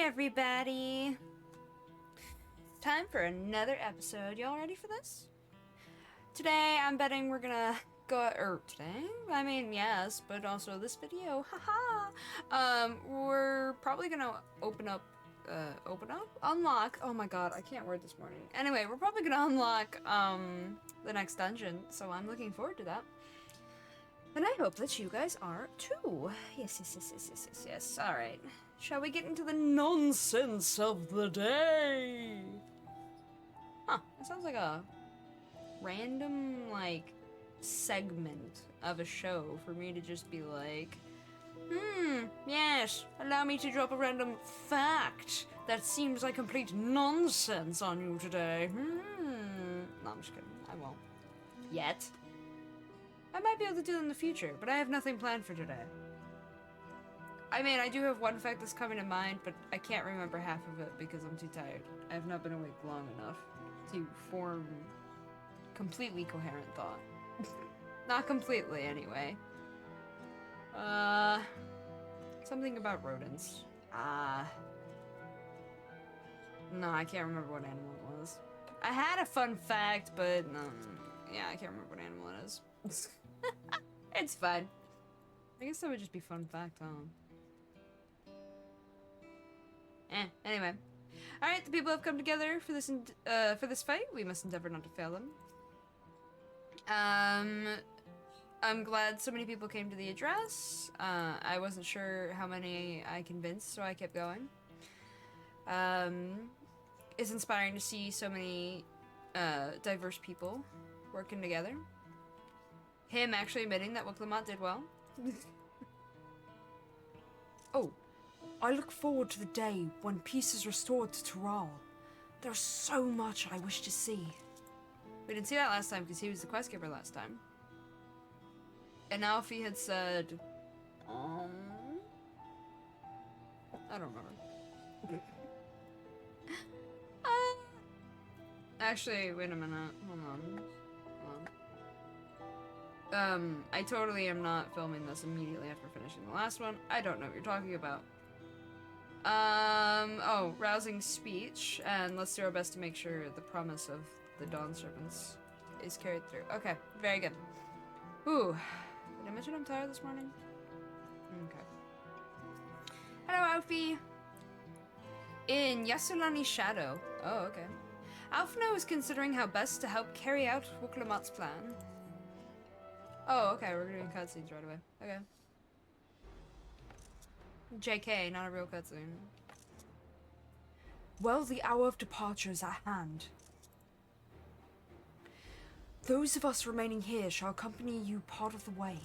everybody! Time for another episode. Y'all ready for this? Today, I'm betting we're gonna today? I mean, yes, but also this video, haha! We're probably gonna unlock, oh my god, I can't word this morning. Anyway, we're probably gonna unlock, the next dungeon, so I'm looking forward to that. And I hope that you guys are too. Yes. Alright. Shall we get into the nonsense of the day? Huh, that sounds like a random, like, segment of a show for me to just be like, yes, allow me to drop a random fact that seems like complete nonsense on you today. No, I'm just kidding. I won't. Yet. I might be able to do it in the future, but I have nothing planned for today. I mean, I do have one fact that's coming to mind, but I can't remember half of it because I'm too tired. I have not been awake long enough to form completely coherent thought. Not completely, anyway. Something about rodents. No, I can't remember what animal it was. I had a fun fact, but, yeah, I can't remember what animal it is. It's fine. I guess that would just be fun fact, huh? Anyway. Alright, the people have come together for this fight. We must endeavor not to fail them. I'm glad so many people came to the address. I wasn't sure how many I convinced, so I kept going. It's inspiring to see so many diverse people working together. Him actually admitting that Wicklamat did well. Oh, I look forward to the day when peace is restored to Tural. There's so much I wish to see. We didn't see that last time because he was the quest giver last time. And Alfie had said, I don't remember. Actually, wait a minute. Hold on. I totally am not filming this immediately after finishing the last one. I don't know what you're talking about. Oh, rousing speech, and let's do our best to make sure the promise of the Dawn Servants is carried through. Okay, very good. Ooh. Did I mention I'm tired this morning? Okay. Hello, Alfie! In Yasulani's shadow. Oh, okay. Alfno is considering how best to help carry out Wicklamat's plan. Oh, okay, we're doing cutscenes right away. Okay. JK, not a real cutscene. Well, the hour of departure is at hand. Those of us remaining here shall accompany you part of the way.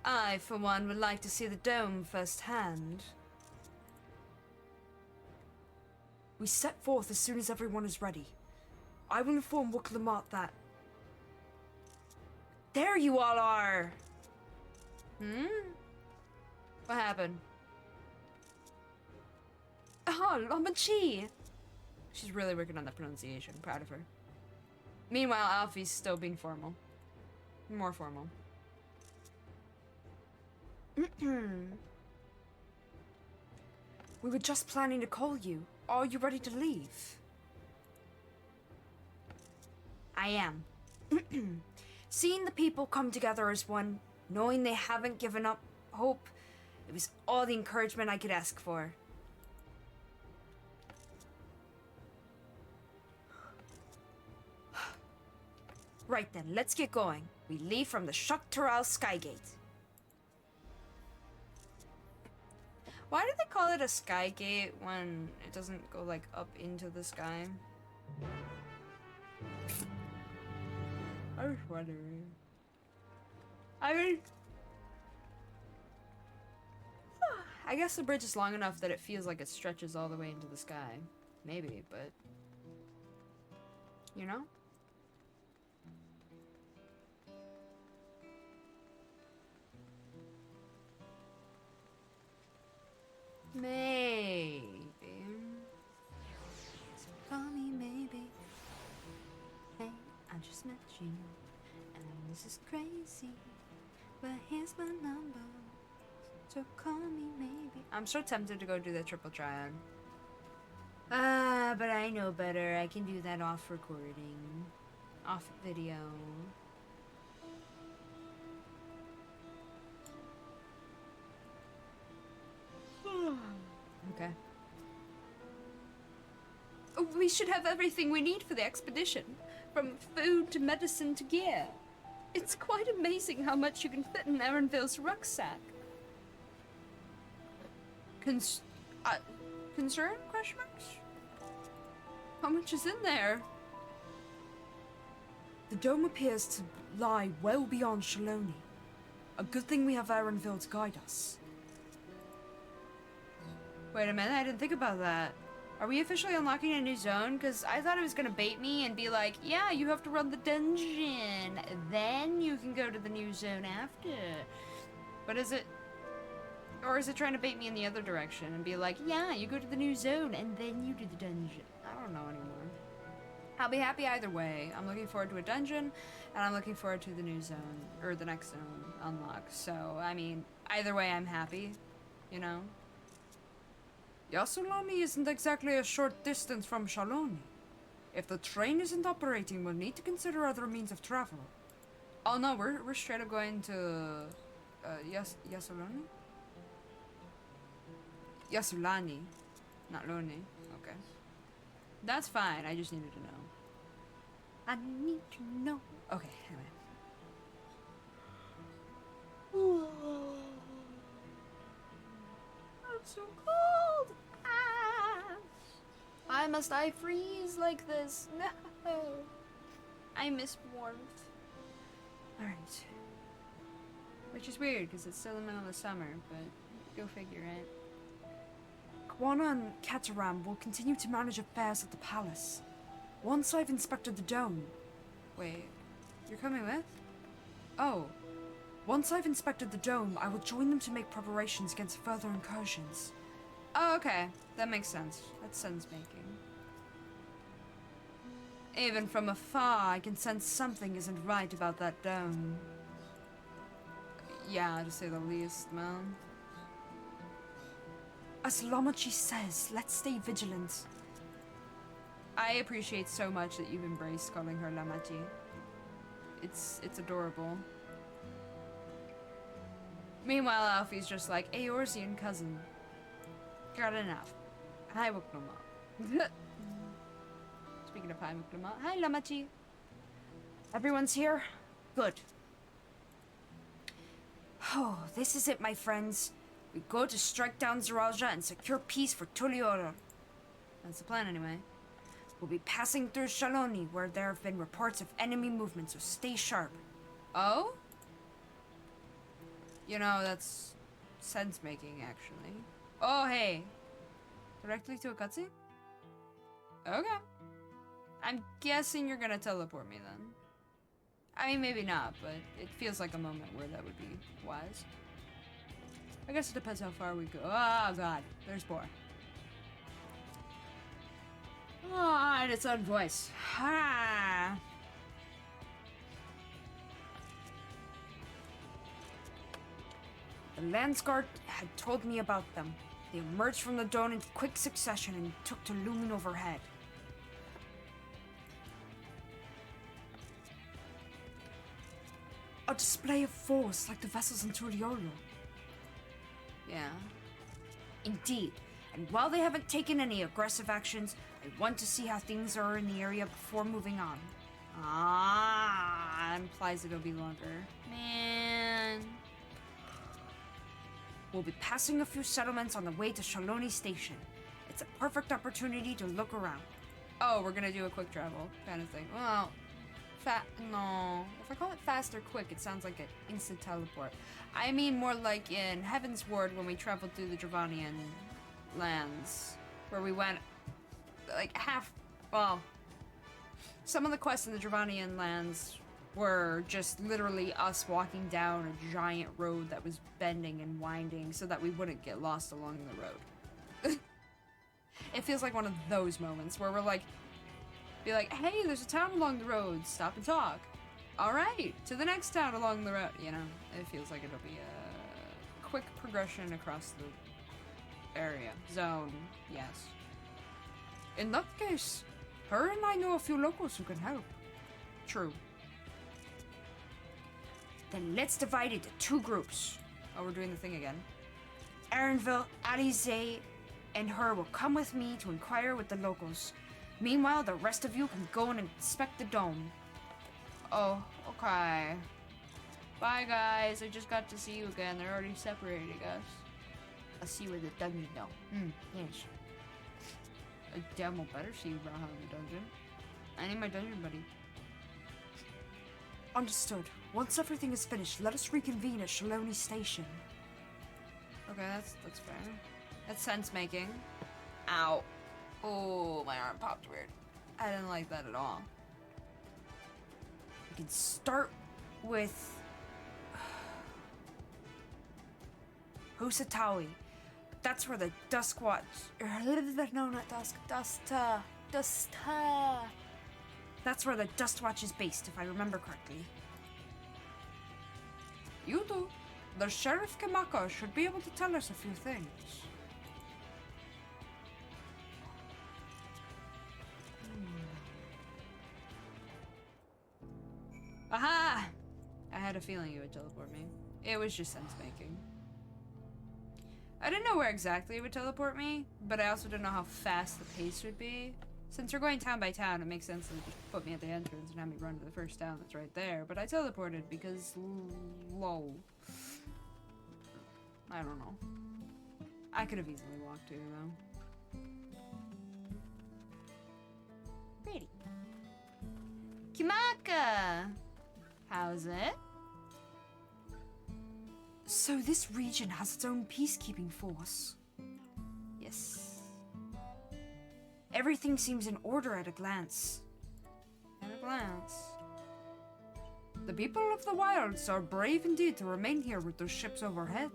I, for one, would like to see the dome firsthand. We set forth as soon as everyone is ready. I will inform Wicklamat that... There you all are! What happened? Oh, Lamachi! She's really working on that pronunciation. Proud of her. Meanwhile, Alfie's still being formal. More formal. We were just planning to call you. Are you ready to leave? I am. Seeing the people come together as one, knowing they haven't given up hope, it was all the encouragement I could ask for. Right then, let's get going. We leave from the Shaktaral Skygate. Why do they call it a Skygate when it doesn't go, like, up into the sky? I was wondering. I mean... I guess the bridge is long enough that it feels like it stretches all the way into the sky. Maybe, but... You know? Maybe. So call me maybe. Hey, I just met you, and this is crazy, but here's my number. So call me maybe. I'm so tempted to go do the triple triad. But I know better. I can do that off recording. Off video. Okay. We should have everything we need for the expedition. From food to medicine to gear. It's quite amazing how much you can fit in Erenville's rucksack. Concern? Question marks? How much is in there? The dome appears to lie well beyond Shaloni. A good thing we have Erenville to guide us. Wait a minute, I didn't think about that. Are we officially unlocking a new zone? Because I thought it was gonna bait me and be like, yeah, you have to run the dungeon. Then you can go to the new zone after. But is it... Or is it trying to bait me in the other direction and be like, yeah, you go to the new zone and then you do the dungeon? I don't know anymore. I'll be happy either way. I'm looking forward to a dungeon, and I'm looking forward to the new zone, or the next zone unlock. So, I mean, either way I'm happy, you know? Yasulani isn't exactly a short distance from Shaloni. If the train isn't operating, we'll need to consider other means of travel. Oh no, we're straight up going to... Yasulani? Yasulani. Not Loni. Okay. That's fine, I just needed to know. I need to know. Okay, anyway. I'm so cold! Ah! Why must I freeze like this? No! I miss warmth. Alright. Which is weird, because it's still the middle of the summer, but go figure it. Kwana and Kataram will continue to manage affairs at the palace. Once I've inspected the dome... Wait, you're coming with? Oh. Once I've inspected the dome, I will join them to make preparations against further incursions. Oh, okay. That makes sense. That's sense-making. Even from afar, I can sense something isn't right about that dome. Yeah, to say the least, man. As Lamachi says, let's stay vigilant. I appreciate so much that you've embraced calling her Lamachi. It's adorable. Meanwhile, Alfie's just like, Eorzean cousin. Got enough. Hi, Wukluma. Speaking of hi, Wukluma. Hi, Lamachi. Everyone's here? Good. Oh, this is it, my friends. We go to strike down Zaraja and secure peace for Tuliora. That's the plan, anyway. We'll be passing through Shaloni, where there have been reports of enemy movement, so stay sharp. Oh? You know, that's sense-making, actually. Oh, hey. Directly to a cutscene? Okay. I'm guessing you're gonna teleport me, then. I mean, maybe not, but it feels like a moment where that would be wise. I guess it depends how far we go. Oh, God. There's Boar. Oh, and its own voice. Ah. The Landsguard had told me about them. They emerged from the dome in quick succession and took to looming overhead. A display of force like the vessels in Tuliolo. Yeah. Indeed. And while they haven't taken any aggressive actions, I want to see how things are in the area before moving on. Ah, implies it'll be longer. Man. We'll be passing a few settlements on the way to Shaloni Station. It's a perfect opportunity to look around. Oh, we're gonna do a quick travel kind of thing. Well, no. If I call it fast or quick, it sounds like an instant teleport. I mean more like in Heaven's Ward when we traveled through the Dravanian lands, where we went like some of the quests in the Dravanian lands were just literally us walking down a giant road that was bending and winding so that we wouldn't get lost along the road. It feels like one of those moments where we're like, be like, hey, there's a town along the road, stop and talk. All right, to the next town along the road. You know, it feels like it'll be quick progression across the area. Zone, yes. In that case, her and I know a few locals who can help. True. Then let's divide it to 2 groups. Oh, we're doing the thing again. Aaronville, Alize, and her will come with me to inquire with the locals. Meanwhile, the rest of you can go and inspect the dome. Oh, okay. Bye, guys. I just got to see you again. They're already separating us. I'll see you in the dungeon, though. Yes. I damn well better see you around the dungeon. I need my dungeon buddy. Understood. Once everything is finished, let us reconvene at Shaloni Station. Okay, that's fair. That's sense making. Ow. Oh, my arm popped weird. I didn't like that at all. We can start with Husatawi. That's where the Dusk Watch. No, not Dusk. Dusta. That's where the Dust Watch is based, if I remember correctly. You do. The Sheriff Kamako should be able to tell us a few things. Aha! I had a feeling you would teleport me. It was just sense making. I didn't know where exactly it would teleport me, but I also didn't know how fast the pace would be. Since we're going town by town, it makes sense to just put me at the entrance and have me run to the first town that's right there. But I teleported because lol. I don't know. I could have easily walked here though. Pretty. Kimaka! How's it? So this region has its own peacekeeping force. Yes. Everything seems in order at a glance. At a glance. The people of the wilds are brave indeed to remain here with those ships overhead.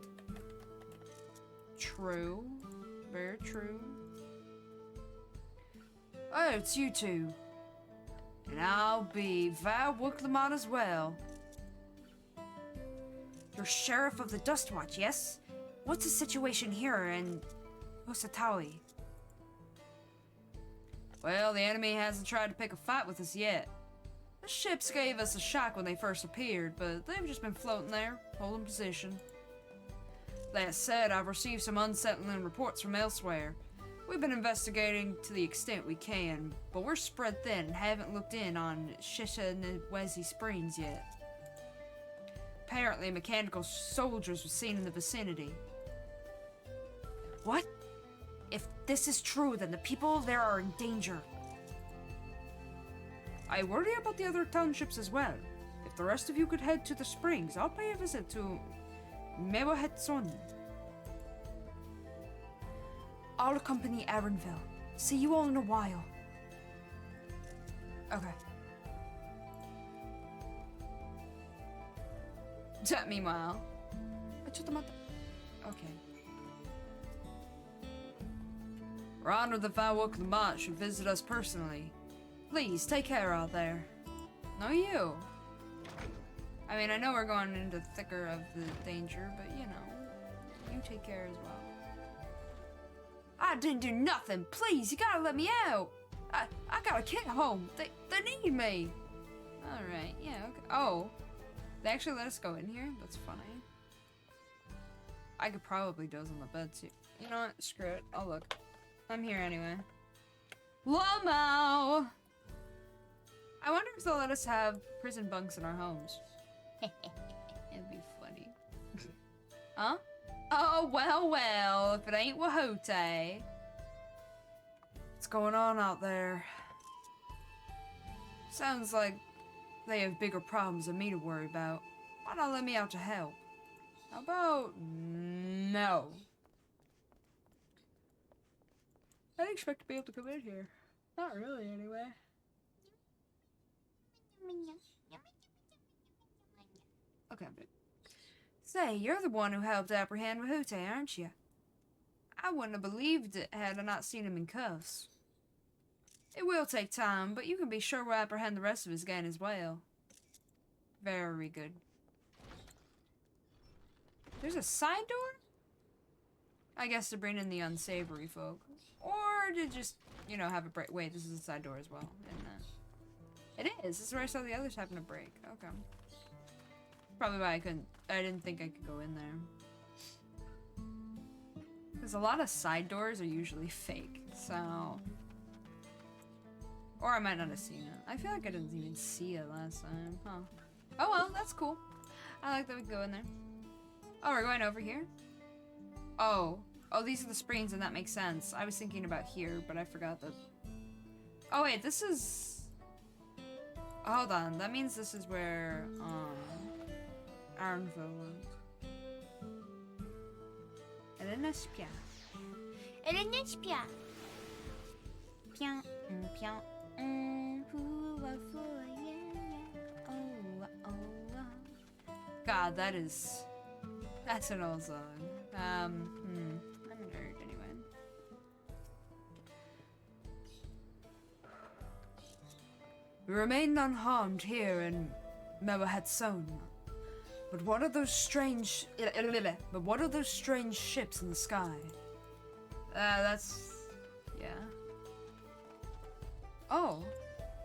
True. Very true. Oh, it's you two. And I'll be Val Wooklamon as well. You're Sheriff of the Dust Watch, yes? What's the situation here in Osatawi? Well, the enemy hasn't tried to pick a fight with us yet. The ships gave us a shock when they first appeared, but they've just been floating there, holding position. That said, I've received some unsettling reports from elsewhere. We've been investigating to the extent we can, but we're spread thin and haven't looked in on Shisha-Nwezi Springs yet. Apparently, mechanical soldiers were seen in the vicinity. What? If this is true, then the people there are in danger. I worry about the other townships as well. If the rest of you could head to the springs, I'll pay a visit to Mewahetson. I'll accompany Aaronville. See you all in a while. Okay. Meanwhile. Okay. We're honored that Valwok the Mott should visit us personally. Please, take care out there. No, you. I mean, I know we're going into the thicker of the danger, but you know, you take care as well. I didn't do nothing. Please, you gotta let me out. I gotta get home. They need me. All right, yeah, okay. Oh, they actually let us go in here? That's funny. I could probably doze on the bed too. You know what? Screw it. I'll look. I'm here anyway. Lomo! I wonder if they'll let us have prison bunks in our homes. It'd be funny. Huh? Oh, well, if it ain't Wahote. What's going on out there? Sounds like they have bigger problems than me to worry about. Why not let me out to help? How about no? I didn't expect to be able to come in here. Not really, anyway. Okay, but say, you're the one who helped apprehend Wahute, aren't you? I wouldn't have believed it had I not seen him in cuffs. It will take time, but you can be sure we'll apprehend the rest of his gang as well. Very good. There's a side door? I guess to bring in the unsavory folk. Or to just, you know, have a break. Wait, this is a side door as well, isn't it? It is. This is where I saw the others happen to break. Okay. Probably why I didn't think I could go in there. Because a lot of side doors are usually fake, so... Or I might not have seen it. I feel like I didn't even see it last time, huh? Oh well, that's cool. I like that we go in there. Oh, we're going over here? Oh. Oh, these are the springs, and that makes sense. I was thinking about here, but I forgot that... Oh wait, this is... Hold on, that means this is where, Arnville went. Elle ne spia. Elle ne spia. Pian, pian, God, that's an old song. I'm a nerd anyway. We remained unharmed here in Mewahetson. But what are those strange ships in the sky? That's... yeah. Oh,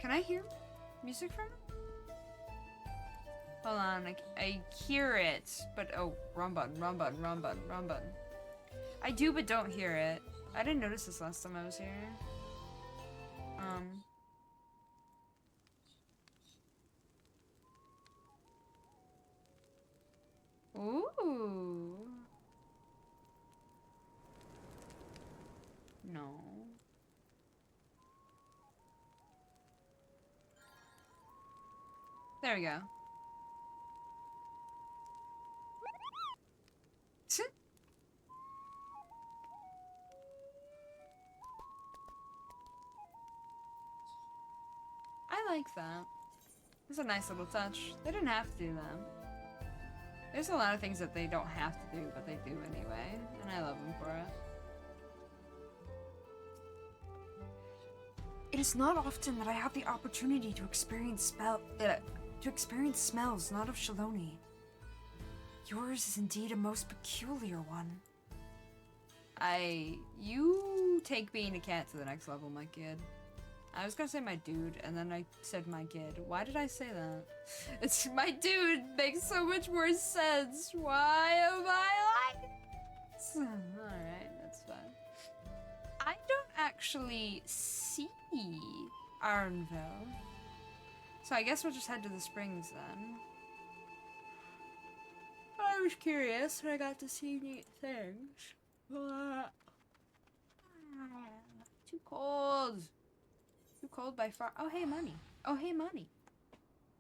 can I hear music from it? Hold on, I hear it, but oh, wrong button, wrong button, wrong button, wrong button. I do, but don't hear it. I didn't notice this last time I was here. Ooh. No. There we go. I like that. It's a nice little touch. They didn't have to do that. There's a lot of things that they don't have to do, but they do anyway, and I love them for it. It is not often that I have the opportunity to experience smells not of Shaloni. Yours is indeed a most peculiar one. You take being a cat to the next level, my kid. I was gonna say my dude, and then I said my kid. Why did I say that? It's my dude makes so much more sense. Why am I like this? Alright, that's fine. I don't actually see Arnville. So I guess we'll just head to the springs then. I was curious and I got to see neat things. Too cold. Too cold by far. Oh, hey, money. Oh, hey, money.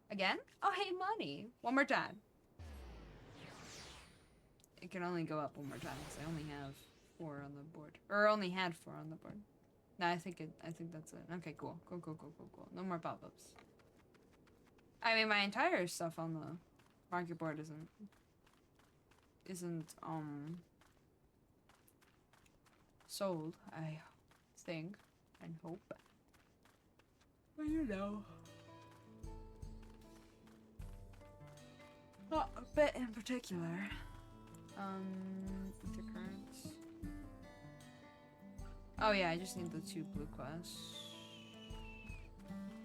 Again? Oh, hey, money. One more time. It can only go up one more time because I only have 4 on the board. Or only had 4 on the board. No, I think that's it. Okay, cool. Cool. No more pop-ups. I mean, my entire stuff on the market board isn't sold, I think and hope. Well, you know. Not a bit in particular. Ether currents. Oh yeah, I just need the 2 blue quests.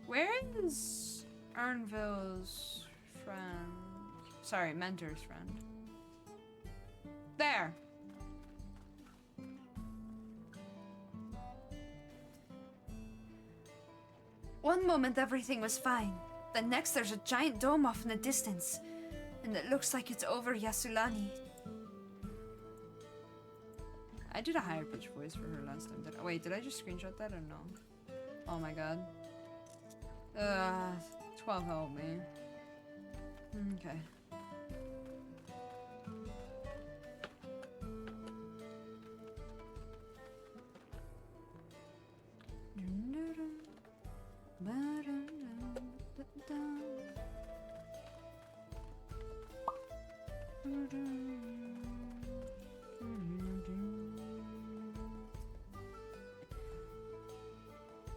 Where is Arnville's friend? Sorry, mentor's friend. There! One moment everything was fine. The next there's a giant dome off in the distance. And it looks like it's over Yasulani. I did a higher pitch voice for her last time. Wait, did I just screenshot that or no? Oh my god. 12 help me. Okay.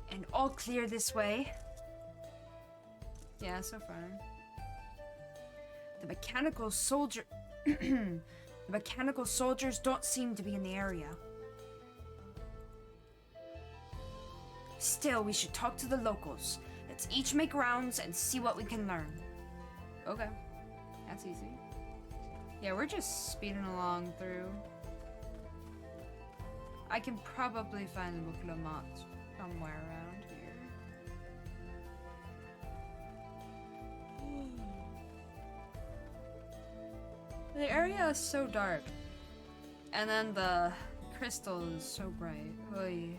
And all clear this way. Yeah, so far. The mechanical soldier... The The mechanical soldiers don't seem to be in the area. Still, we should talk to the locals. Let's each make rounds and see what we can learn. Okay. That's easy. Yeah, we're just speeding along through. I can probably find the Book Lamont somewhere around here. The area is so dark. And then the crystal is so bright. Oy.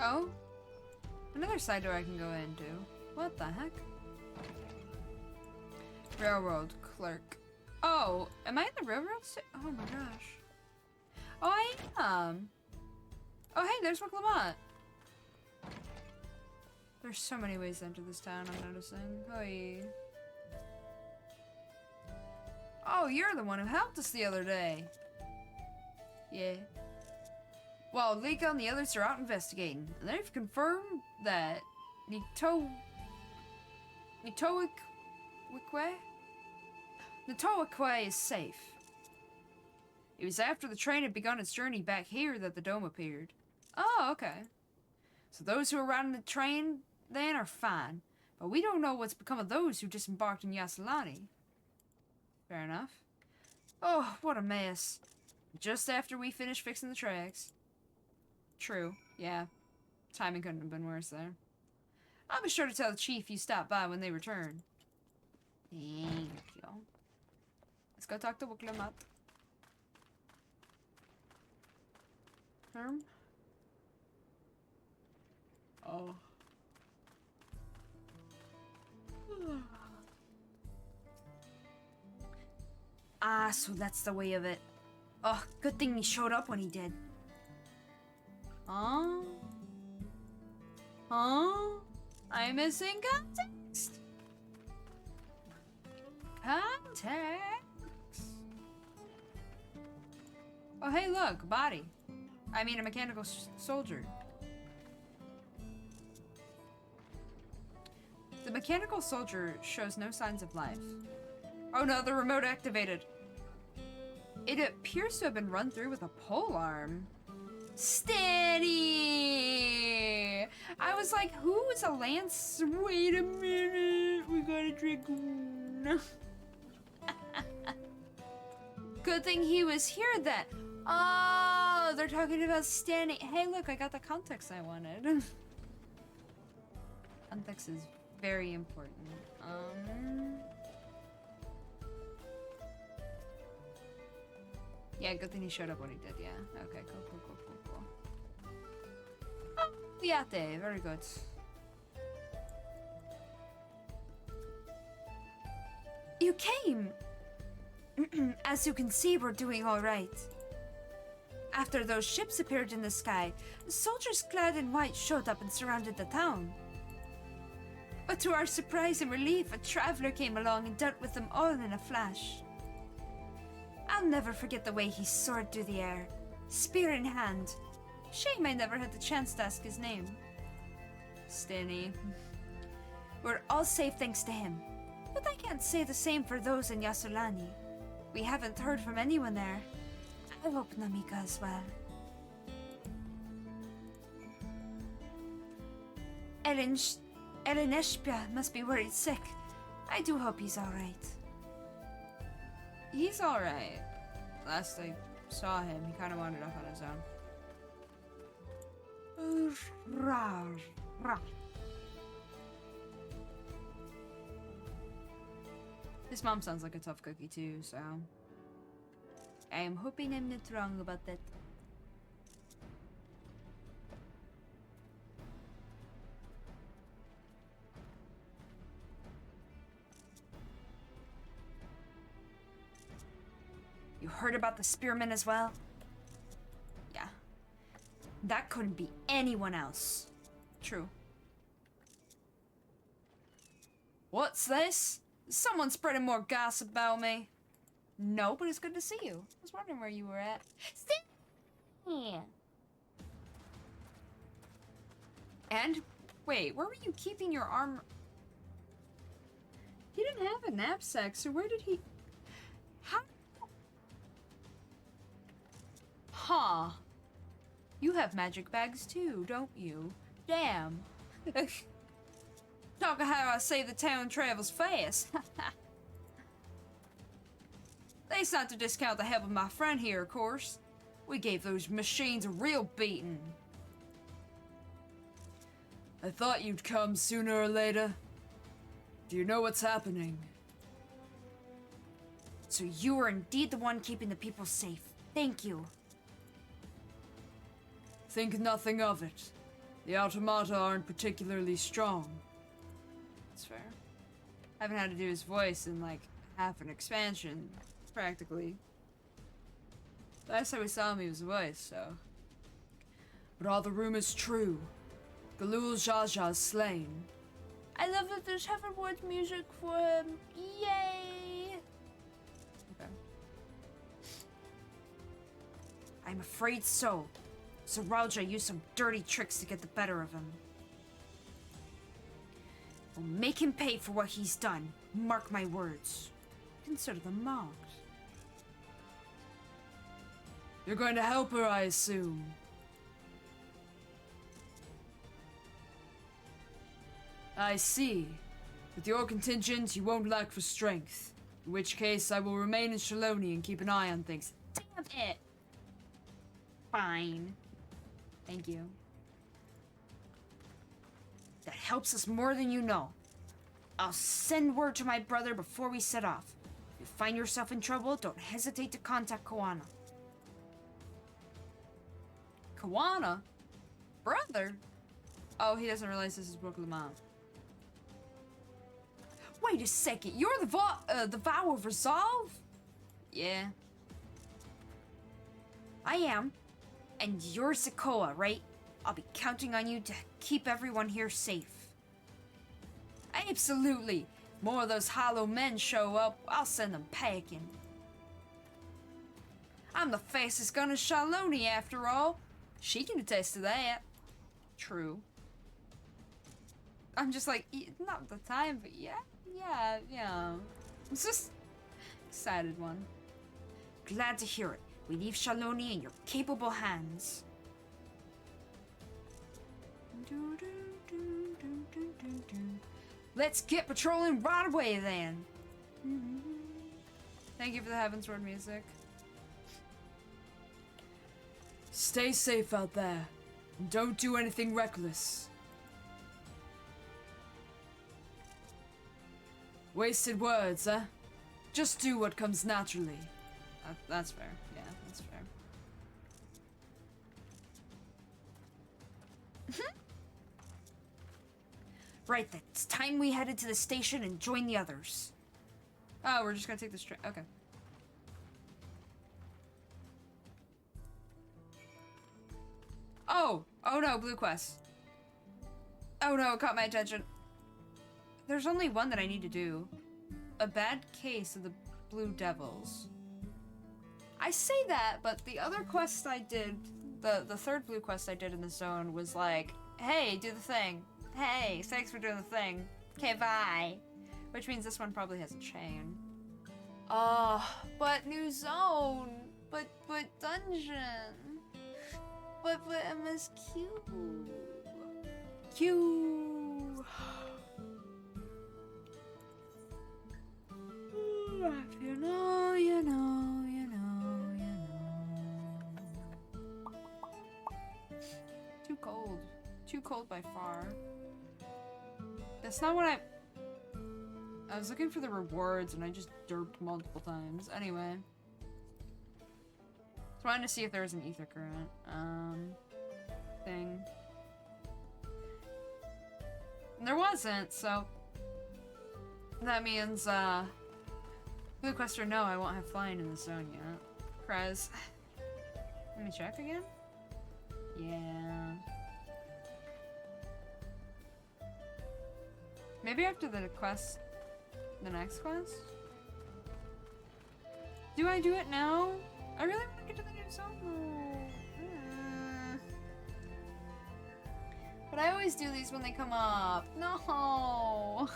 Oh? Another side door I can go into. What the heck? Railroad clerk. Oh, am I in the railroad oh my gosh. Oh, I am. Oh, hey, there's Lamont. There's so many ways to enter this town, I'm noticing. Oy. Oh, you're the one who helped us the other day. Yeah. Well, Lika and the others are out investigating, and they've confirmed that Nitoakwe is safe. It was after the train had begun its journey back here that the dome appeared. Oh, okay. So those who were riding the train then are fine, but we don't know what's become of those who disembarked in Yasalani. Fair enough. Oh, what a mess. Just after we finished fixing the tracks. True, yeah. Timing couldn't have been worse there. I'll be sure to tell the chief you stopped by when they return. Thank you. Let's go talk to Wuklamat. Herm? Oh. Ah, so that's the way of it. Oh, good thing he showed up when he did. Huh? Huh? I'm missing context. Context. Oh, hey, look, a body. I mean, a mechanical soldier. The mechanical soldier shows no signs of life. Oh no, the remote activated. It appears to have been run through with a pole arm. Steady! I was like, who is a lance? Wait a minute, we got a dragoon. Good thing he was here then. Oh, they're talking about standing. Hey, look, I got the context I wanted. Context is very important. Yeah, good thing he showed up when he did, yeah. Okay, cool. Oh, Liate, very good. You came! As you can see, we're doing all right. After those ships appeared in the sky, soldiers clad in white showed up and surrounded the town. But to our surprise and relief, a traveler came along and dealt with them all in a flash. I'll never forget the way he soared through the air, spear in hand. Shame I never had the chance to ask his name. Stinny. We're all safe thanks to him, but I can't say the same for those in Yasulani. We haven't heard from anyone there. I hope Namika as well. Eleneshpia must be worried sick. I do hope he's alright. He's alright. Last I saw him, he kind of wandered off on his own. His mom sounds like a tough cookie too, so I am hoping I'm not wrong about that. You heard about the spearmen as well? Yeah. That couldn't be anyone else. True. What's this? Is someone spreading more gossip about me? No, but it's good to see you. I was wondering where you were at. Stay. And, wait, where were you keeping your arm? He didn't have a knapsack, so where did he... How? Huh. You have magic bags too, don't you? Damn. Talk of how I say the town travels fast. That's not to discount the help of my friend here, of course. We gave those machines a real beating. I thought you'd come sooner or later. Do you know what's happening? So you are indeed the one keeping the people safe. Thank you. Think nothing of it. The automata aren't particularly strong. That's fair. I haven't had to do his voice in like half an expansion, practically. Last time we saw him he was a voice, so. But are the rumors true? Galul Jaja's slain. I love that there's hoverboard music for him. Yay! Okay. I'm afraid so. Saralja used some dirty tricks to get the better of him. We'll make him pay for what he's done. Mark my words. Consider them marked. You're going to help her, I assume. I see. With your contingent, you won't lack for strength. In which case, I will remain in Shaloni and keep an eye on things. Damn it! Fine. Thank you. That helps us more than you know. I'll send word to my brother before we set off. If you find yourself in trouble, don't hesitate to contact Koana. Koana? Brother? Oh, he doesn't realize this is Book of the Mom. Wait a second, you're the Vow of Resolve? Yeah. I am. And you're Sakoa, right? I'll be counting on you to keep everyone here safe. Absolutely. If more of those hollow men show up, I'll send them packing. I'm the fastest gun in Shaloni, after all. She can attest to that. True. I'm just like, not the time, but yeah. It's just excited one. Glad to hear it. We leave Shaloni in your capable hands. Let's get patrolling right away then. Thank you for the Heavensward music. Stay safe out there. And don't do anything reckless. Wasted words, huh? Just do what comes naturally. That's fair. Yeah, that's fair. Right then, it's time we headed to the station and join the others. Oh, we're just gonna take this train. Okay. Oh! Oh no, Blue Quest. Oh no, it caught my attention. There's only one that I need to do. A bad case of the Blue Devils. I say that, but the other quest I did, the third blue quest I did in the zone was like, hey, do the thing. Hey, thanks for doing the thing. Okay, bye. Which means this one probably has a chain. Oh, but new zone. But dungeon. But MSQ. Q. If you know, you know, you know, you know. Too cold. Too cold by far. That's not what I was looking for the rewards and I just derped multiple times. Anyway. So I wanted to see if there was an ether current, thing. And there wasn't, so that means, Blue Quest or no, I won't have flying in the zone yet. Krez. Let me check again? Yeah. Maybe after the quest, the next quest? Do I do it now? I really want to get to the new zone though. But I always do these when they come up. No.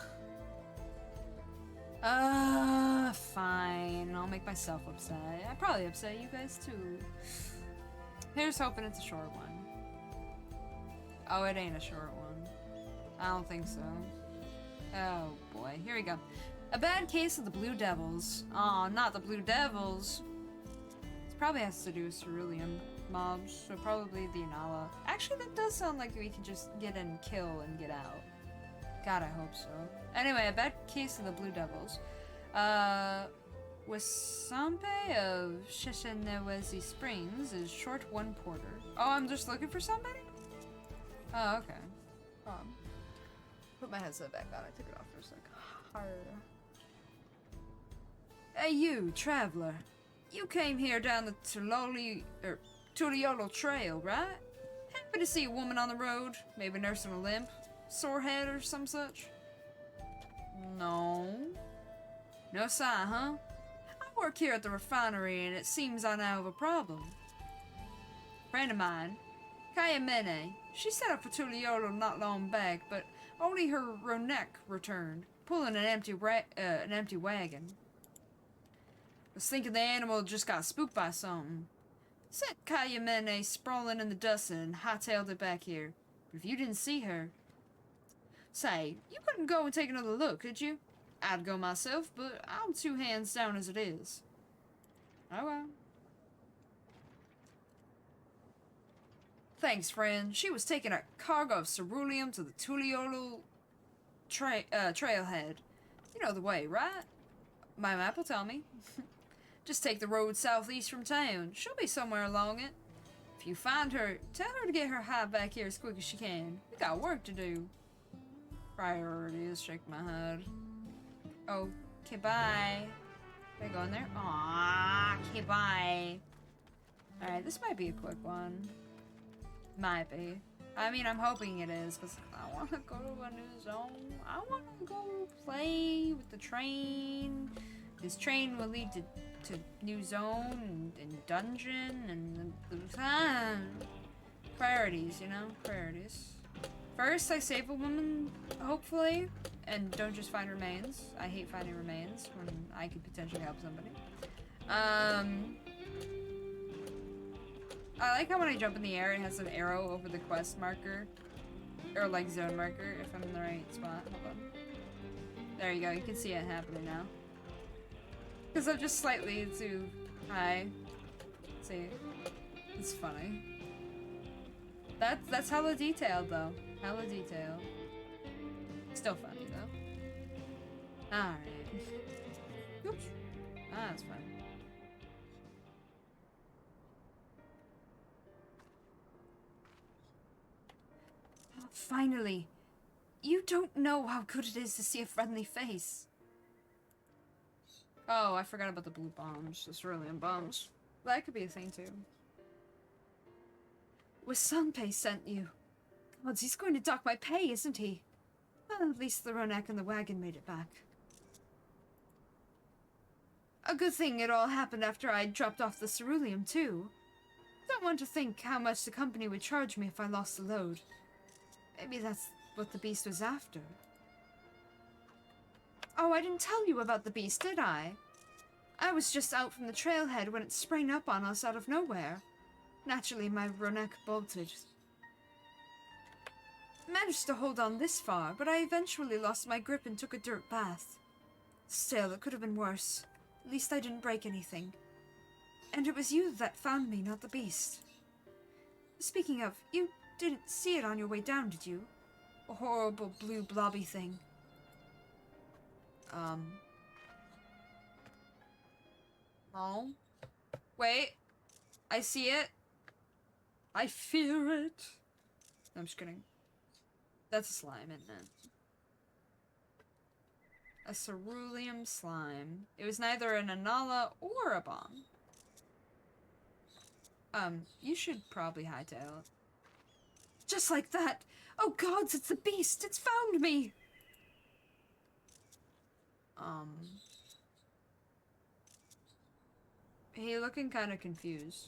Fine. I'll make myself upset. I probably upset you guys too. Here's hoping it's a short one. Oh, it ain't a short one. I don't think so. Oh boy, here we go. A bad case of the Blue Devils. Aw, not the Blue Devils. This probably has to do with cerulean mobs, so probably the Inala. Actually, that does sound like we could just get in, kill, and get out. God, I hope so. Anyway, a bad case of the Blue Devils. Wasampe of Shishinewezi Springs is short 1 porter. Oh, I'm just looking for somebody? Oh, okay. Put my headset back on. I took it off for a sec. Hey, you, traveler. You came here down the Tuliolo Trail, right? Happy to see a woman on the road, maybe nursing a limp, sore head or some such. No. No sign, huh? I work here at the refinery and it seems I now have a problem. Friend of mine, Kayamene, she set up for Tuliolo not long back, but only her Ronek returned, pulling an empty wagon. Was thinking the animal just got spooked by something. Sent Kayamene sprawling in the dust and hightailed it back here. But if you didn't see her... Say, you couldn't go and take another look, could you? I'd go myself, but I'm 2 hands down as it is. Oh well. Thanks, friend. She was taking a cargo of ceruleum to the Tuliolo trailhead. You know the way, right? My map will tell me. Just take the road southeast from town. She'll be somewhere along it. If you find her, tell her to get her hide back here as quick as she can. We got work to do. Priorities, shake my head. Okay, bye. Can I go in there? Aww, okay, bye. Alright, this might be a quick one. Might be. I mean, I'm hoping it is, because I want to go to a new zone. I want to go play with the train. This train will lead to new zone and dungeon and priorities, you know? Priorities. First, I save a woman, hopefully, and don't just find remains. I hate finding remains when I could potentially help somebody. I like how when I jump in the air, it has an arrow over the quest marker. Or, like, zone marker, if I'm in the right spot. Hold on. There you go, you can see it happening now. Because I'm just slightly too high. See? It's funny. That's hella detailed, though. Hella detailed. Still funny, though. Alright. Oops. Ah, that's fine. Finally! You don't know how good it is to see a friendly face. Oh, I forgot about the blue bombs. The cerulean bombs. That could be a thing, too. Wasampe sent you. God, he's going to dock my pay, isn't he? Well, at least the Ronek and the wagon made it back. A good thing it all happened after I'd dropped off the ceruleum, too. Don't want to think how much the company would charge me if I lost the load. Maybe that's what the beast was after. Oh, I didn't tell you about the beast, did I? I was just out from the trailhead when it sprang up on us out of nowhere. Naturally, my Ronek bolted. Managed to hold on this far, but I eventually lost my grip and took a dirt bath. Still, it could have been worse. At least I didn't break anything. And it was you that found me, not the beast. Speaking of, you didn't see it on your way down, did you? A horrible blue blobby thing. Oh. Wait. I see it. I fear it. No, I'm just kidding. That's a slime, isn't it? A ceruleum slime. It was neither an Anala or a bomb. You should probably hightail it. Just like that! Oh gods, it's the beast! It's found me! He looking kind of confused.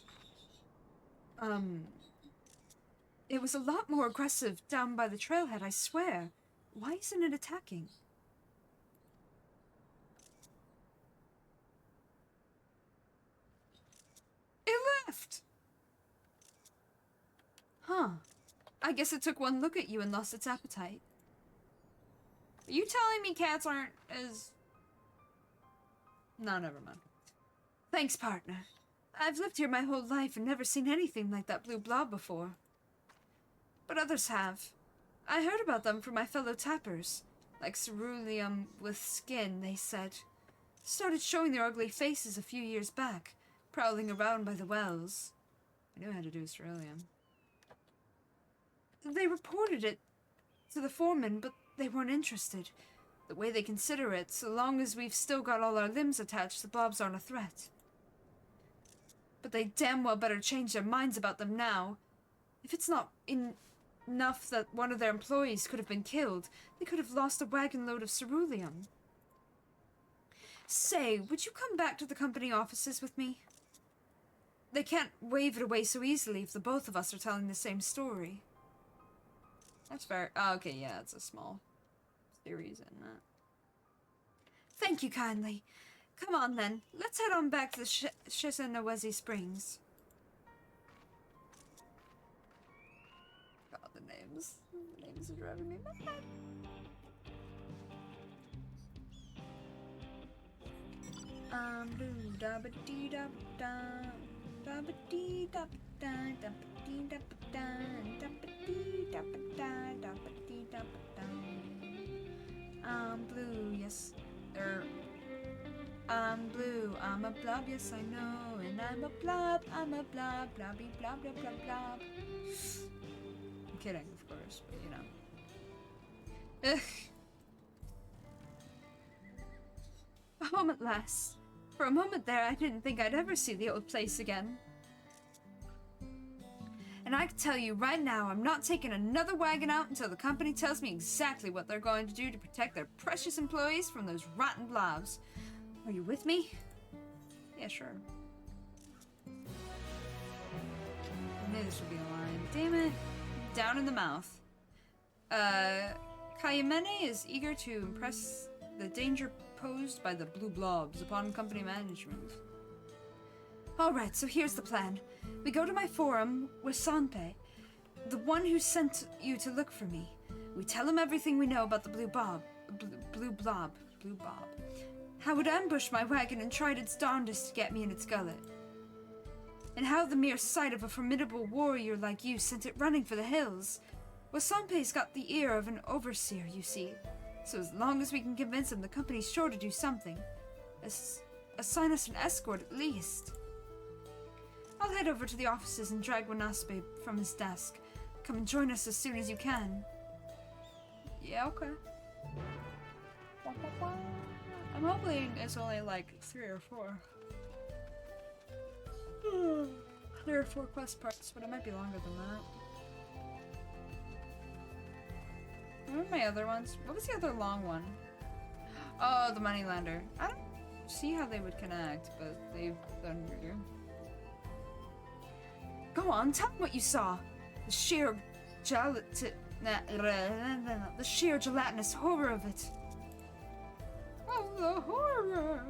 It was a lot more aggressive down by the trailhead, I swear. Why isn't it attacking? It left! Huh. I guess it took one look at you and lost its appetite. Are you telling me cats aren't as... No, never mind. Thanks, partner. I've lived here my whole life and never seen anything like that blue blob before. But others have. I heard about them from my fellow tappers. Like ceruleum with skin, they said. Started showing their ugly faces a few years back, prowling around by the wells. I knew how to do ceruleum. They reported it to the foreman, but they weren't interested. The way they consider it, so long as we've still got all our limbs attached, the blobs aren't a threat. But they damn well better change their minds about them now. If it's not enough that one of their employees could have been killed, they could have lost a wagon load of ceruleum. Say, would you come back to the company offices with me? They can't wave it away so easily if the both of us are telling the same story. That's fair. Oh, okay, yeah, it's a small series, isn't it? Thank you kindly. Come on then, let's head on back to the Shisanawezi Springs. God, the names. The names are driving me mad. Blue da ba dee da da da ba dee da da da ba dee da da da ba dee da da da ba dee da da. I'm blue, yes. I'm blue, I'm a blob, yes I know, and I'm a blob, blobby, blob, blob, blob, blob. I'm kidding, of course, but you know. Ugh. A moment less. For a moment there, I didn't think I'd ever see the old place again. And I can tell you right now, I'm not taking another wagon out until the company tells me exactly what they're going to do to protect their precious employees from those rotten blobs. Are you with me? Yeah, sure. I knew this would be a line. Damn it. Down in the mouth. Kayamene is eager to impress the danger posed by the blue blobs upon company management. Alright, so here's the plan. We go to my forum with Sanpe, the one who sent you to look for me. We tell him everything we know about the blue blob. How it ambushed my wagon and tried its darndest to get me in its gullet. And how the mere sight of a formidable warrior like you sent it running for the hills. Well, Sanpe's got the ear of an overseer, you see. So as long as we can convince him, the company's sure to do something. Assign us an escort at least. I'll head over to the offices and drag Wanaspe from his desk. Come and join us as soon as you can. Yeah, okay. I'm hoping it's only like 3 or 4. 3 or 4 quest parts, but it might be longer than that. What were my other ones? What was the other long one? Oh, the Moneylender. I don't see how they would connect, but they've done weirder. Go on, tell me what you saw. The sheer gelatinous horror of it. Oh, the horror!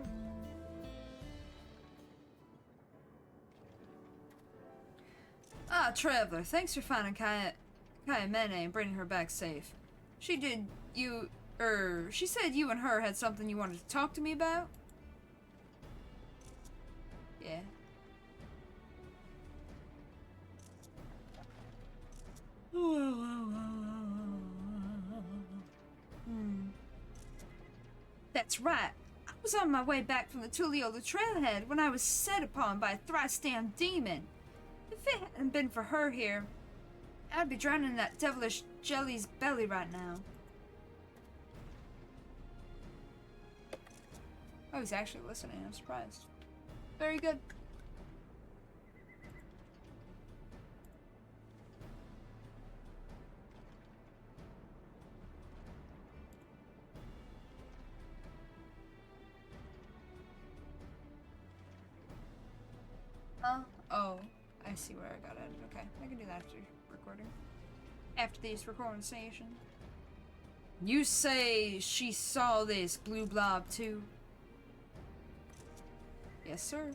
Ah, Traveler, thanks for finding Kayamene and bringing her back safe. She said you and her had something you wanted to talk to me about? Yeah. That's right. I was on my way back from the Tuliolu trailhead when I was set upon by a thrice-damned demon. If it hadn't been for her here, I'd be drowning in that devilish jelly's belly right now. Oh, he's actually listening. I'm surprised. Very good. Huh? Oh, I see where I got it. Okay, I can do that after recording. After this recording session. You say she saw this blue blob too? Yes, sir.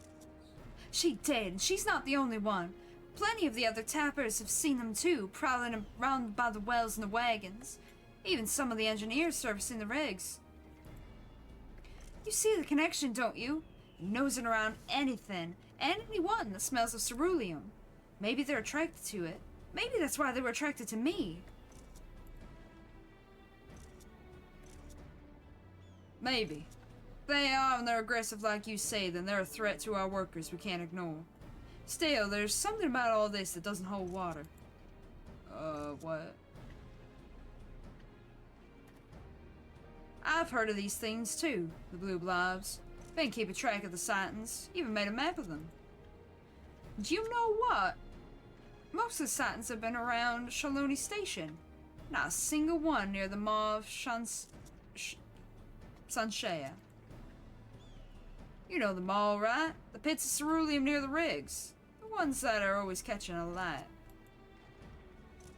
She did. She's not the only one. Plenty of the other tappers have seen them too, prowling around by the wells and the wagons. Even some of the engineers servicing the rigs. You see the connection, don't you? Nosing around anything and anyone that smells of ceruleum. Maybe they're attracted to it. Maybe that's why they were attracted to me. Maybe. If they are and they're aggressive like you say, then they're a threat to our workers we can't ignore. Still, there's something about all this that doesn't hold water. What? I've heard of these things too, the blue blobs. Been keeping track of the sightings, even made a map of them. Do you know what? Most of the sightings have been around Shaloni Station. Not a single one near the Maw of Sanshea. You know the Maw, right? The pits of ceruleum near the rigs. The ones that are always catching a light.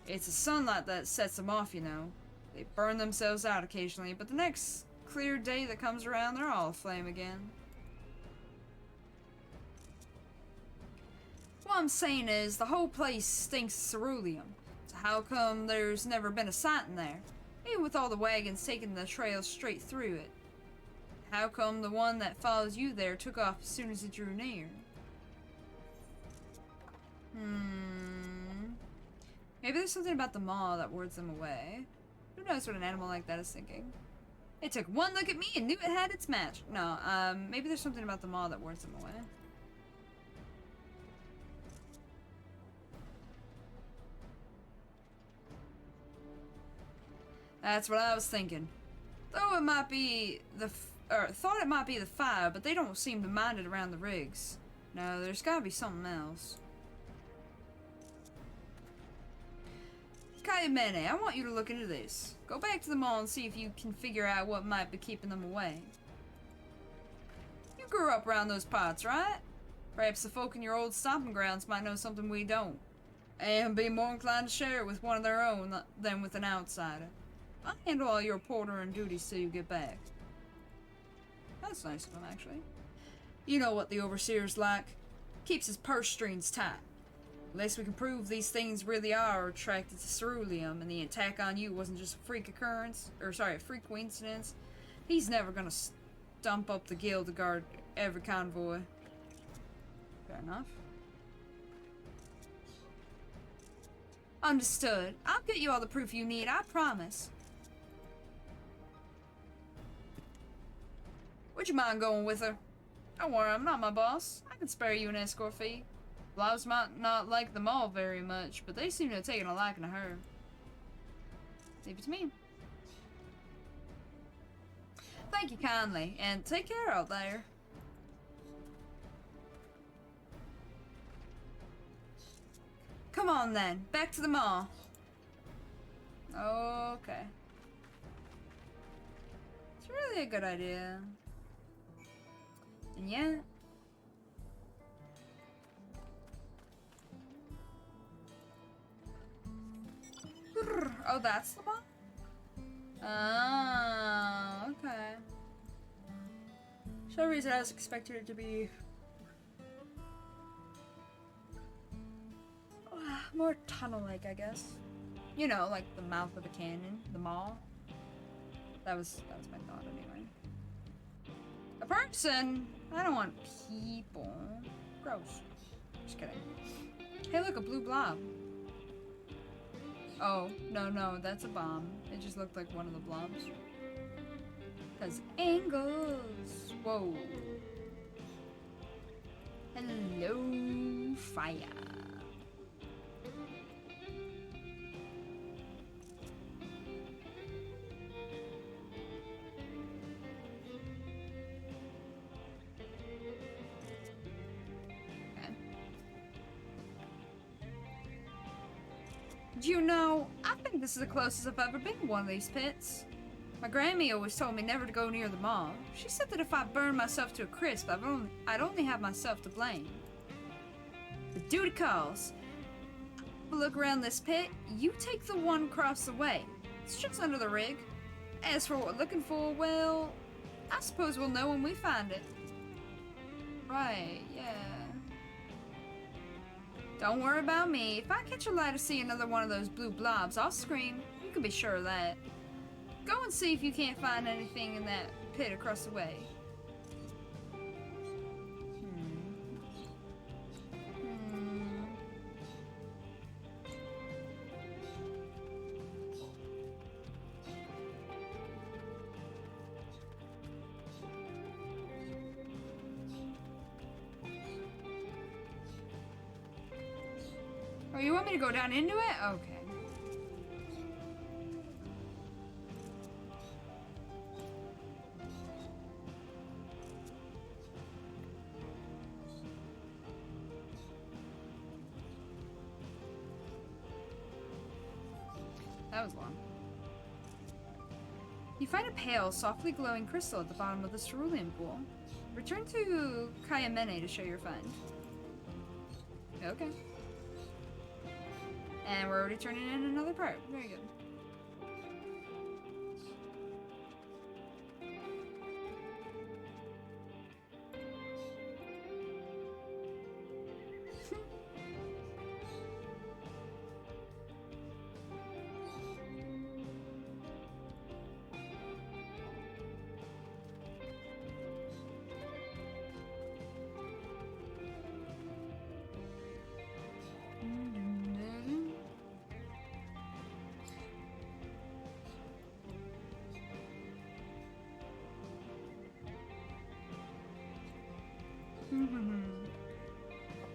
It's the sunlight that sets them off, you know. They burn themselves out occasionally, but the next clear day that comes around, they're all aflame again. What I'm saying is, the whole place stinks of ceruleum. So how come there's never been a sighting there? Even with all the wagons taking the trail straight through it. How come the one that follows you there took off as soon as it drew near? Maybe there's something about the maw that wards them away. Who knows what an animal like that is thinking? It took one look at me and knew it had its match. No, maybe there's something about the maw that wards them away. That's what I was thinking. Though it might be thought it might be the fire, but they don't seem to mind it around the rigs. No, there's gotta be something else. Kayamene, I want you to look into this. Go back to the mall and see if you can figure out what might be keeping them away. You grew up around those parts, right? Perhaps the folk in your old stomping grounds might know something we don't, and be more inclined to share it with one of their own than with an outsider. I'll handle all your portering duties till you get back. That's nice of him, actually. You know what the overseer's like. Keeps his purse strings tight. Unless we can prove these things really are attracted to ceruleum and the attack on you wasn't just a freak occurrence, or sorry, a freak coincidence, he's never gonna stump up the guild to guard every convoy. Fair enough. Understood. I'll get you all the proof you need, I promise. Would you mind going with her? Don't worry, I'm not my boss. I can spare you an escort fee. Blobs might not like them all very much, but they seem to have taken a liking to her. Leave it to me. Thank you kindly, and take care out there. Come on then, back to the mall. Okay. It's really a good idea. And yeah. Oh, that's the one? Ah, okay. For some reason I was expecting it to be more tunnel-like, I guess. You know, like the mouth of a canyon, the mall. That was my thought anyway. A person? I don't want people. Gross. Just kidding. Hey look, a blue blob. Oh, no, that's a bomb. It just looked like one of the blobs. Cause angles. Whoa. Hello, fire. You know, I think this is the closest I've ever been to one of these pits. My Grammy always told me never to go near the mall. She said that if I burned myself to a crisp, I'd only have myself to blame. But duty calls. Look around this pit, you take the one across the way. It's just under the rig. As for what we're looking for, well, I suppose we'll know when we find it. Right, yeah. Don't worry about me. If I catch a light or see another one of those blue blobs, I'll scream. You can be sure of that. Go and see if you can't find anything in that pit across the way. Oh, you want me to go down into it? Okay. That was long. You find a pale, softly glowing crystal at the bottom of the cerulean pool. Return to Kayamene to show your find. Okay. And we're already turning in another part. Very good.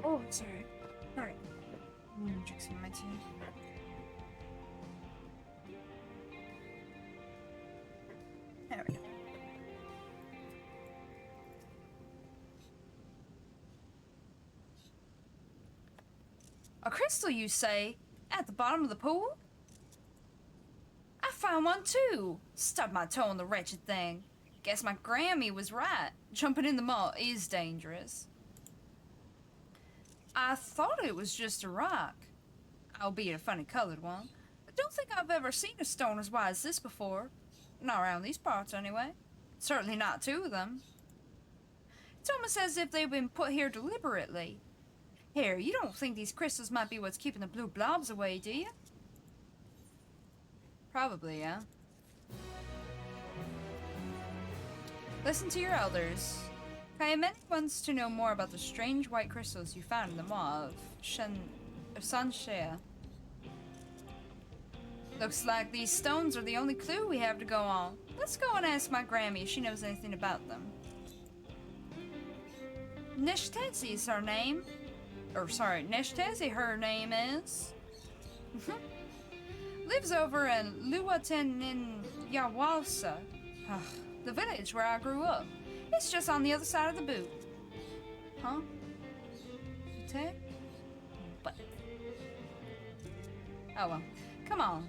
Oh, sorry. Alright. I'm gonna drink some of my tea. There we go. A crystal, you say? At the bottom of the pool? I found one too! Stubbed my toe on the wretched thing. Guess my Grammy was right. Jumping in the mud is dangerous. I thought it was just a rock, albeit a funny colored one. I don't think I've ever seen a stone as white as this before. Not around these parts, anyway. Certainly not two of them. It's almost as if they've been put here deliberately. Here, you don't think these crystals might be what's keeping the blue blobs away, do you? Probably, yeah. Listen to your elders. Kayamene wants to know more about the strange white crystals you found in the maw of Sanshea. Looks like these stones are the only clue we have to go on. Let's go and ask my Grammy if she knows anything about them. Neshtezi is her name. Neshtezi her name is. Lives over in Luaten-in-Yawalsa, the village where I grew up. It's just on the other side of the boot. Huh? Take? But. Oh well. Come on.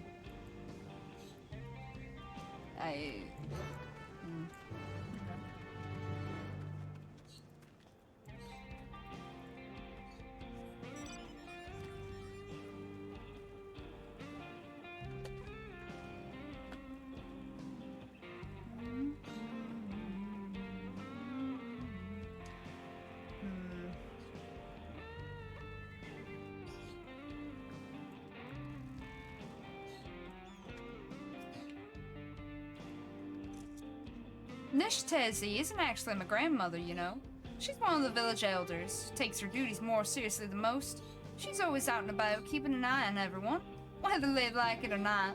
Neshtezi isn't actually my grandmother, you know. She's one of the village elders, takes her duties more seriously than most. She's always out and about, keeping an eye on everyone, whether they like it or not.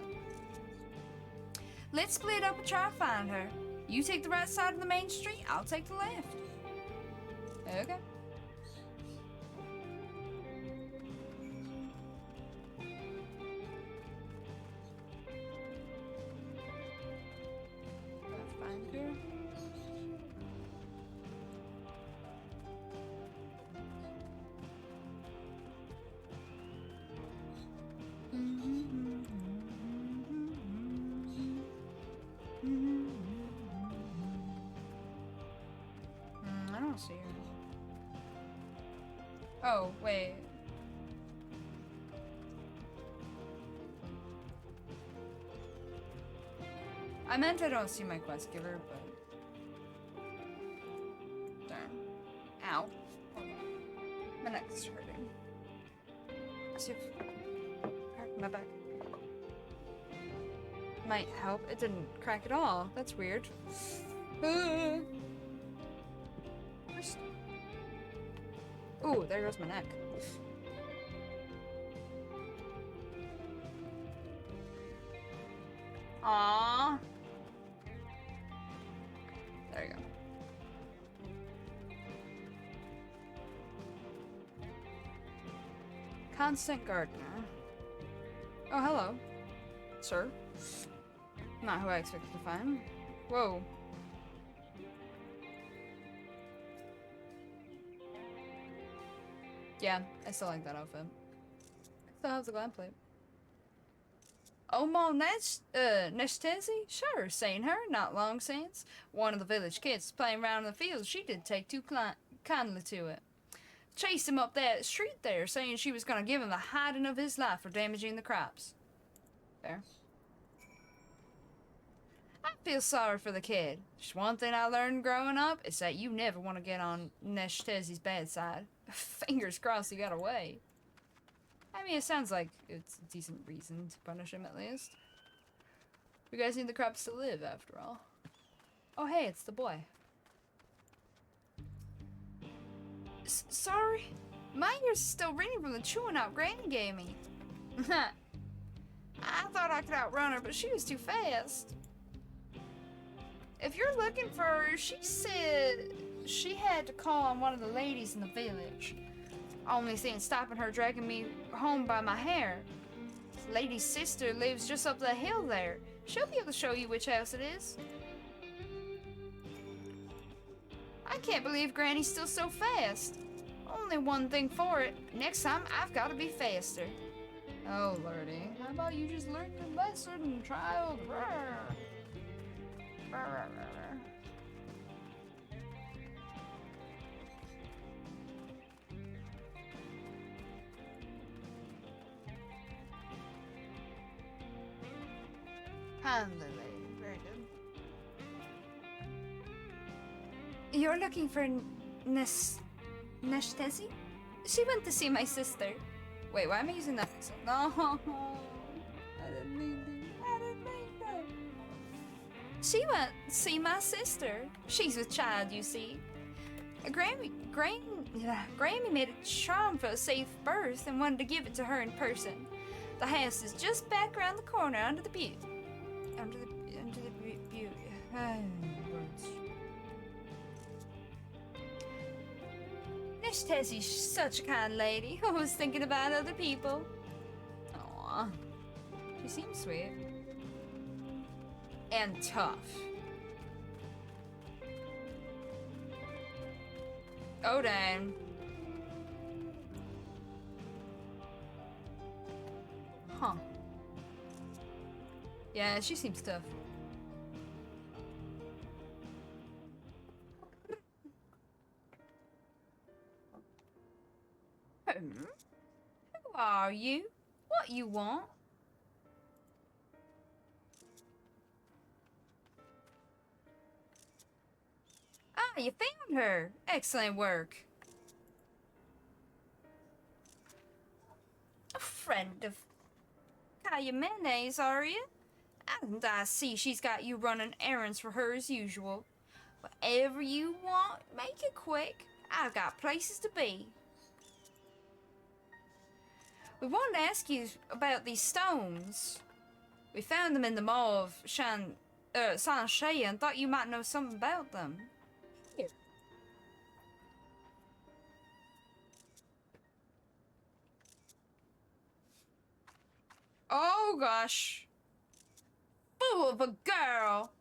Let's split up and try to find her. You take the right side of the main street, I'll take the left. Okay. Find her. I don't see her. Oh, wait. I meant I don't see my quest giver, but... Darn. Ow. My neck's hurting. See if... My back. Might help. It didn't crack at all. That's weird. Ooh, there goes my neck. Aww. There you go. Constant gardener. Oh, hello. Sir. Not who I expected to find. Whoa. Yeah, I still like that outfit. Still has the glam plate. Omo Neshtezi? Sure, seen her, not long since. One of the village kids playing around in the fields. She did take too kindly to it. Chased him up that street there, saying she was gonna give him the hiding of his life for damaging the crops. Fair. I feel sorry for the kid. Just one thing I learned growing up is that you never want to get on Neshtezi's bad side. Fingers crossed he got away. I mean, it sounds like it's a decent reason to punish him at least. You guys need the crops to live, after all. Oh, hey, it's the boy. Sorry? My ears are still ringing from the chewing out Granny gave me. I thought I could outrun her, but she was too fast. If you're looking for her, she said she had to call on one of the ladies in the village. Only thing stopping her dragging me home by my hair. The lady's sister lives just up the hill there. She'll be able to show you which house it is. I can't believe Granny's still so fast. Only one thing for it. Next time, I've got to be faster. Oh, lordy. How about you just learn your lesson and try old brrr. Brrr. Handle lady. Very good. You're looking for Neshtezi? She went to see my sister. Wait, why am I using that? No, I didn't mean to. She went to see my sister. She's with child, you see. Grammy made a charm for a safe birth and wanted to give it to her in person. The house is just back around the corner under the butte. Under the butte. Neshtezi's such a kind lady, always thinking about other people. Aww. She seems sweet. And tough. Oh, dang. Huh. Yeah, she seems tough. Who are you? What you want? Ah, you found her. Excellent work. A friend of Kayamene's, are you? And I see she's got you running errands for her as usual. Whatever you want, make it quick. I've got places to be. We wanted to ask you about these stones. We found them in the mall of Saint-Shea and thought you might know something about them. Here. Oh gosh. Fool of a girl.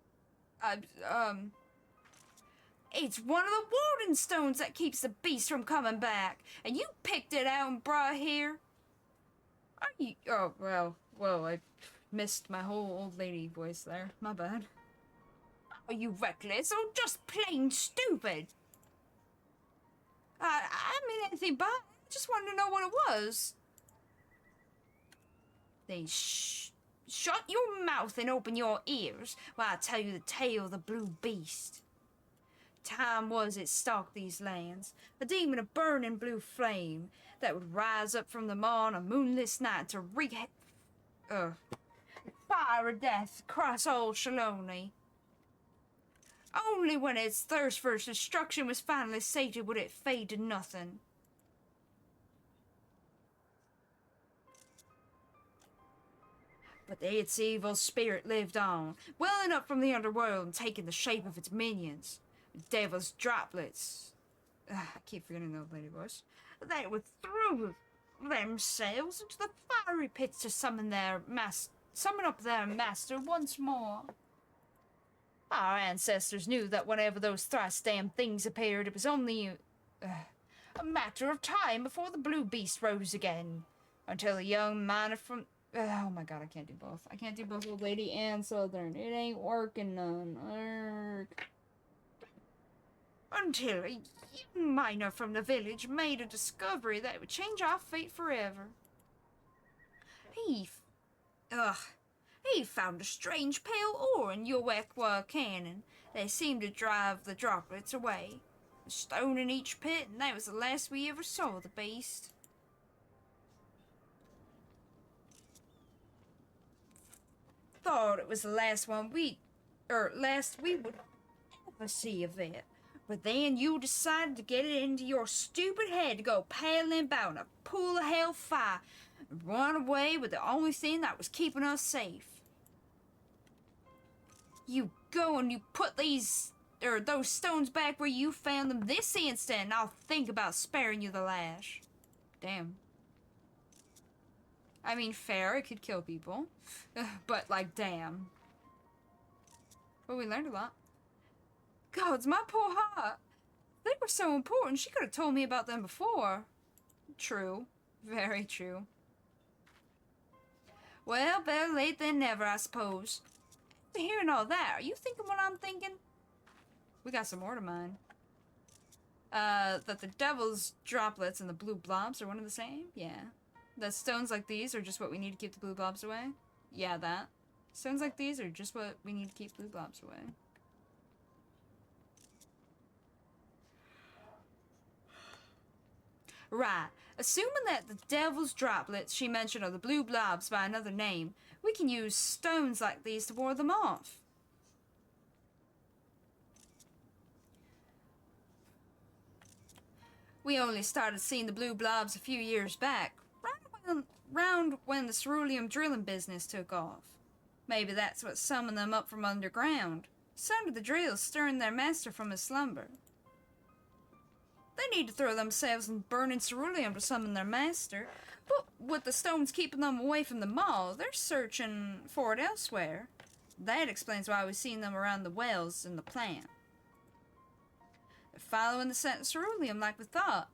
It's one of the warden stones that keeps the beast from coming back. And you picked it out and brought it here. Are you? Oh, well, I missed my whole old lady voice there. My bad. Are you reckless or just plain stupid? I mean anything but just wanted to know what it was. Then shut your mouth and open your ears while I tell you the tale of the blue beast. Time was it stalked these lands, a demon of burning blue flame that would rise up from the maw on a moonless night to wreak fire of death across all Shaloni. Only when its thirst for destruction was finally sated would it fade to nothing. But its evil spirit lived on, welling up from the underworld and taking the shape of its minions. Devil's droplets. I keep forgetting the old lady voice. They would throw themselves into the fiery pits to summon up their master once more. Our ancestors knew that whenever those thrice damned things appeared, it was only a matter of time before the blue beast rose again. Until a young miner from... oh my god, I can't do both. I can't do both old lady and southern. It ain't working none. Until a young miner from the village made a discovery that would change our fate forever. He found a strange pale ore in Yoekwa Canyon that seemed to drive the droplets away. A stone in each pit, and that was the last we ever saw of the beast. Thought it was the last we would ever see of it. But then you decided to get it into your stupid head to go paddling about in a pool of hellfire and run away with the only thing that was keeping us safe. You go and you put those stones back where you found them this instant, and I'll think about sparing you the lash. Damn. I mean, fair, it could kill people. But, like, damn. But we learned a lot. Gods, my poor heart. They were so important, she could have told me about them before. True. Very true. Well, better late than never, I suppose. After hearing all that, are you thinking what I'm thinking? We got some more to mine. That the devil's droplets and the blue blobs are one and the same? Yeah. That stones like these are just what we need to keep the blue blobs away? Yeah, that. Stones like these are just what we need to keep blue blobs away. Right. Assuming that the devil's droplets she mentioned are the blue blobs by another name, we can use stones like these to ward them off. We only started seeing the blue blobs a few years back, round when the cerulean drilling business took off. Maybe that's what summoned them up from underground. Sounded the drills stirring their master from his slumber. They need to throw themselves in burning cerulean to summon their master, but with the stones keeping them away from the mall, they're searching for it elsewhere. That explains why we've seen them around the wells in the plant. They're following the scent of cerulean like we thought.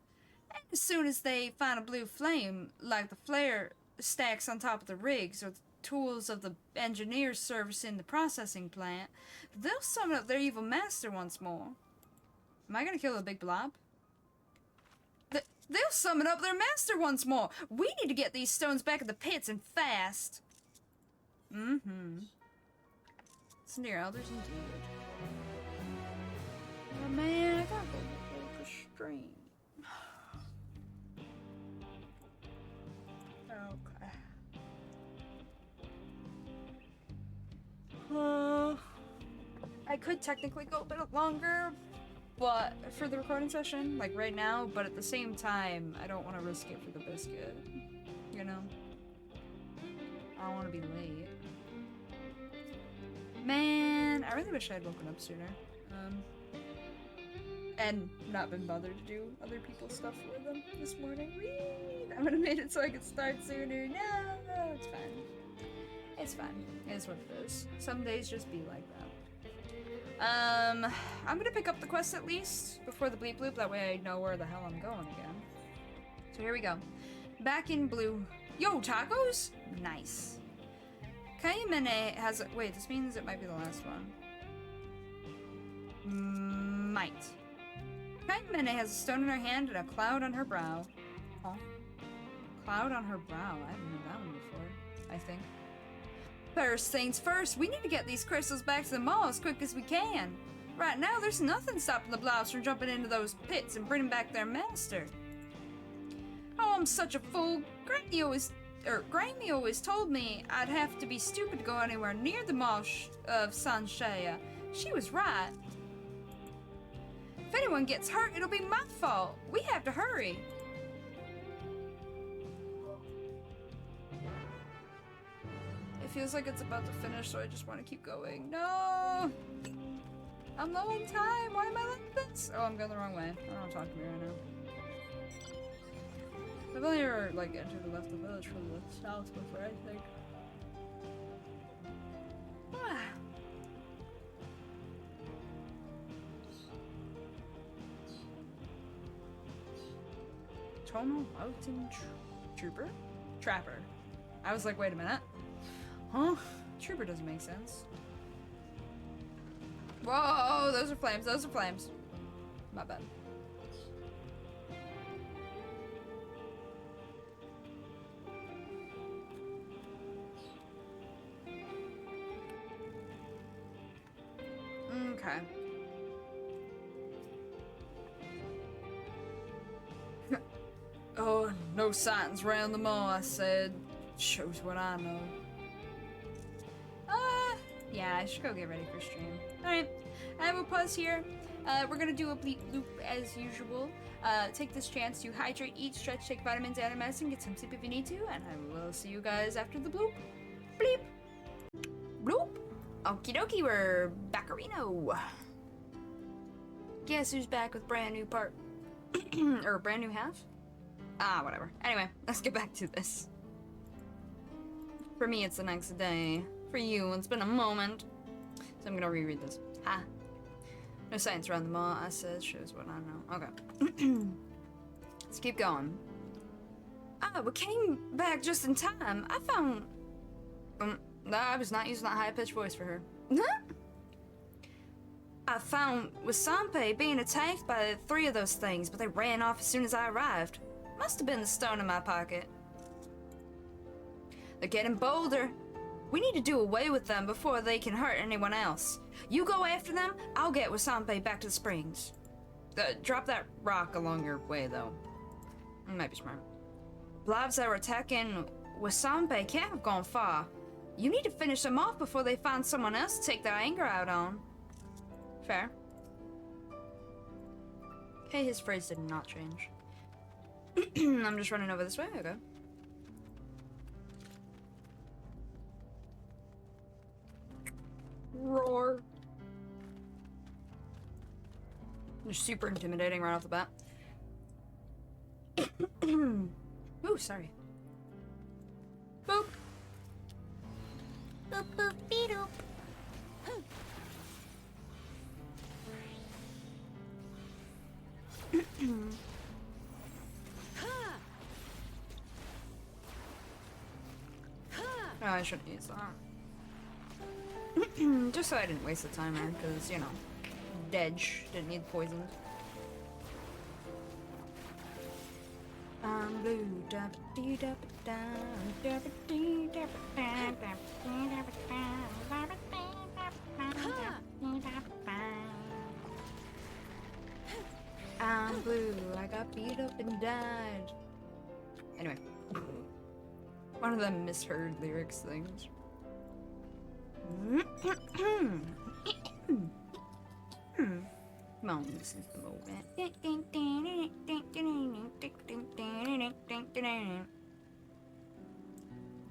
And as soon as they find a blue flame, like the flare stacks on top of the rigs or the tools of the engineers servicing the processing plant, they'll summon up their evil master once more. Am I gonna kill a big blob? They'll summon up their master once more. We need to get these stones back in the pits and fast. It's near elders indeed. Oh man, I gotta go look at the stream. Okay. I could technically go a bit longer, but for the recording session, like right now, but at the same time, I don't want to risk it for the biscuit, you know? I don't want to be late. Man, I really wish I had woken up sooner. And not been bothered to do other people's stuff for them this morning. Whee! I would have made it so I could start sooner. No, it's fine. It's fine. It is what it is. Some days just be like that. I'm gonna pick up the quest at least before the bleep bloop, that way I know where the hell I'm going again. So here we go. Back in blue. Yo, tacos? Nice. Kaimene has a, wait, this means it might be the last one. Might. Kaimene has a stone in her hand and a cloud on her brow. Huh? Cloud on her brow. I haven't heard that one before, I think. First things first, we need to get these crystals back to the mall as quick as we can. Right now, there's nothing stopping the blobs from jumping into those pits and bringing back their master. Oh, I'm such a fool. Granny always told me I'd have to be stupid to go anywhere near the mall of Sanshaya. She was right. If anyone gets hurt, it'll be my fault. We have to hurry. It feels like it's about to finish, so I just want to keep going. No! I'm low on time. Why am I like this? Oh, I'm going the wrong way. I don't want to talk to me right now. I've only ever, like, entered the left of the village from the south before, I think. Tonal Mountain Trapper. I was like, wait a minute. Huh? Trooper doesn't make sense. Whoa, those are flames, those are flames. My bad. Okay. Oh, no signs around the mall, I said. Shows what I know. Yeah, I should go get ready for stream. Alright, I will pause here. We're gonna do a bleep loop as usual. Take this chance to hydrate, eat, stretch, take vitamins, and medicine, get some sleep if you need to, and I will see you guys after the bloop. Bleep! Bloop! Okie dokie, we're backarino. Guess who's back with brand new part? Or brand new half? Ah, whatever. Anyway, let's get back to this. For me, it's the next day. For you, it's been a moment. So I'm gonna reread this. Ha. No signs around the mall, I said. Shows what I know. Okay. Let's keep going. Ah, we came back just in time. I found... I was not using that high-pitched voice for her. I found Wasampe being attacked by 3 of those things, but they ran off as soon as I arrived. Must have been the stone in my pocket. They're getting bolder. We need to do away with them before they can hurt anyone else. You go after them, I'll get Wasampe back to the springs. Drop that rock along your way, though. It might be smart. Blobs that were attacking Wasampe can't have gone far. You need to finish them off before they find someone else to take their anger out on. Fair. Okay, his phrase did not change. I'm just running over this way, okay. Roar. They're super intimidating right off the bat. Ooh, sorry. Boop. Boop boop beep doop. Oh, I shouldn't use that. Just so I didn't waste the timer, because, you know, Dedge didn't need poisoned. I'm blue, da dee da da da dee da da I'm blue, I got beat up and died. Anyway, one of them misheard lyrics things. Come on, this is the moment.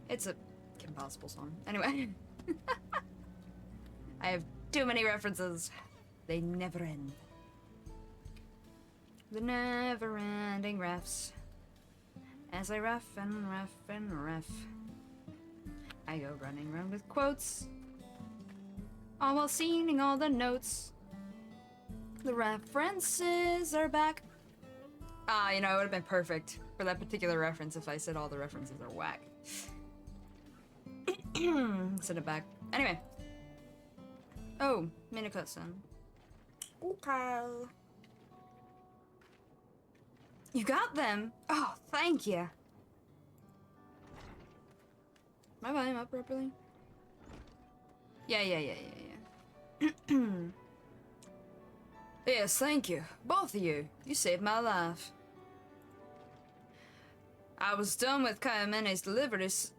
It's a Kim Possible song. Anyway. I have too many references. They never end. The never-ending refs. As I ref and ref and ref. I go running around with quotes. All while singing all the notes. The references are back. Ah, you know, it would have been perfect for that particular reference if I said all the references are whack. Send it back. Anyway. Oh, Minako-san. Okay. You got them? Oh, thank you. My volume up properly? Yeah. Yes, thank you. Both of you. You saved my life. I was done with Kayamene's deliveries,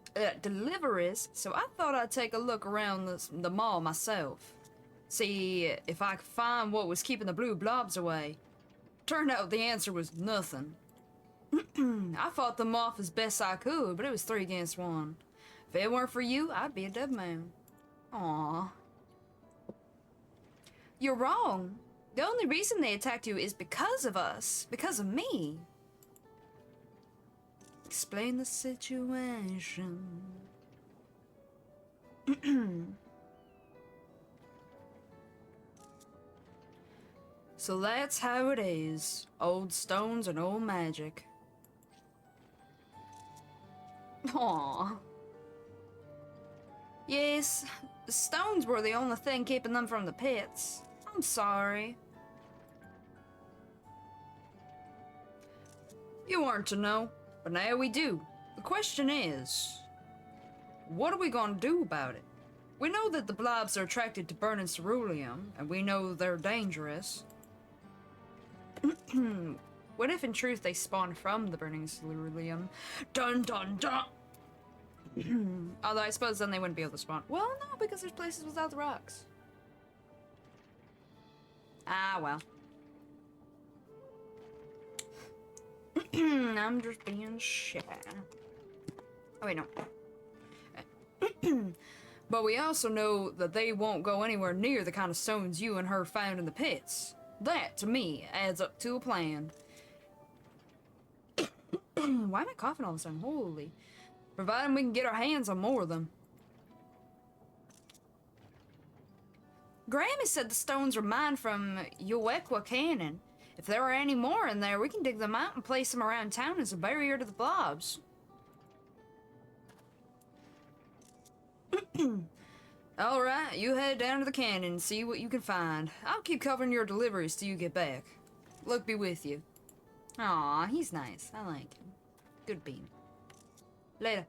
so I thought I'd take a look around the mall myself. See if I could find what was keeping the blue blobs away. Turned out the answer was nothing. I fought them off as best I could, but it was 3 against 1. If it weren't for you, I'd be a dead man. Aww. You're wrong. The only reason they attacked you is because of us. Because of me. Explain the situation. So that's how it is. Old stones and old magic. Aww. Yes, the stones were the only thing keeping them from the pits. I'm sorry. You weren't to know, but now we do. The question is, what are we gonna do about it? We know that the blobs are attracted to burning ceruleum, and we know they're dangerous. What if in truth they spawn from the burning ceruleum? Dun dun dun! Although I suppose then they wouldn't be able to spawn. Well, no, because there's places without the rocks. Ah, well. I'm just being shy. Oh, wait, no. But we also know that they won't go anywhere near the kind of stones you and her found in the pits. That, to me, adds up to a plan. Why am I coughing all of a sudden? Holy. Providing we can get our hands on more of them. Grammy said the stones were mined from Yoekwa Canyon. If there are any more in there, we can dig them out and place them around town as a barrier to the blobs. Alright, you head down to the canyon and see what you can find. I'll keep covering your deliveries till you get back. Luck be with you. Aw, he's nice. I like him. Good bean. Later.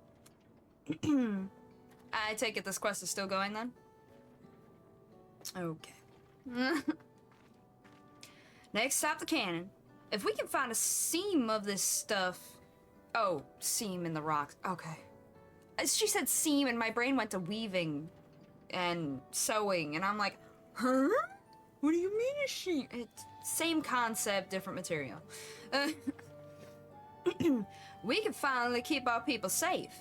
I take it this quest is still going then? Okay. Next stop, the cannon. If we can find a seam of this stuff... Oh, seam in the rocks. Okay. She said seam and my brain went to weaving and sewing and I'm like, huh? What do you mean a seam? It's same concept, different material. We can finally keep our people safe.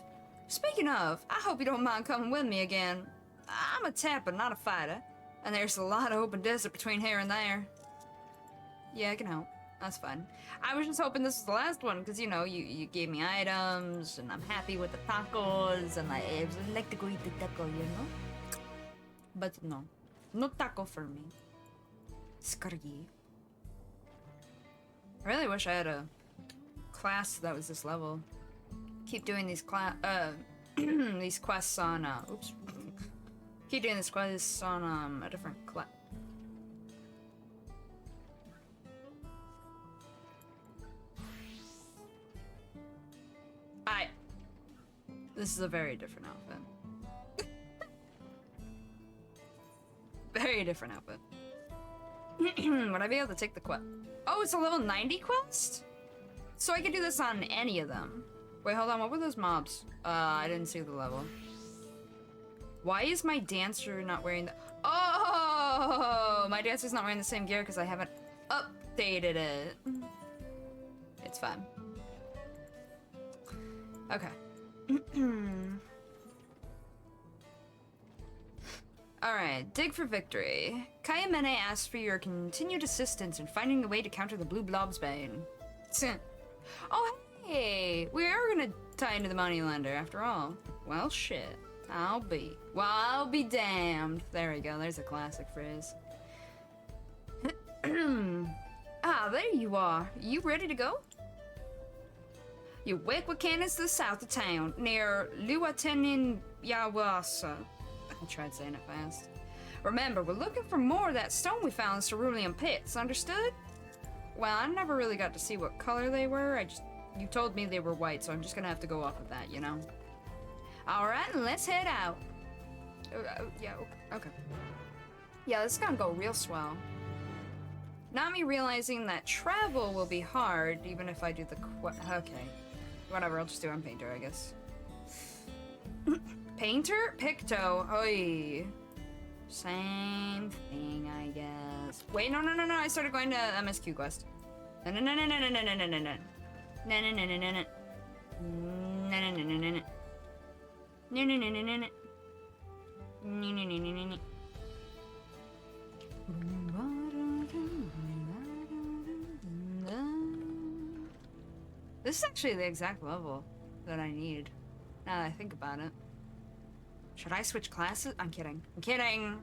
Speaking of, I hope you don't mind coming with me again. I'm a tapper, not a fighter. And there's a lot of open desert between here and there. Yeah, I can help. That's fine. I was just hoping this was the last one, because, you know, you gave me items, and I'm happy with the tacos, and I like to go eat the taco, you know? But no. No taco for me. Scargi. I really wish I had a class that was this level. Keep doing these these quests on, oops. Keep doing this quest on, a different class. This is a very different outfit. Very different outfit. Would I be able to take the quest? Oh, it's a level 90 quest? So I could do this on any of them. Wait, hold on, what were those mobs? I didn't see the level. Why is my dancer not wearing the... Oh! My dancer's not wearing the same gear because I haven't updated it. It's fine. Okay. Alright, dig for victory. Kayamene asks for your continued assistance in finding a way to counter the blue blob's bane. Oh, hey! We are gonna tie into the moneylender after all. Well, shit. I'll be damned. There we go, there's a classic phrase. Ah, there you are. You ready to go? You wake what cannons to the south of town, near Luatenin Yawasa. I tried saying it fast. Remember, we're looking for more of that stone we found in Cerulean Pits, understood? well, I never really got to see what color they were. You told me they were white, so I'm just gonna have to go off of that, you know? Alright, let's head out. Yeah, okay. Yeah, this is gonna go real swell. Not me realizing that travel will be hard, even if I do the okay. Whatever, I'll just do on Painter, I guess. Painter? Picto. Oi. Same thing, I guess. Wait, no, I started going to MSQ quest. No. This is actually the exact level that I need, now that I think about it. Should I switch classes? I'm kidding. I'm kidding.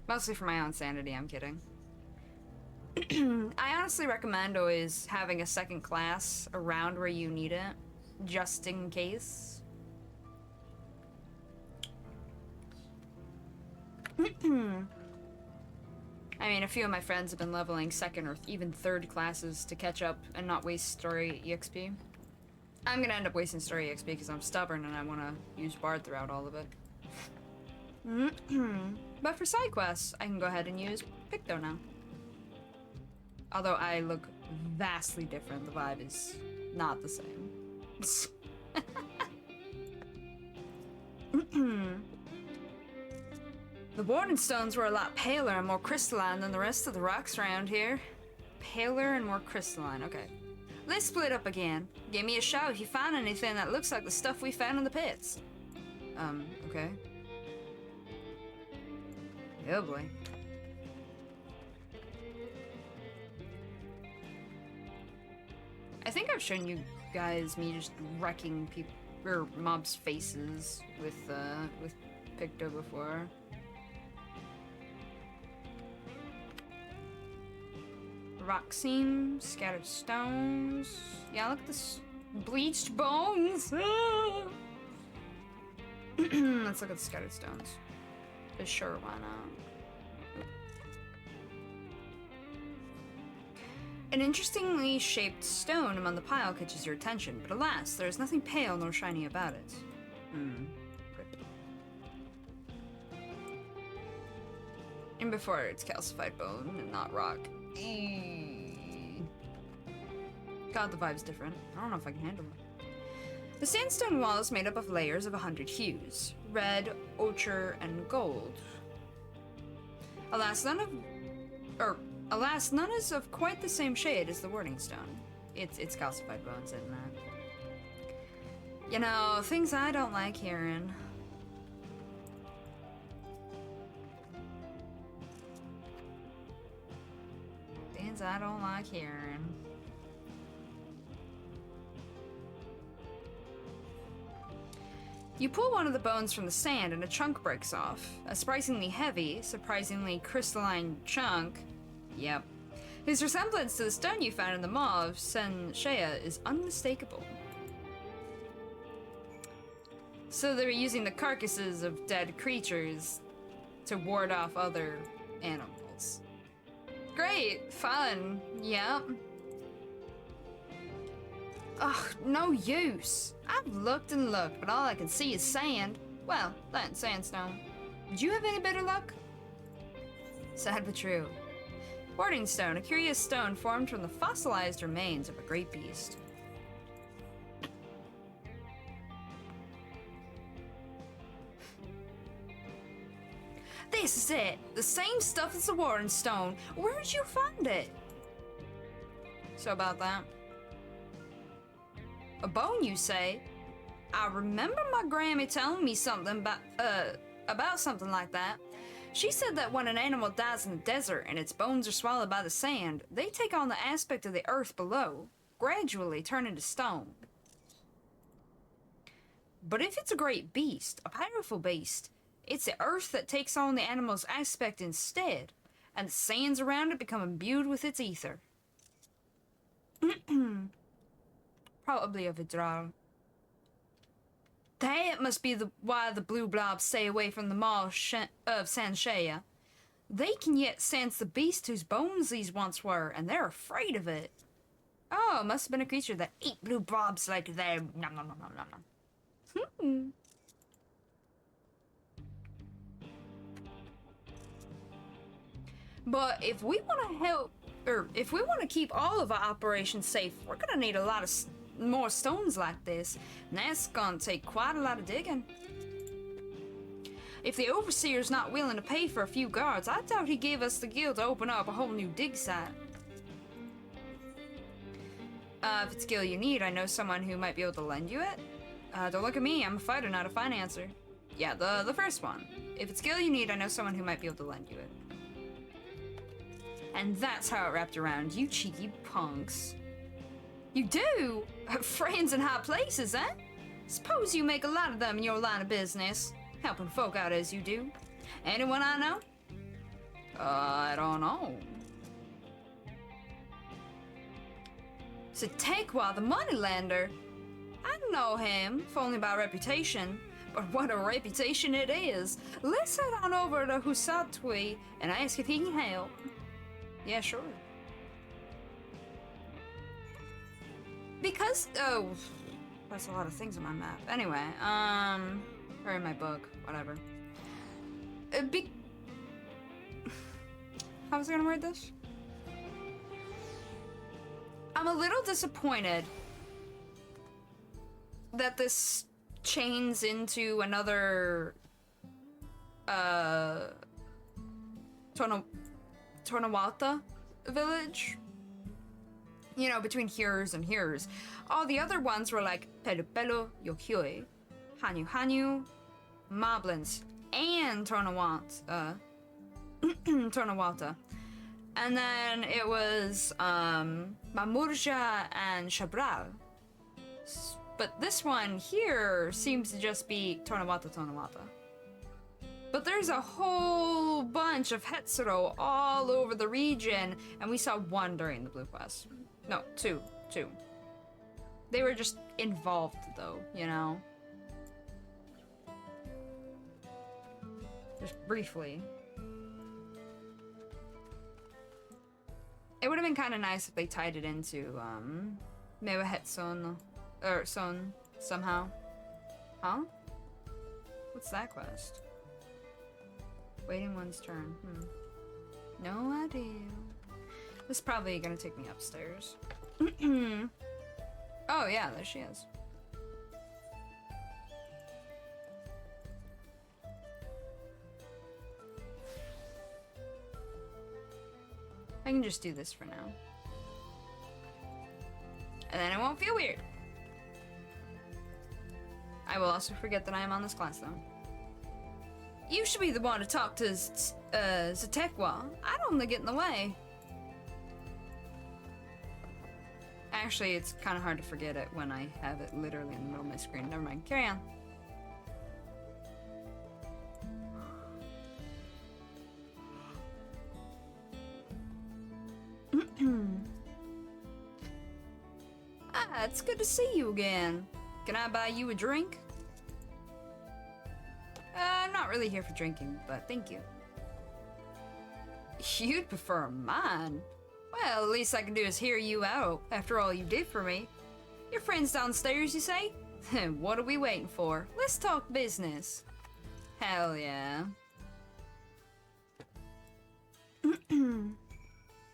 Mostly for my own sanity, I'm kidding. I honestly recommend always having a second class around where you need it, just in case. I mean, a few of my friends have been leveling second or even third classes to catch up and not waste story EXP. I'm gonna end up wasting story EXP because I'm stubborn and I want to use Bard throughout all of it. But for side quests, I can go ahead and use Picto now. Although I look vastly different, the vibe is not the same. The Warden Stones were a lot paler and more crystalline than the rest of the rocks around here. Paler and more crystalline, okay. Let's split up again. Give me a shout if you find anything that looks like the stuff we found in the pits. Okay. Oh boy. I think I've shown you guys me just wrecking people or mobs' faces with Picto before. Rock seam, scattered stones. Yeah, look at this bleached bones. Let's look at the scattered stones. For sure, why not? An interestingly shaped stone among the pile catches your attention, but alas, there is nothing pale nor shiny about it. And before it's calcified bone and not rock. God, the vibe's different. I don't know if I can handle it. The sandstone wall is made up of layers of 100 hues. Red, ochre, and gold. Alas, none is of quite the same shade as the warding stone. It's calcified bones, isn't it? You know, things I don't like hearing. Things I don't like hearing. You pull one of the bones from the sand and a chunk breaks off. A surprisingly heavy, surprisingly crystalline chunk. Yep. His resemblance to the stone you found in the maw of Senshea is unmistakable. So they were using the carcasses of dead creatures to ward off other animals. Great! Fun! Yep. Ugh, no use. I've looked and looked, but all I can see is sand. Well, that and sandstone. Did you have any better luck? Sad but true. Warding stone, a curious stone formed from the fossilized remains of a great beast. This is it! The same stuff as the Warding stone. Where'd you find it? So about that. A bone, you say? I remember my Grammy telling me something about something like that. She said that when an animal dies in the desert and its bones are swallowed by the sand, they take on the aspect of the earth below, gradually turn into stone. But if it's a great beast, a powerful beast, it's the earth that takes on the animal's aspect instead, and the sands around it become imbued with its ether. Probably a Vidral. That must be why the blue blobs stay away from the maw of Sanshea. They can yet sense the beast whose bones these once were, and they're afraid of it. Oh, it must have been a creature that ate blue blobs like them. Nom nom nom nom nom nom. But if we want to help, or if we want to keep all of our operations safe, we're gonna need a lot of more stones like this, and that's gonna take quite a lot of digging. If the Overseer's not willing to pay for a few guards, I doubt he'd give us the guild to open up a whole new dig site. If it's skill you need, I know someone who might be able to lend you it. Don't look at me, I'm a fighter, not a financer. Yeah, the first one. If it's skill you need, I know someone who might be able to lend you it. And that's how it wrapped around, you cheeky punks. You do? Friends in high places, eh? Suppose you make a lot of them in your line of business, helping folk out as you do. Anyone I know? I don't know. So Tekwa, the moneylender. I know him, if only by reputation. But what a reputation it is. Let's head on over to Husatwi and ask if he can help. Yeah, sure. Because, oh, that's a lot of things on my map. Anyway, or in my book, whatever. How was I gonna word this? I'm a little disappointed that this chains into another, Tornawata village. You know, between hearers and hearers. All the other ones were like Pelu Pelu, Yokyoi, Hanyu Hanyu, Moblins, and Tornawata. And then it was Mamurja and Shabral. But this one here seems to just be Tornawata. But there's a whole bunch of Hetsuro all over the region, and we saw one during the Blue Quest. No, two. They were just involved, though, you know? Just briefly. It would have been kind of nice if they tied it into, Mewa Hetson, or Son, somehow. Huh? What's that quest? Waiting one's turn. No idea. This is probably gonna take me upstairs. Oh yeah, there she is. I can just do this for now. And then it won't feel weird. I will also forget that I am on this class though. You should be the one to talk to Zatekwa. I don't want to get in the way. Actually, it's kind of hard to forget it when I have it literally in the middle of my screen. Never mind. Carry on. It's good to see you again. Can I buy you a drink? I'm not really here for drinking, but thank you. You'd prefer mine? Well, the least I can do is hear you out, after all you did for me. Your friend's downstairs, you say? What are we waiting for? Let's talk business. Hell yeah.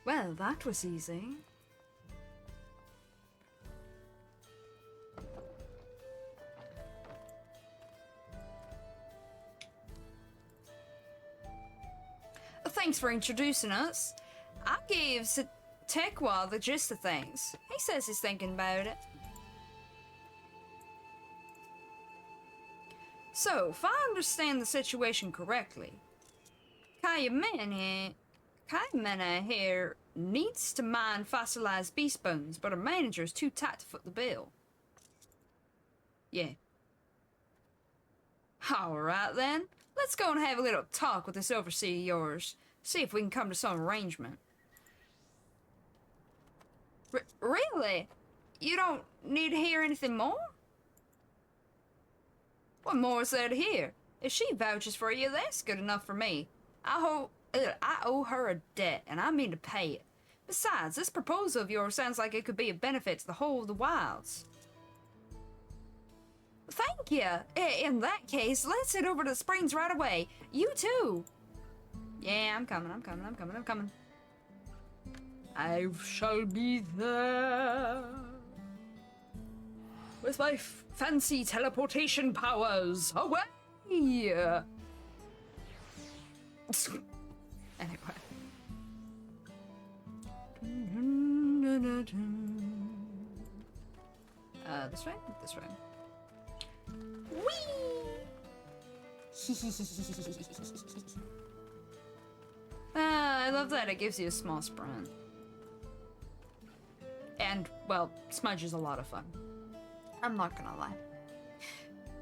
Well, that was easy. Thanks for introducing us. I gave Tekwa the gist of things. He says he's thinking about it. So, if I understand the situation correctly, Kayamene here needs to mine fossilized beast bones, but our manager is too tight to foot the bill. Yeah. Alright then. Let's go and have a little talk with this overseer of yours. See if we can come to some arrangement. Really? You don't need to hear anything more? What more is there to hear? If she vouches for you, that's good enough for me. I I owe her a debt, and I mean to pay it. Besides, this proposal of yours sounds like it could be a benefit to the whole of the wilds. Thank you. In that case, let's head over to the springs right away. You too. Yeah, I'm coming. I shall be there. With my fancy teleportation powers. Away! Anyway. This way? This way. Whee! I love that it gives you a small sprint. And, well, Smudge is a lot of fun. I'm not gonna lie.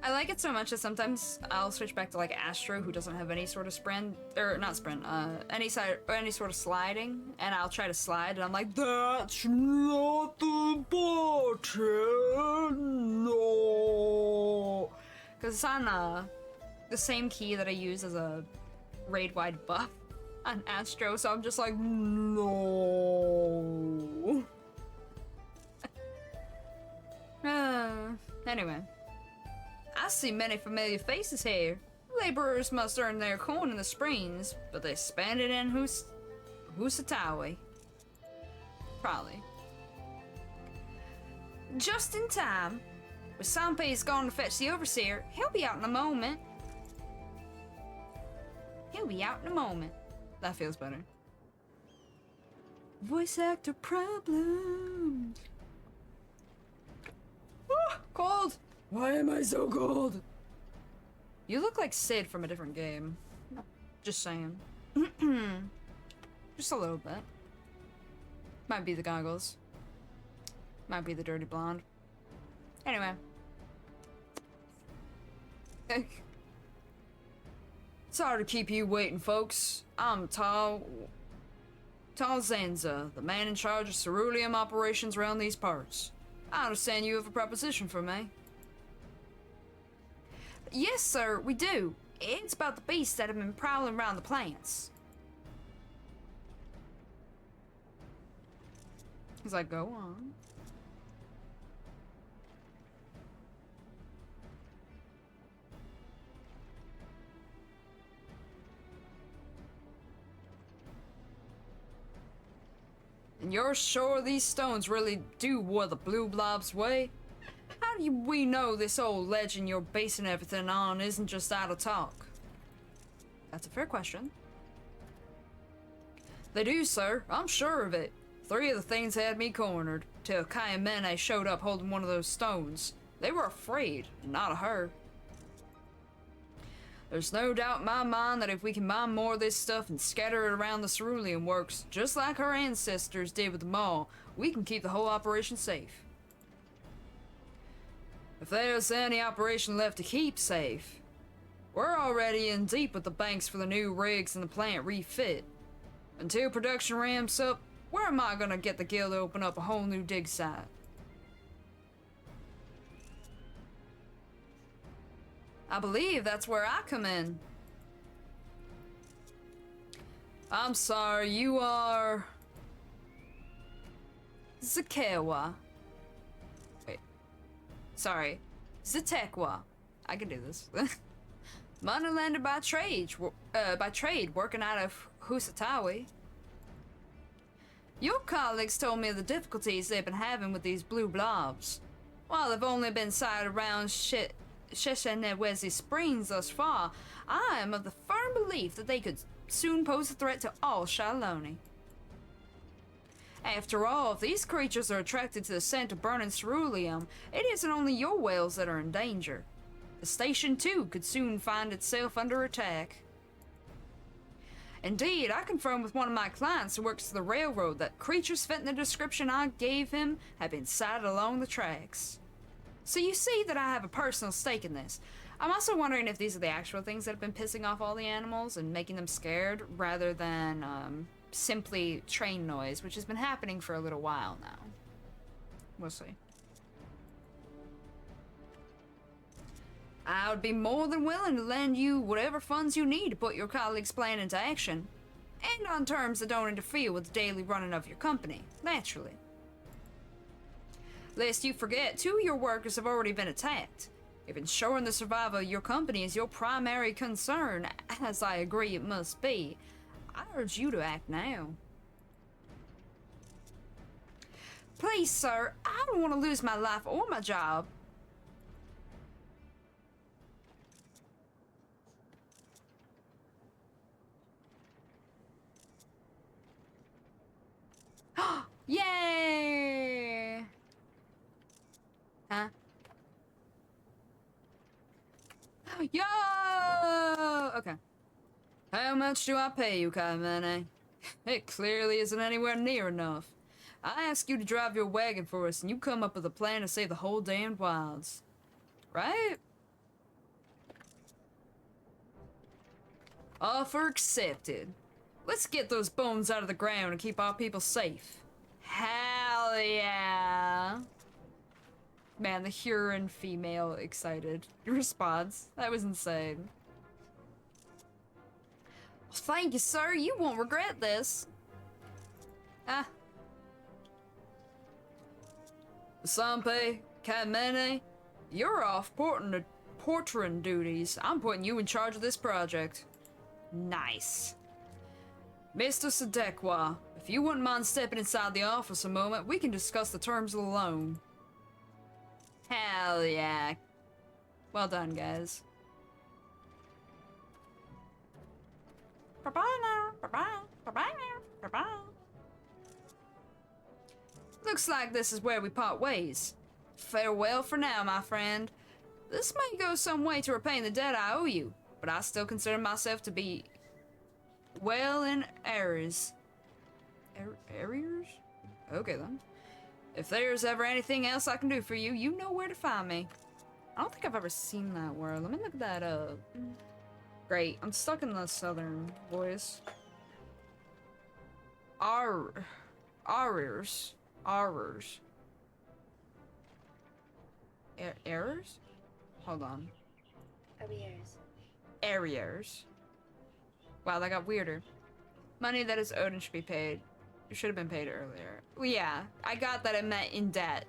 I like it so much that sometimes I'll switch back to like Astro, who doesn't have any sort of sprint, or not sprint, any sort of sliding, and I'll try to slide, and I'm like, that's not the button, no, because it's on the same key that I use as a raid-wide buff on Astro, so I'm just like, no. Anyway. I see many familiar faces here. Laborers must earn their corn in the springs, but they spend it in Husatawi. Probably. Just in time. With Sanpei's gone to fetch the overseer, he'll be out in a moment. That feels better. Voice actor problems. Cold! Why am I so cold? You look like Sid from a different game. Just saying. Just a little bit. Might be the goggles. Might be the dirty blonde. Anyway. Sorry to keep you waiting, folks. I'm Tal Zanza, the man in charge of ceruleum operations around these parts. I understand you have a proposition for me. Yes, sir, we do. It's about the beasts that have been prowling around the plants. He's like, go on. And you're sure these stones really do what the blue blob's way? How do we know this old legend you're basing everything on isn't just idle talk? That's a fair question. They do, sir. I'm sure of it. 3 of the things had me cornered, till Kayamene showed up holding one of those stones. They were afraid, not of her. There's no doubt in my mind that if we can mine more of this stuff and scatter it around the cerulean works, just like our ancestors did with the mall, we can keep the whole operation safe. If there's any operation left to keep safe, we're already in deep with the banks for the new rigs and the plant refit. Until production ramps up, where am I gonna get the guild to open up a whole new dig site? I believe that's where I come in. I'm sorry, you are... Zakewa. Wait. Sorry. Zatekwa. I can do this. Money landed by trade, working out of Husatawi. Your colleagues told me of the difficulties they've been having with these blue blobs. While they've only been sighted around Sheshenewezi Springs thus far, I am of the firm belief that they could soon pose a threat to all Shaloni. After all, if these creatures are attracted to the scent of burning ceruleum, it isn't only your whales that are in danger. The station, too, could soon find itself under attack. Indeed, I confirmed with one of my clients who works for the railroad that creatures fitting the description I gave him have been sighted along the tracks. So you see that I have a personal stake in this. I'm also wondering if these are the actual things that have been pissing off all the animals and making them scared, rather than simply train noise, which has been happening for a little while now. We'll see. I would be more than willing to lend you whatever funds you need to put your colleagues' plan into action. and on terms that don't interfere with the daily running of your company, naturally. Lest you forget, 2 of your workers have already been attacked. If ensuring the survival of your company is your primary concern, as I agree it must be, I urge you to act now. Please, sir, I don't want to lose my life or my job. Yay! Huh? Yo! Okay. How much do I pay you, Kaimane? It clearly isn't anywhere near enough. I ask you to drive your wagon for us, and you come up with a plan to save the whole damned wilds. Right? Offer accepted. Let's get those bones out of the ground and keep our people safe. Hell yeah! Man, the Huron female excited response. That was insane. Well, thank you, sir. You won't regret this. Ah. Sampe, Kaimane, you're off portering duties. I'm putting you in charge of this project. Nice. Mr. Sadekwa, if you wouldn't mind stepping inside the office a moment, we can discuss the terms of the loan. Hell yeah. Well done, guys. Bye-bye now. Bye-bye. Bye-bye now. Bye-bye. Looks like this is where we part ways. Farewell for now, my friend. This may go some way to repaying the debt I owe you, but I still consider myself to be well in arrears. Arrears? Okay then. If there's ever anything else I can do for you, you know where to find me. I don't think I've ever seen that word. Let me look that up. Great, I'm stuck in the southern voice. Arrears. Errors. Errors? Hold on. Arrears. Wow, that got weirder. Money that is owed and should be paid. It should have been paid earlier. Well, yeah, I got that it meant in debt.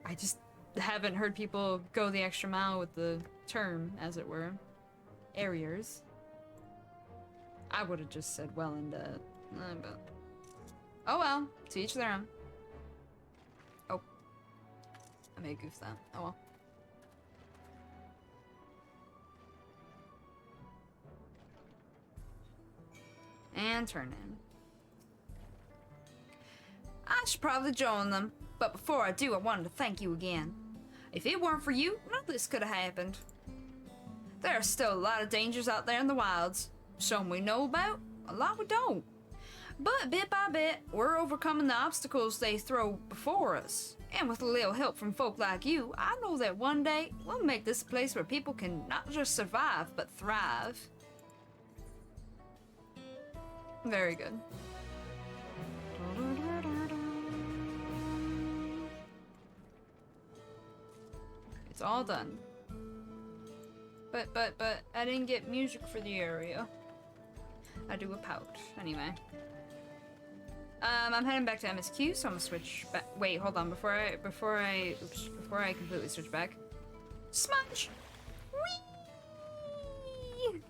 I just haven't heard people go the extra mile with the term, as it were. Arrears. I would have just said well in debt. But... oh well, to each their own. Oh. I may goof that. Oh well. And turn in. I should probably join them, but before I do, I wanted to thank you again. If it weren't for you, none of this could have happened. There are still a lot of dangers out there in the wilds. Some we know about, a lot we don't. But bit by bit, we're overcoming the obstacles they throw before us. And with a little help from folk like you, I know that one day we'll make this a place where people can not just survive, but thrive. Very good. It's all done. But I didn't get music for the area. I do a pouch. Anyway. I'm heading back to MSQ, so I'm gonna switch back. Wait, hold on. Before I completely switch back. Smudge! Whee!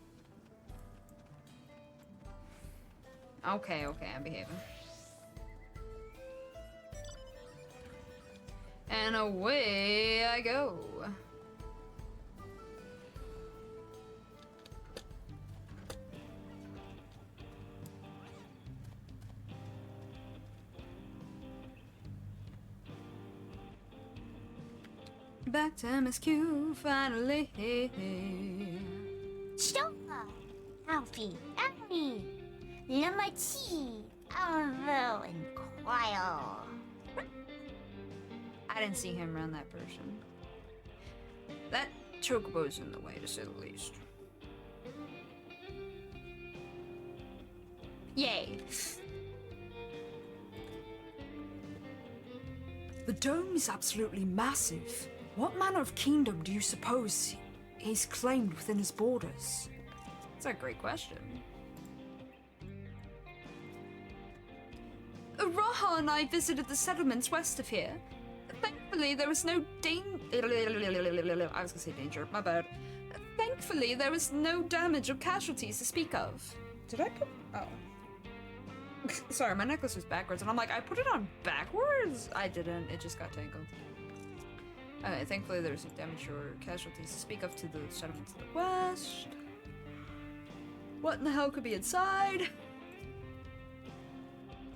Okay, I'm behaving. And away I go. Back to MSQ, finally. Stopa, Alfie, Annie, Lamati, Arvo, and Quile. I didn't see him around that person. That chocobo's in the way, to say the least. Yay. The dome is absolutely massive. What manner of kingdom do you suppose he's claimed within his borders? That's a great question. Raha and I visited the settlements west of here. Thankfully, there was no I was gonna say danger, my bad. Thankfully, there was no damage or casualties to speak of. Did I put... Oh. Sorry, my necklace was backwards, and I'm like, I put it on backwards? I didn't, it just got tangled. Okay, thankfully there was no damage or casualties to speak of to the settlements to the west. What in the hell could be inside?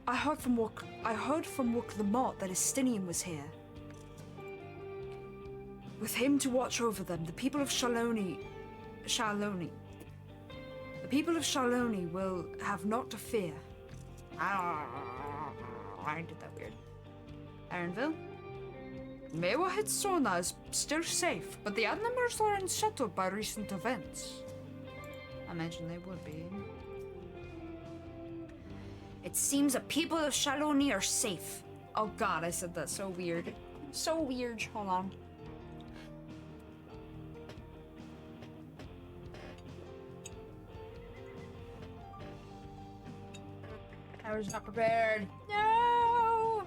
I heard from Wook the Mott that Estinian was here. With him to watch over them, the people of The people of Shaloni will have naught to fear. I did that weird. Ironville? Mewa Hitsona is still safe, but the animals are unsettled by recent events. I imagine they would be. It seems the people of Shaloni are safe. Oh god, I said that so weird. So weird. Hold on. I was not prepared. No!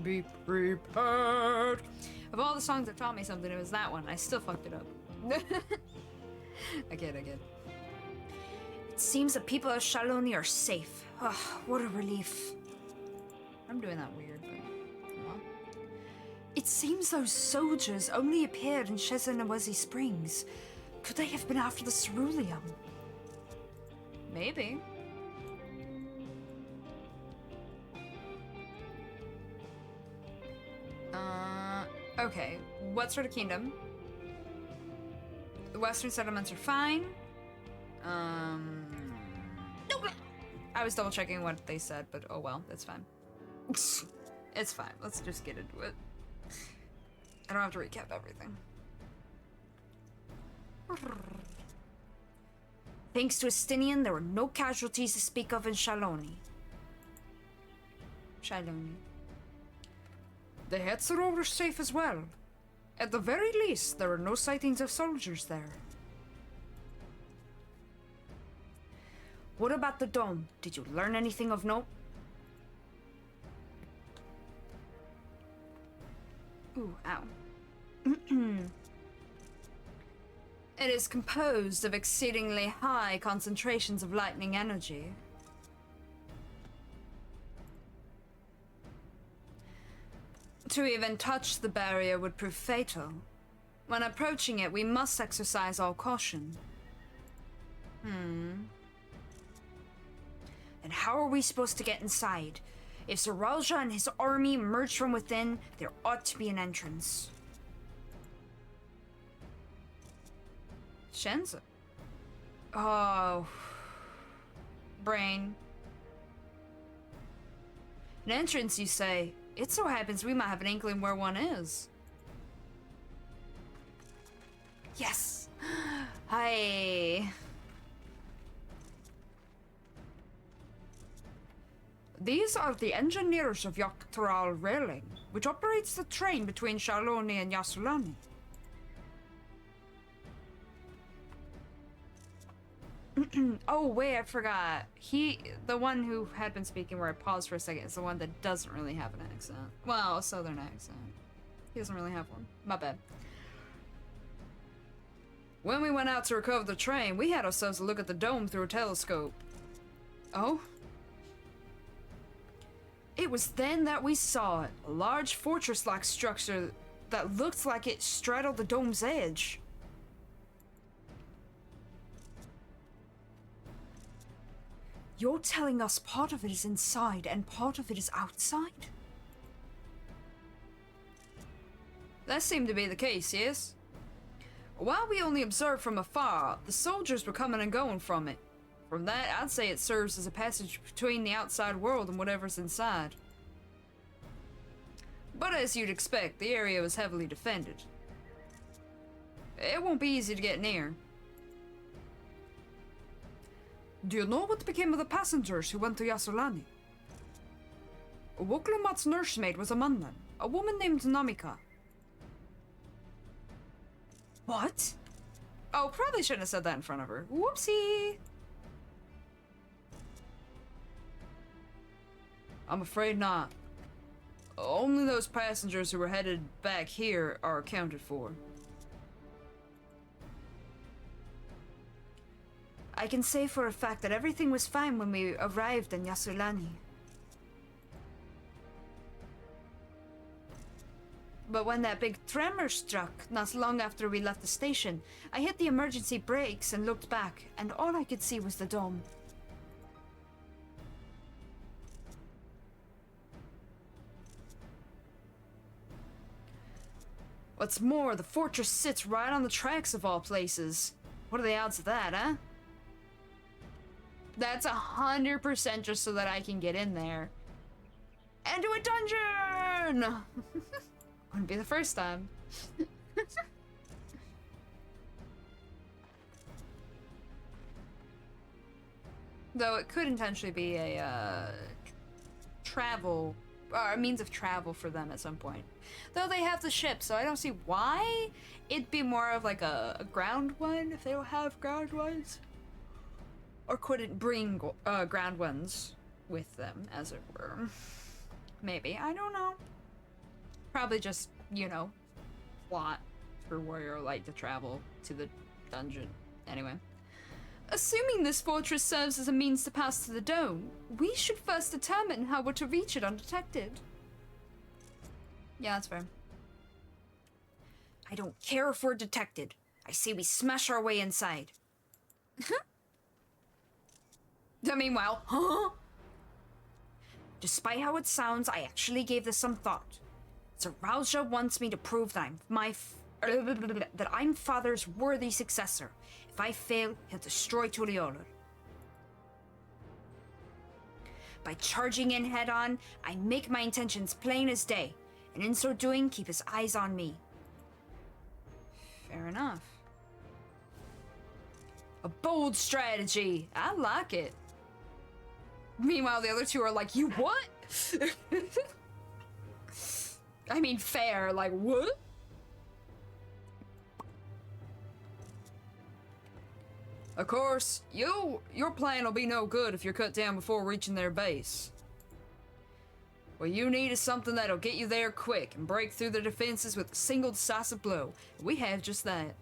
Be prepared. Of all the songs that taught me something, it was that one. I still fucked it up. I get. It seems the people of Shaloni are safe. Oh, what a relief. I'm doing that weird, but... What? It seems those soldiers only appeared in Shezanawezi Springs. Could they have been after the ceruleum? Maybe. Okay. What sort of kingdom? The western settlements are fine. I was double checking what they said, but oh well, it's fine. It's fine. Let's just get into it. I don't have to recap everything. Thanks to Estinian, there were no casualties to speak of in Shaloni. The Hetzero were safe as well. At the very least, there were no sightings of soldiers there. What about the dome? Did you learn anything of note? Ooh, ow. It is composed of exceedingly high concentrations of lightning energy. To even touch the barrier would prove fatal. When approaching it, we must exercise all caution. And how are we supposed to get inside? If Saralja and his army emerge from within, there ought to be an entrance. Shenza? Oh. Brain. An entrance, you say? It so happens we might have an inkling where one is. Yes! Hi! These are the engineers of Dawntrail Railing, which operates the train between Shaloni and Yasulani. Oh wait, I forgot. The one who had been speaking where I paused for a second is the one that doesn't really have an accent. Well, a southern accent. He doesn't really have one. My bad. When we went out to recover the train, we had ourselves a look at the dome through a telescope. Oh? It was then that we saw it. A large fortress-like structure that looked like it straddled the dome's edge. You're telling us part of it is inside and part of it is outside? That seemed to be the case, yes? While we only observed from afar, the soldiers were coming and going from it. From that, I'd say it serves as a passage between the outside world and whatever's inside. But as you'd expect, the area was heavily defended. It won't be easy to get near. Do you know what became of the passengers who went to Yasulani? Wuklumat's nursemaid was among them, a woman named Namika. What? Oh, probably shouldn't have said that in front of her. Whoopsie! I'm afraid not. Only those passengers who were headed back here are accounted for. I can say for a fact that everything was fine when we arrived in Yasulani. But when that big tremor struck, not long after we left the station, I hit the emergency brakes and looked back, and all I could see was the dome. What's more, the fortress sits right on the tracks of all places. What are the odds of that, huh? That's 100% just so that I can get in there. And do a dungeon! Wouldn't be the first time. Though it could intentionally be a travel, or a means of travel for them at some point. Though they have the ship, so I don't see why it'd be more of like a ground one if they don't have ground ones. Or couldn't bring ground ones with them, as it were. Maybe, I don't know. Probably just, you know, plot for Warrior Light to travel to the dungeon. Anyway. Assuming this fortress serves as a means to pass to the dome, we should first determine how we're to reach it undetected. Yeah, that's fair. I don't care if we're detected. I say we smash our way inside. Meanwhile, huh? Despite how it sounds, I actually gave this some thought. Zarausja wants me to prove that I'm father's worthy successor. If I fail, he'll destroy Tuliolor. By charging in head-on, I make my intentions plain as day, and in so doing, keep his eyes on me. Fair enough. A bold strategy. I like it. Meanwhile, the other two are like, you what? I mean, fair, like, what? Of course, your plan will be no good if you're cut down before reaching their base. What you need is something that'll get you there quick and break through the defenses with a single decisive blow. We have just that.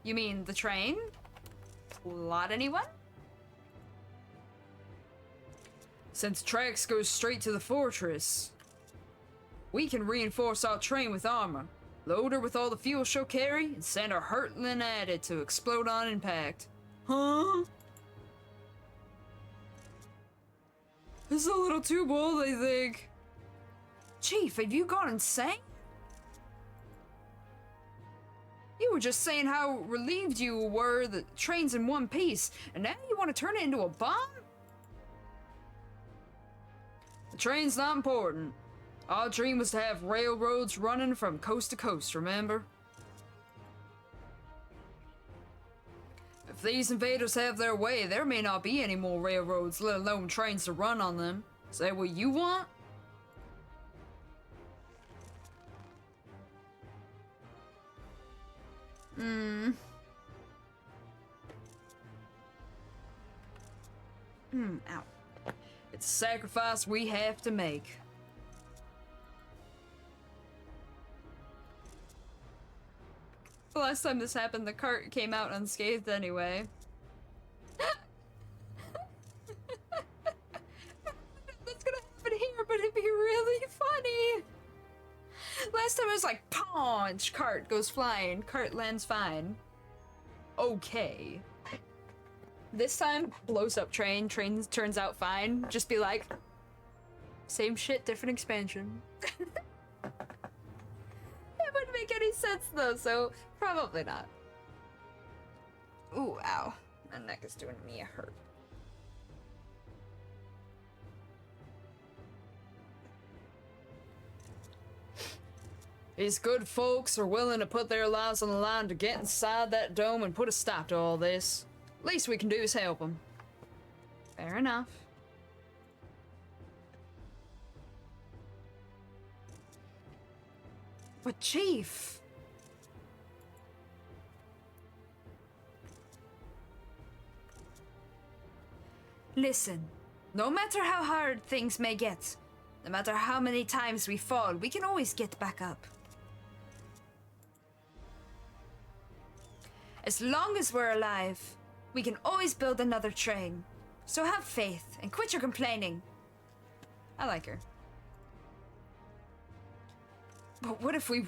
You mean the train? Plot anyone? Since tracks go straight to the fortress, we can reinforce our train with armor, load her with all the fuel she'll carry, and send her hurtling at it to explode on impact. Huh? This is a little too bold, I think. Chief, have you gone insane? You were just saying how relieved you were that the train's in one piece, and now you want to turn it into a bomb? The train's not important. Our dream was to have railroads running from coast to coast, remember? If these invaders have their way, there may not be any more railroads, let alone trains to run on them. Is that what you want? Ow. It's a sacrifice we have to make. The last time this happened, the cart came out unscathed anyway. That's gonna happen here, but it'd be really funny. Last time it was like, punch, cart goes flying, cart lands fine. Okay. This time, blows up train turns out fine. Just be like, same shit, different expansion. It wouldn't make any sense though, so probably not. Ooh, ow. My neck is doing me a hurt. These good folks are willing to put their lives on the line to get inside that dome and put a stop to all this. Least we can do is help them. Fair enough. But Chief... Listen, no matter how hard things may get, no matter how many times we fall, we can always get back up. As long as we're alive, we can always build another train. So have faith and quit your complaining. I like her. But what if we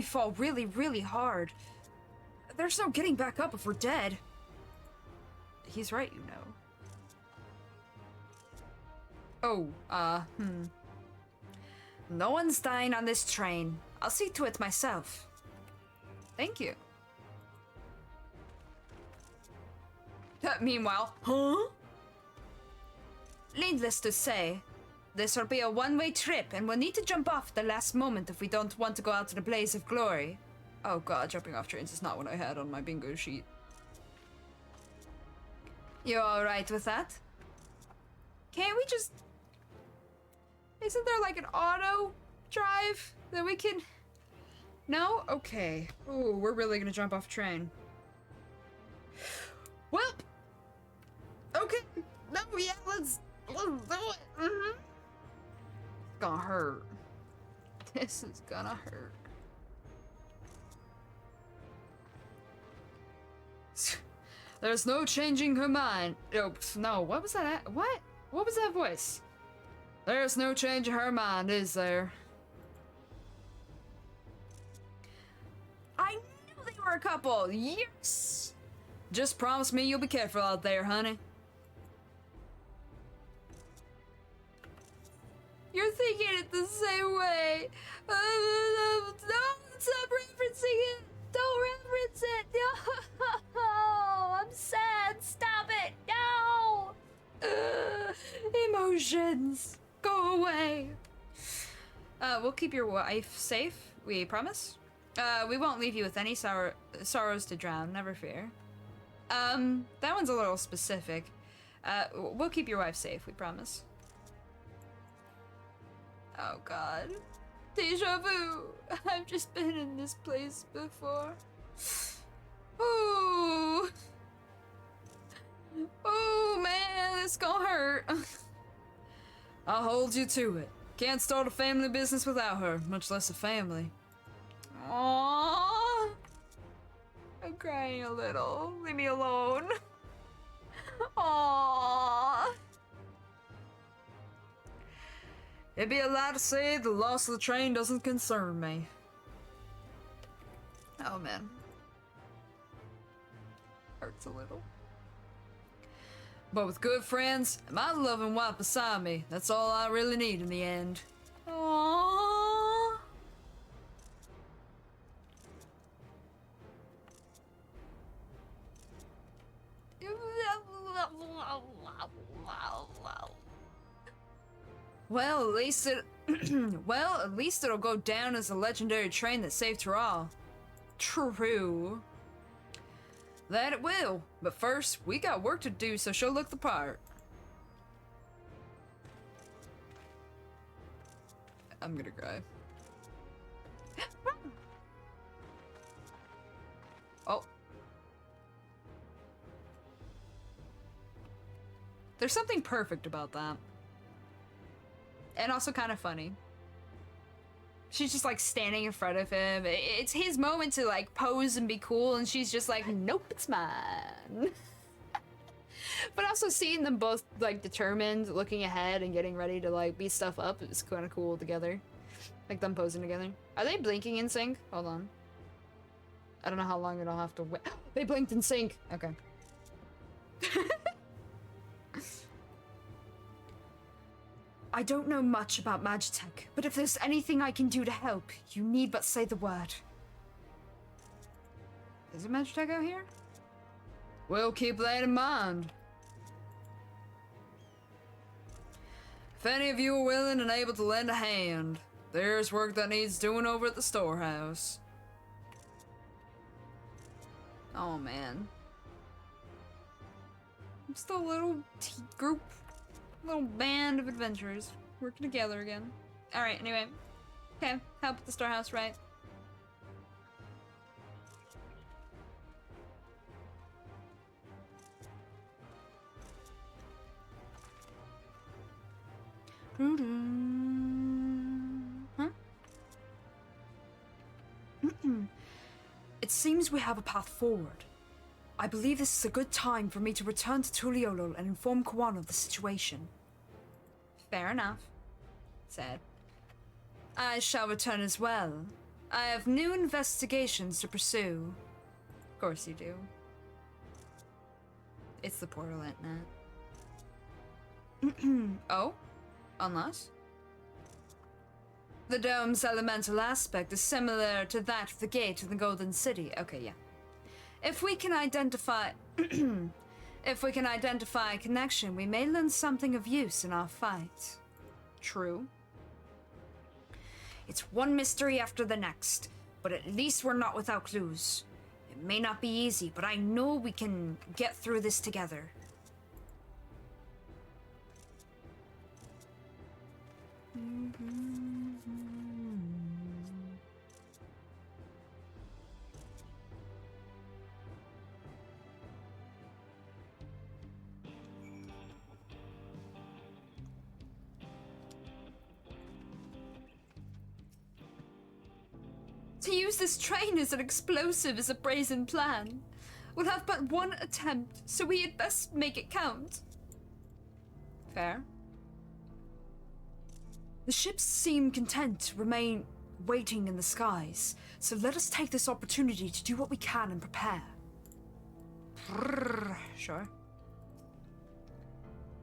fall really, really hard? There's no getting back up if we're dead. He's right, you know. Oh, no one's dying on this train. I'll see to it myself. Thank you. Meanwhile, huh? Needless to say, this will be a one-way trip, and we'll need to jump off at the last moment if we don't want to go out in a blaze of glory. Oh god, jumping off trains is not what I had on my bingo sheet. You alright with that? Can't we just... Isn't there like an auto drive that we can... No? Okay. Ooh, we're really gonna jump off a train. Well... Okay. No, yeah, let's do it. Mm-hmm. It's gonna hurt. This is gonna hurt. There's no changing her mind. Oh, no, what was that? What? What was that voice? There's no changing her mind, is there? I knew they were a couple! Yes! Just promise me you'll be careful out there, honey. You're thinking it the same way. No, stop referencing it. Don't reference it. No, I'm sad. Stop it. No. Emotions, go away. We'll keep your wife safe. We promise. We won't leave you with any sorrows to drown. Never fear. That one's a little specific. We'll keep your wife safe. We promise. Oh god. Deja vu! I've just been in this place before. Ooh. Oh man, it's gonna hurt. I'll hold you to it. Can't start a family business without her, much less a family. Aww. I'm crying a little. Leave me alone. Aww. It'd be a lie to say the loss of the train doesn't concern me. Oh man. Hurts a little. But with good friends and my loving wife beside me, that's all I really need in the end. Aww. Well, at least it'll go down as a legendary train that saved her all. True. That it will. But first, we got work to do, so she'll look the part. I'm gonna cry. Oh. There's something perfect about that. And also kind of funny. She's just like standing in front of him. It's his moment to like pose and be cool, and she's just like, nope, it's mine. But also seeing them both like determined, looking ahead and getting ready to like beat stuff up, it was kind of cool together. Like them posing together. Are they blinking in sync? Hold on. I don't know how long it'll have to wait. They blinked in sync. Okay. I don't know much about Magitech, but if there's anything I can do to help, you need but say the word. Is it Magitech out here? We'll keep that in mind. If any of you are willing and able to lend a hand, there's work that needs doing over at the storehouse. Oh man. I'm still a little group. Little band of adventurers working together again. Alright, anyway. Okay, help at the storehouse, right? Huh? It seems we have a path forward. I believe this is a good time for me to return to Tuliolo and inform Kawan of the situation. Fair enough, said. I shall return as well. I have new investigations to pursue. Of course you do. It's the portal, isn't it? Oh? Unless? The dome's elemental aspect is similar to that of the gate to the Golden City. Okay, yeah. If we can identify a connection, we may learn something of use in our fight. True. It's one mystery after the next, but at least we're not without clues. It may not be easy, but I know we can get through this together. To use this train as an explosive is a brazen plan. We'll have but one attempt, so we had best make it count. Fair. The ships seem content to remain waiting in the skies, so let us take this opportunity to do what we can and prepare. Brrr, sure.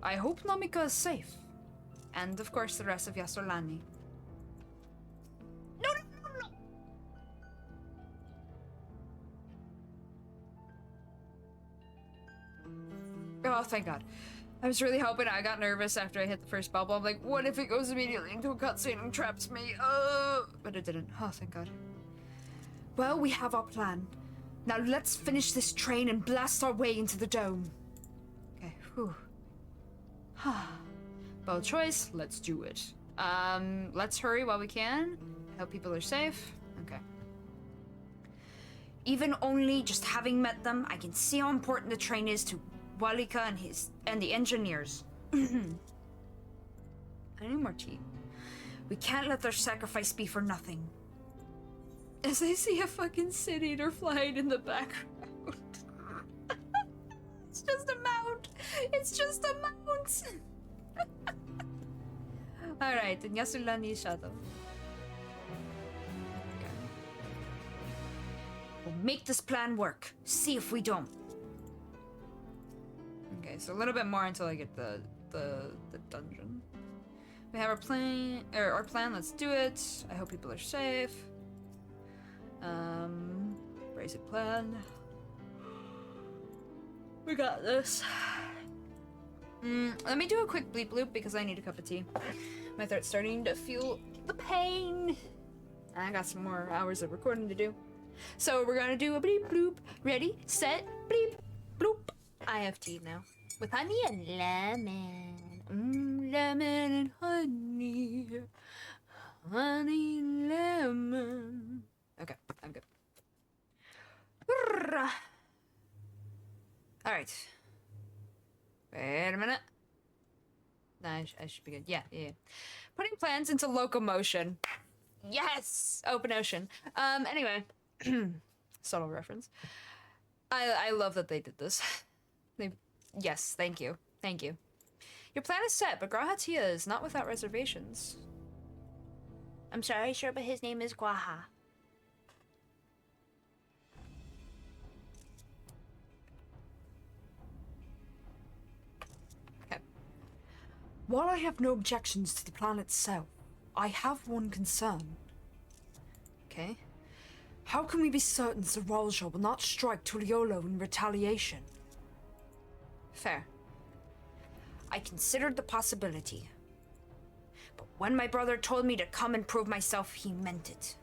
I hope Namika is safe. And of course the rest of Yasolani. No! Oh, thank God. I was really hoping. I got nervous after I hit the first bubble. I'm like, what if it goes immediately into a cutscene and traps me? But it didn't. Oh, thank God. Well, we have our plan. Now let's finish this train and blast our way into the dome. Okay, whew. Bold choice, let's do it. Let's hurry while we can. I hope people are safe. Okay. Even only just having met them, I can see how important the train is to Walika and the engineers. I need more tea. We can't let their sacrifice be for nothing. As I see a fucking city-eater flying in the background. It's just a mount. It's just a mount. Alright, then Yasulani Shadow. Okay. We'll make this plan work. See if we don't. Okay, so a little bit more until I get the dungeon. We have our plan, let's do it. I hope people are safe. Basic plan. We got this. Let me do a quick bleep loop because I need a cup of tea. My throat's starting to feel the pain. I got some more hours of recording to do. So we're gonna do a bleep bloop. Ready, set, bleep, bloop. I have tea now. With honey and lemon. Lemon and honey. Honey and lemon. Okay, I'm good. Alright. Wait a minute. Nah, I should be good. Yeah. Putting plans into locomotion. Yes! Open ocean. Anyway. Subtle reference. I love that they did this. Yes, thank you. Thank you. Your plan is set, but Grahatia is not without reservations. I'm sorry, sir, but his name is Guaha. Okay. While I have no objections to the plan itself, I have one concern. Okay? How can we be certain Zeralja will not strike Tuliolo in retaliation? Fair. I considered the possibility. But when my brother told me to come and prove myself, he meant it.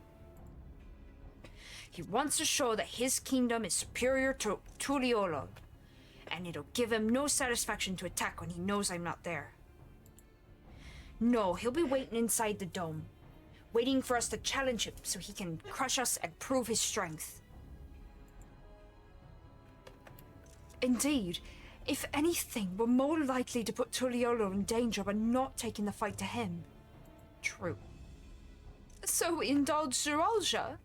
He wants to show that his kingdom is superior to Tuliolo, and it'll give him no satisfaction to attack when he knows I'm not there. No, he'll be waiting inside the dome, waiting for us to challenge him so he can crush us and prove his strength. Indeed, If anything, we're more likely to put Tuliolo in danger by not taking the fight to him. True. So we indulge Zeralja?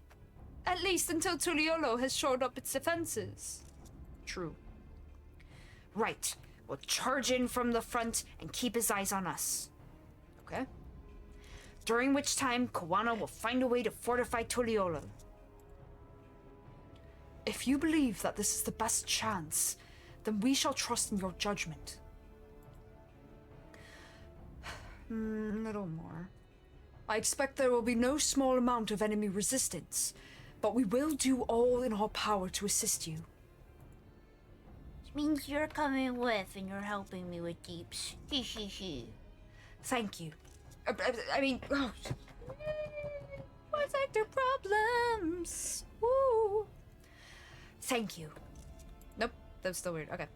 At least until Tuliolo has shored up its defenses. True. Right. We'll charge in from the front and keep his eyes on us. Okay? During which time, Kawana will find a way to fortify Tuliolo. If you believe that this is the best chance, then we shall trust in your judgment. Little more. I expect there will be no small amount of enemy resistance, but we will do all in our power to assist you. Which means you're coming with and you're helping me with deeps. Thank you. I mean, oh. Protect our problems. Woo. Thank you. Nope, that was still weird. Okay.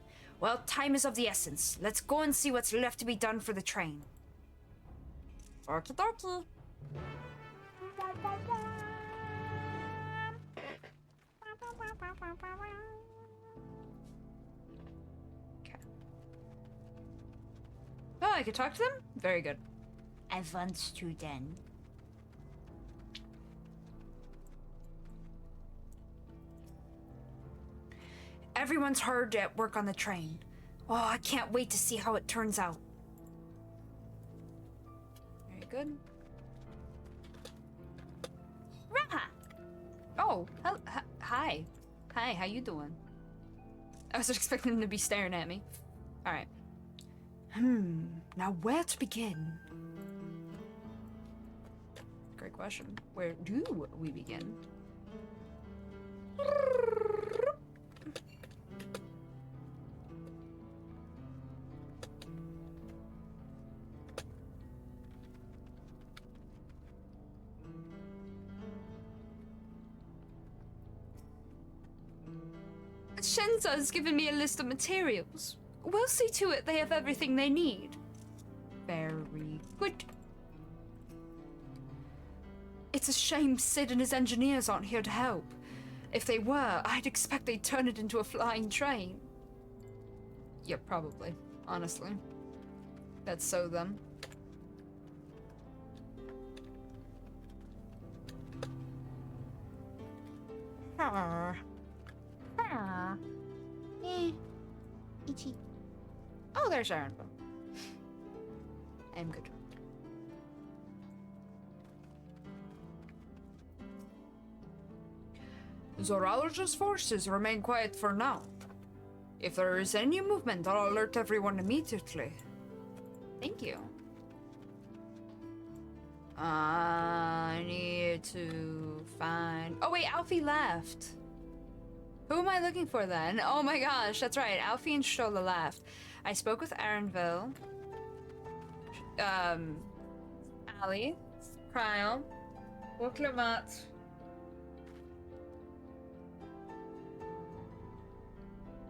Well, time is of the essence. Let's go and see what's left to be done for the train. Okie dokie. Okay. Oh, I could talk to them? Very good. I want to then. Everyone's hard at work on the train. Oh, I can't wait to see how it turns out. Very good. Raha! Oh, hi. Hi, how you doing? I was expecting them to be staring at me. Alright. Now where to begin? Great question. Where do we begin? Shenza has given me a list of materials. We'll see to it they have everything they need. Very good. It's a shame Sid and his engineers aren't here to help. If they were, I'd expect they'd turn it into a flying train. Yeah, probably. Honestly. That's so them. Ichi. Oh, there's Sharon. I'm good. Zorologists' forces remain quiet for now. If there is any movement, I'll alert everyone immediately. Thank you. I need to find... Oh wait, Alfie left. Who am I looking for then? Oh my gosh, that's right. Alfie and Shola left. I spoke with Arenville. Ali. Kyle. Wuklemat.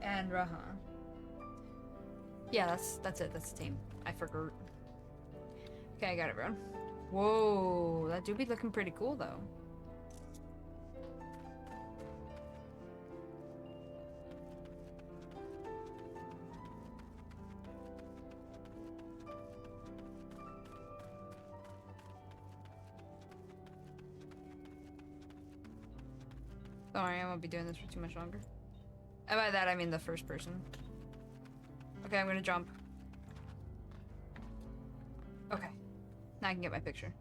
And Raha. Yeah, that's it. That's the team. I forgot. Okay, I got everyone. Whoa, that do be looking pretty cool though. Don't worry, I won't be doing this for too much longer. And by that, I mean the first person. Okay, I'm gonna jump. Okay. Now I can get my picture.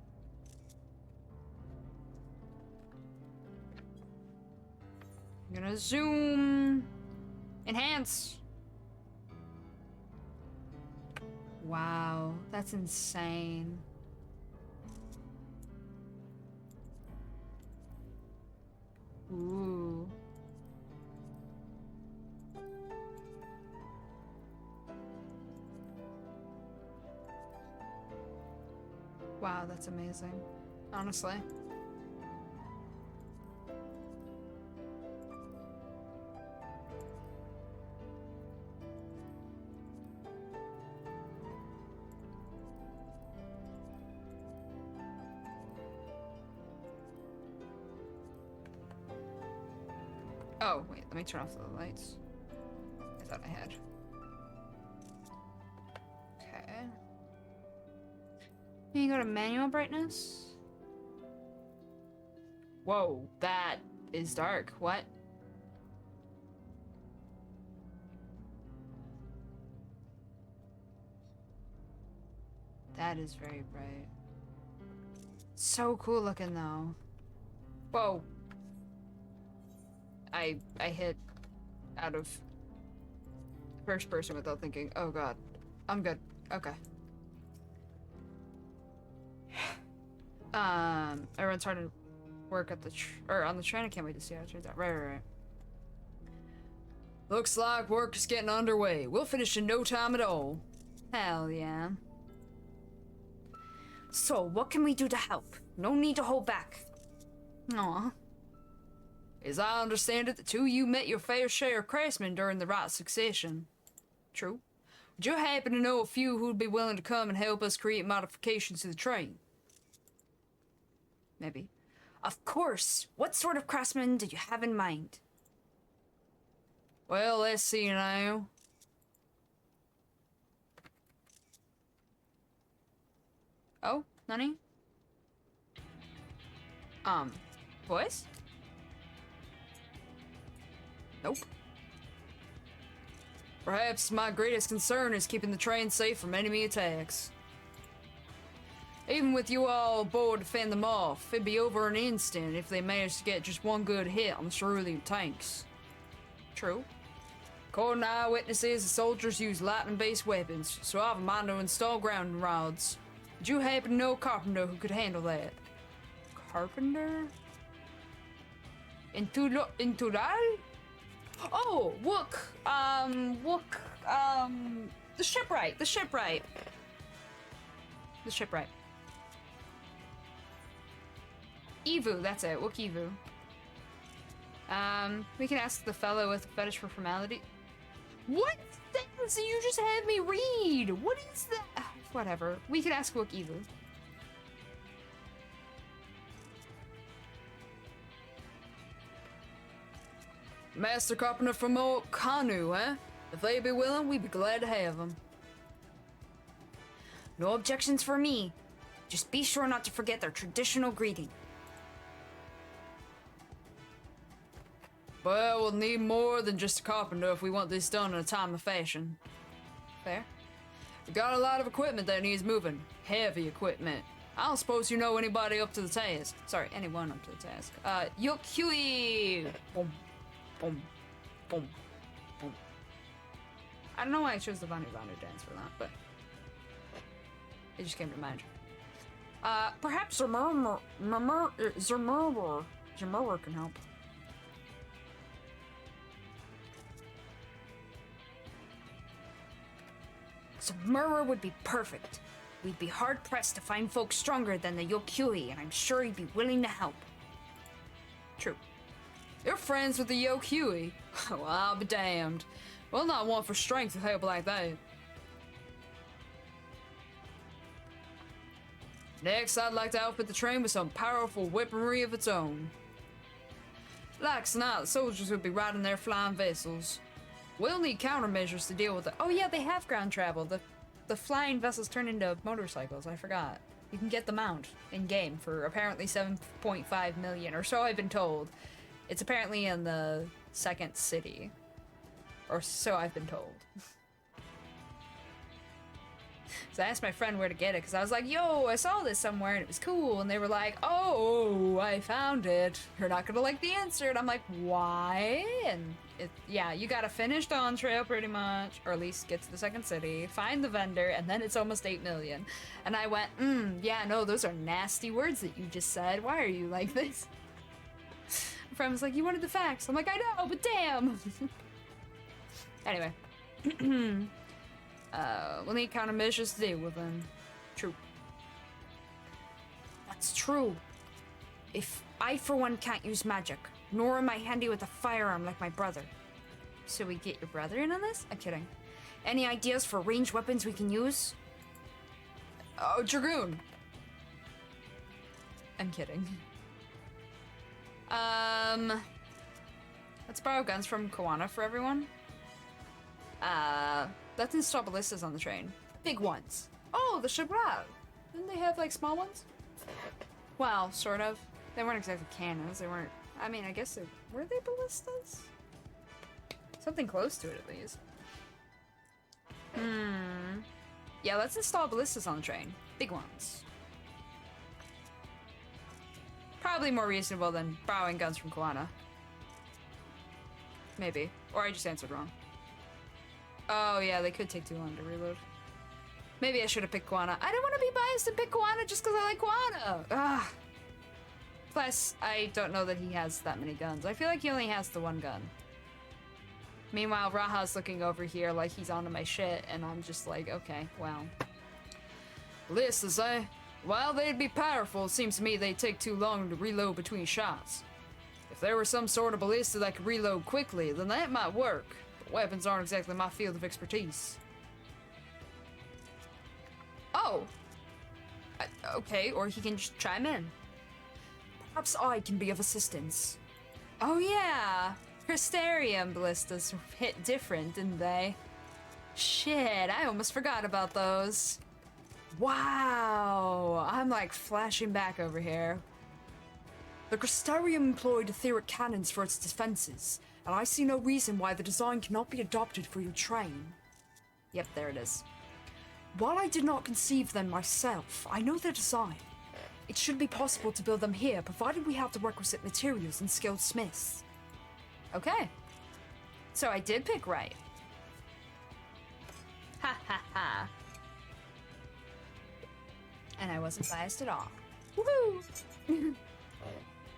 I'm gonna zoom. Enhance. Wow, that's insane. Ooh. Wow, that's amazing. Honestly. Oh, wait, let me turn off the lights. I thought I had. Can you go to manual brightness? Whoa, that is dark. What? That is very bright. So cool looking though. Whoa. I hit out of first person without thinking. Oh god. I'm good. Okay. Everyone's trying to work at the or on the train. I can't wait to see how it turns out. Right. Looks like work is getting underway. We'll finish in no time at all. Hell yeah. So, what can we do to help? No need to hold back. Aw. As I understand it, the two of you met your fair share of craftsmen during the right succession. True. Would you happen to know a few who'd be willing to come and help us create modifications to the train? Maybe. Of course. What sort of craftsmen did you have in mind? Well, let's see now. Oh, Nani? Boys? Nope. Perhaps my greatest concern is keeping the train safe from enemy attacks. Even with you all aboard to fend them off, it'd be over in an instant if they managed to get just one good hit on the cerulean tanks. True. According to eyewitnesses, the soldiers use lightning-based weapons, so I have a mind to install grounding rods. Did you happen to know a carpenter who could handle that? Carpenter? Into that? Oh, the shipwright. Evu, that's it, Wook Evu. We can ask the fellow with the fetish for formality. What things do you just have me read? What is that? Whatever. We can ask Wook Evu. Master Carpenter from Kanu, eh? If they be willing, we'd be glad to have them. No objections for me. Just be sure not to forget their traditional greeting. Well, we'll need more than just a carpenter if we want this done in a timely fashion. Fair. We got a lot of equipment that needs moving. Heavy equipment. I don't suppose you know anybody up to the task. Sorry, anyone up to the task. Yokhui! Boom. Boom. Boom. Boom. I don't know why I chose the Vandu dance for that, but it just came to mind. Perhaps Zermurmur can help. Zermurmur would be perfect. We'd be hard-pressed to find folks stronger than the Yokhui, and I'm sure he'd be willing to help. True. You're friends with the Yokhui? Well, I'll be damned. Well, not one for strength with help like that. Next, I'd like to outfit the train with some powerful weaponry of its own. Like tonight, the soldiers would be riding their flying vessels. We'll need countermeasures to deal with it. Oh yeah, they have ground travel. The flying vessels turn into motorcycles, I forgot. You can get the mount in-game for apparently 7.5 million, or so I've been told. It's apparently in the second city. Or so I've been told. So I asked my friend where to get it, because I was like, yo, I saw this somewhere and it was cool. And they were like, oh, I found it. You're not gonna like the answer. And I'm like, why? And yeah, you gotta finish Dawntrail pretty much, or at least get to the second city, find the vendor, and then it's almost 8 million. And I went, yeah, no, those are nasty words that you just said. Why are you like this? My friend was like, you wanted the facts. I'm like, I know, but damn. Anyway. We'll need countermeasures to deal with them. True. That's true. If I, for one, can't use magic, nor am I handy with a firearm like my brother. So we get your brother in on this? I'm kidding. Any ideas for ranged weapons we can use? Oh, Dragoon. I'm kidding. Let's borrow guns from Kawana for everyone. Let's install ballistas on the train. Big ones. Oh, the Shabrat. Didn't they have like small ones? Well, sort of. They weren't exactly cannons. They weren't. I mean, I guess they were they ballistas? Something close to it, at least. Yeah, let's install ballistas on the train. Big ones. Probably more reasonable than borrowing guns from Koana. Maybe. Or I just answered wrong. Oh, yeah, they could take too long to reload. Maybe I should have picked Koana. I don't want to be biased and pick Koana just because I like Koana. Ugh. Plus, I don't know that he has that many guns. I feel like he only has the one gun. Meanwhile, Raha's looking over here like he's onto my shit, and I'm just like, okay, well. Ballistas, eh? While they'd be powerful, it seems to me they'd take too long to reload between shots. If there were some sort of ballista that could reload quickly, then that might work. But weapons aren't exactly my field of expertise. Oh! Okay, or he can just chime in. Perhaps I can be of assistance. Oh yeah! Crystarium ballistas hit different, didn't they? Shit, I almost forgot about those. Wow! I'm like flashing back over here. The Crystarium employed etheric cannons for its defenses, and I see no reason why the design cannot be adopted for your train. Yep, there it is. While I did not conceive them myself, I know their design. It should be possible to build them here, provided we have the requisite materials and skilled smiths. Okay. So I did pick right. Ha ha ha. And I wasn't biased at all. Woohoo!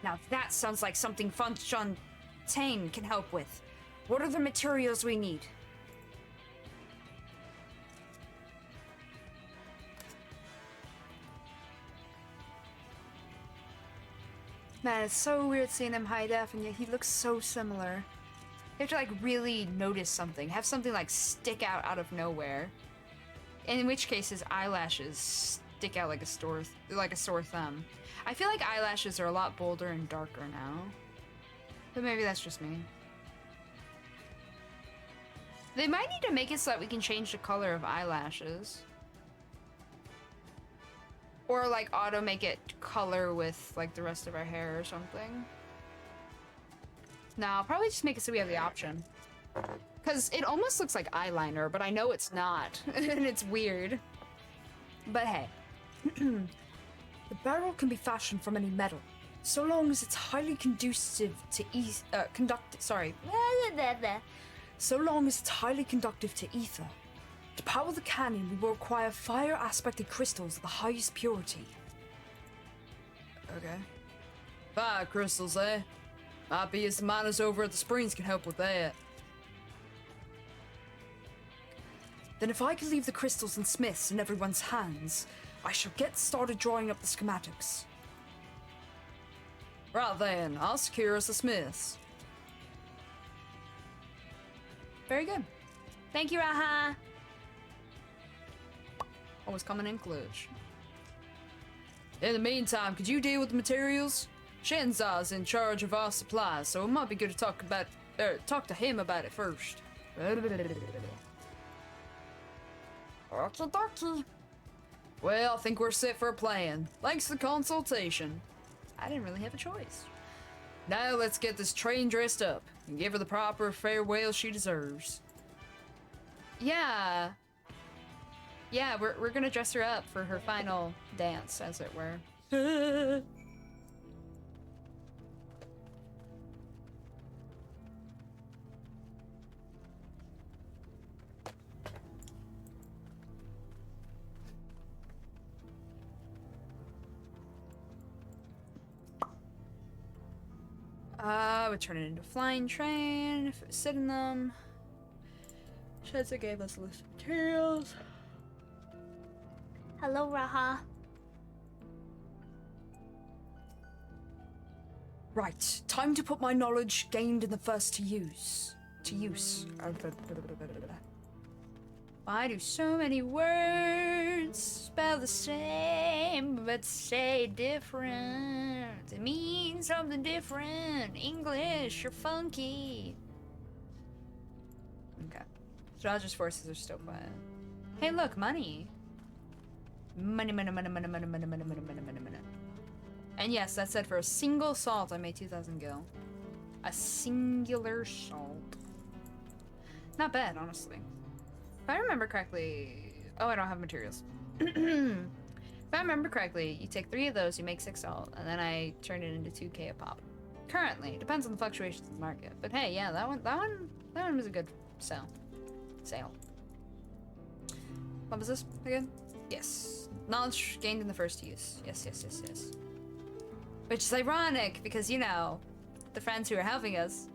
Now that sounds like something Fontaine can help with. What are the materials we need? Man, it's so weird seeing him high def, and yet he looks so similar. You have to like really notice something, have something like stick out of nowhere. In which case his eyelashes stick out like a sore thumb. I feel like eyelashes are a lot bolder and darker now. But maybe that's just me. They might need to make it so that we can change the color of eyelashes. Or like auto make it color with like the rest of our hair or something. No, I'll probably just make it so we have the option. Because it almost looks like eyeliner, but I know it's not. And it's weird. But hey. The barrel can be fashioned from any metal, so long as it's highly conducive to so long as it's highly conductive to ether. To power the cannon, we will require fire-aspected crystals of the highest purity. Okay. Fire crystals, eh? Might be as the miners over at the springs can help with that. Then if I could leave the crystals and smiths in everyone's hands, I shall get started drawing up the schematics. Right then, I'll secure us the smiths. Very good. Thank you, Raha. Always coming in clutch. In the meantime, could you deal with the materials? Shenza's in charge of our supplies, so it might be good to talk to him about it first. Okie dokie. Well, I think we're set for a plan. Thanks for the consultation. I didn't really have a choice. Now let's get this train dressed up and give her the proper farewell she deserves. Yeah. Yeah, we're gonna dress her up for her final dance, as it were. Would turn it into a flying train if it was sit in them. Shenza gave us a list of materials. Hello, Raha. Right, time to put my knowledge gained in the first to use. Why do so many words spell the same but say different? It means something different. English, you're funky. Okay. Strategist forces are still quiet. Hey look, money. Money, money, money, money, money, money, money, money, money, money, money. And yes, that said, for a single salt, I made 2,000 gil. A singular salt. Not bad, honestly. If I remember correctly... Oh, I don't have materials. If I remember correctly, you take 3 of those, you make 6 salt, and then I turn it into 2k a pop. Currently, depends on the fluctuations in the market. But hey, yeah, that one was a good sale. What was this again? Yes. Knowledge gained in the first use. Yes, yes, yes, yes. Which is ironic, because, you know, the friends who are helping us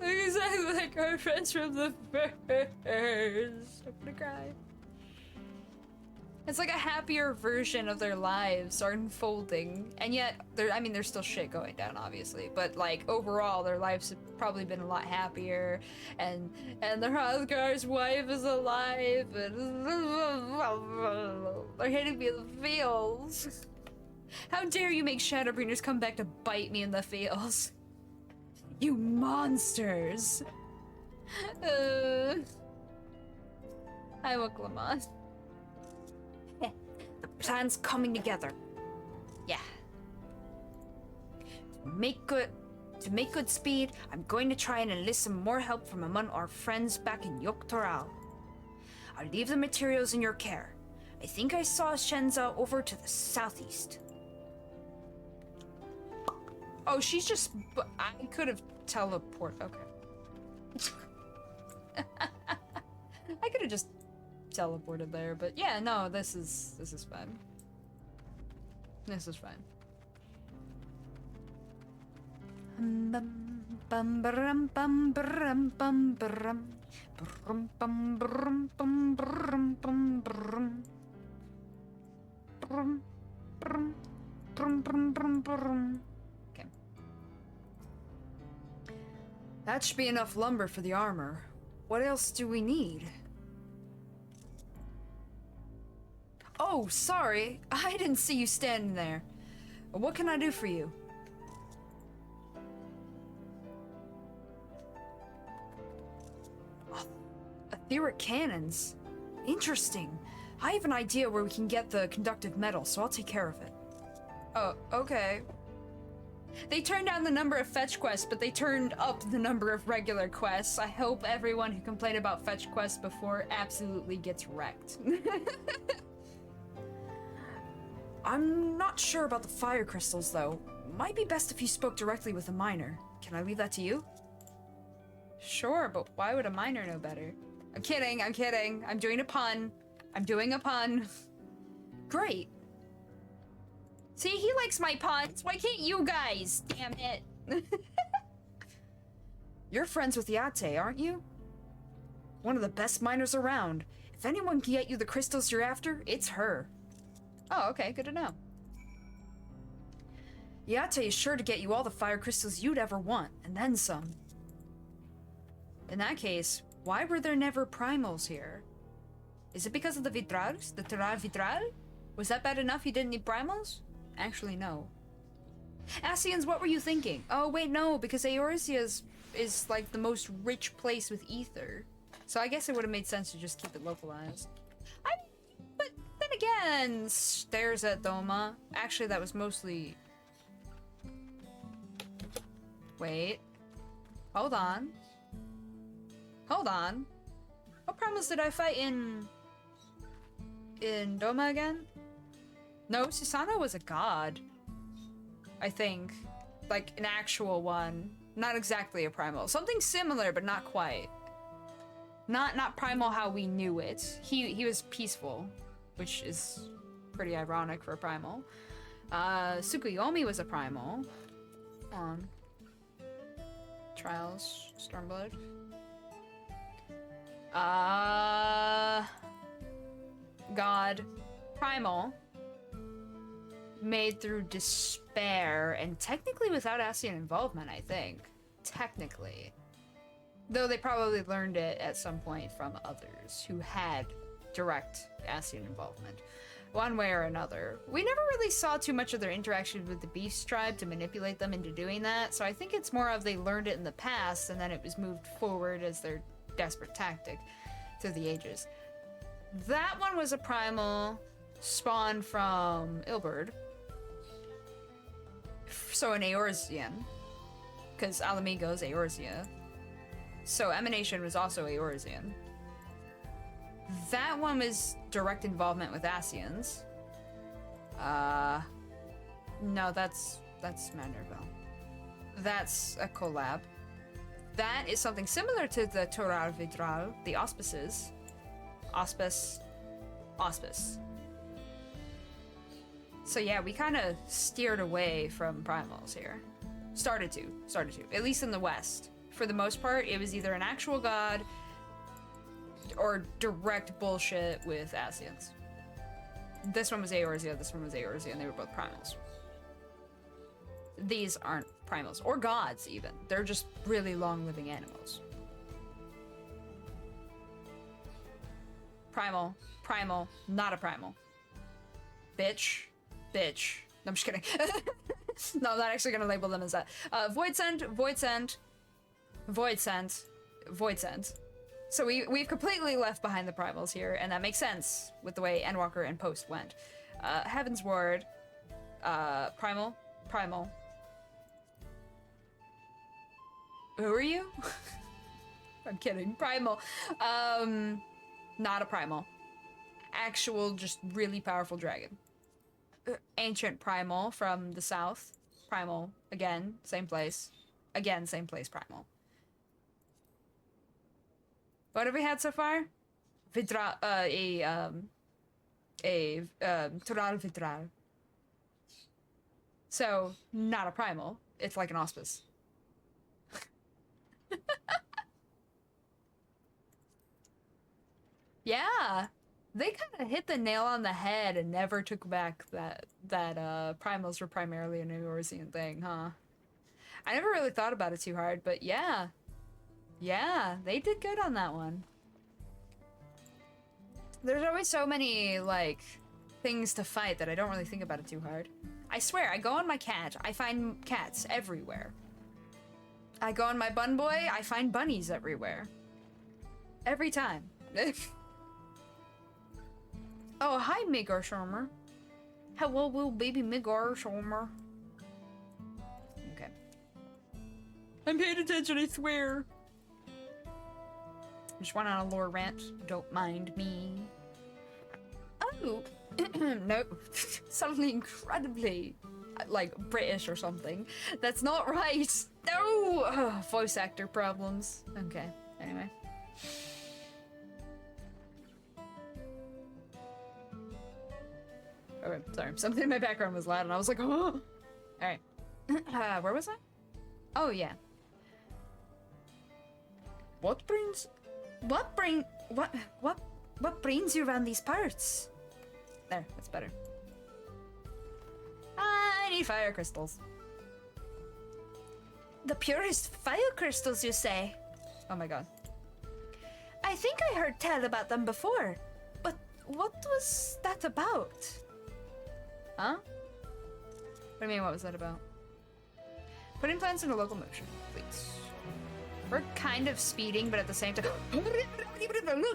look exactly like our friends from the first. I'm gonna cry. It's like a happier version of their lives are unfolding, and yet, there's still shit going down, obviously, but, like, overall, their lives have probably been a lot happier, and the Hrothgar's wife is alive, and they're hitting me in the feels. How dare you make Shadowbringers come back to bite me in the feels? You monsters! I will Clement. The plan's coming together. Yeah. To make good speed, I'm going to try and enlist some more help from among our friends back in Dawntrail. I'll leave the materials in your care. I think I saw Shenza over to the southeast. Oh, she's just... I could have teleported. Okay. I could have just teleported there, but yeah, no, this is fine. This is fine. Okay. That should be enough lumber for the armor. What else do we need? Oh, sorry. I didn't see you standing there. What can I do for you? Etheric cannons. Interesting. I have an idea where we can get the conductive metal, so I'll take care of it. Oh, okay. They turned down the number of fetch quests, but they turned up the number of regular quests. I hope everyone who complained about fetch quests before absolutely gets wrecked. I'm not sure about the fire crystals, though. Might be best if you spoke directly with a miner. Can I leave that to you? Sure, but why would a miner know better? I'm kidding, I'm kidding. I'm doing a pun. I'm doing a pun. Great. See, he likes my puns. Why can't you guys? Damn it. You're friends with Yate, aren't you? One of the best miners around. If anyone can get you the crystals you're after, it's her. Oh, okay, good to know. Yate is sure to get you all the fire crystals you'd ever want, and then some. In that case, why were there never primals here? Is it because of the Vitrals? The Terra Vitral? Was that bad enough you didn't need primals? Actually, no. Asians, what were you thinking? Oh, wait, no, because Eorzea is like the most rich place with ether. So I guess it would have made sense to just keep it localized. But then again, stares at Doma. Actually, that was mostly... Wait. Hold on. Hold on. What primals did I fight in Doma again? No, Susanoo was a god. I think. Like, an actual one. Not exactly a primal. Something similar, but not quite. Not primal how we knew it. He was peaceful, which is pretty ironic for a primal. Tsukuyomi was a primal. On. Trials, Stormblood. God. Primal. Made through despair, and technically without Asian involvement, I think. Technically. Though they probably learned it at some point from others who had direct Asian involvement. One way or another. We never really saw too much of their interaction with the Beast tribe to manipulate them into doing that, so I think it's more of they learned it in the past and then it was moved forward as their desperate tactic through the ages. That one was a primal. spawned from Ilberd. So an Eorzean, because Alamigo is Eorzea. So Emanation was also Eorzean. That one was direct involvement with Ascians. No, that's Manderville. That's a collab. That is something similar to the Toral Vidral, the Auspices. Auspice. So yeah, we kind of steered away from primals here. Started to, at least in the West. For the most part, it was either an actual god or direct bullshit with Ascians. This one was Eorzea, this one was Eorzea, and they were both primals. These aren't primals, or gods even. They're just really long-living animals. Primal, not a primal. Bitch. No, I'm just kidding. No, I'm not actually gonna label them as that. Void Sent. So we've completely left behind the primals here, and that makes sense with the way Endwalker and Post went. Heaven's Ward, Primal. Who are you? I'm kidding. Primal. Not a primal. Actual, just really powerful dragon. Ancient Primal from the south. Primal, again, same place. Again, same place, Primal. What have we had so far? Toral Vidral. So, not a primal. It's like an auspice. Yeah, they kind of hit the nail on the head and never took back that primals were primarily an Eorzean thing, huh? I never really thought about it too hard, but yeah. Yeah, they did good on that one. There's always so many, like, things to fight that I don't really think about it too hard. I swear, I go on my cat, I find cats everywhere. I go on my bun boy, I find bunnies everywhere. Every time. Oh, hi, Migor Shormer. Hello, little baby Migor Shormer. Okay. I'm paying attention, I swear. Just went on a lore rant. Don't mind me. Oh. Nope. Suddenly incredibly, like, British or something. That's not right. No! Ugh, voice actor problems. Okay, anyway. Okay, sorry. Something in my background was loud and I was like, oh! Alright. Where was I? Oh, yeah. What brings you around these parts? There, that's better. I need fire crystals. The purest fire crystals, you say? Oh my god. I think I heard tell about them before, but what was that about? Huh? What do you mean, what was that about? Putting plants into local motion, please. We're kind of speeding, but at the same time... Look,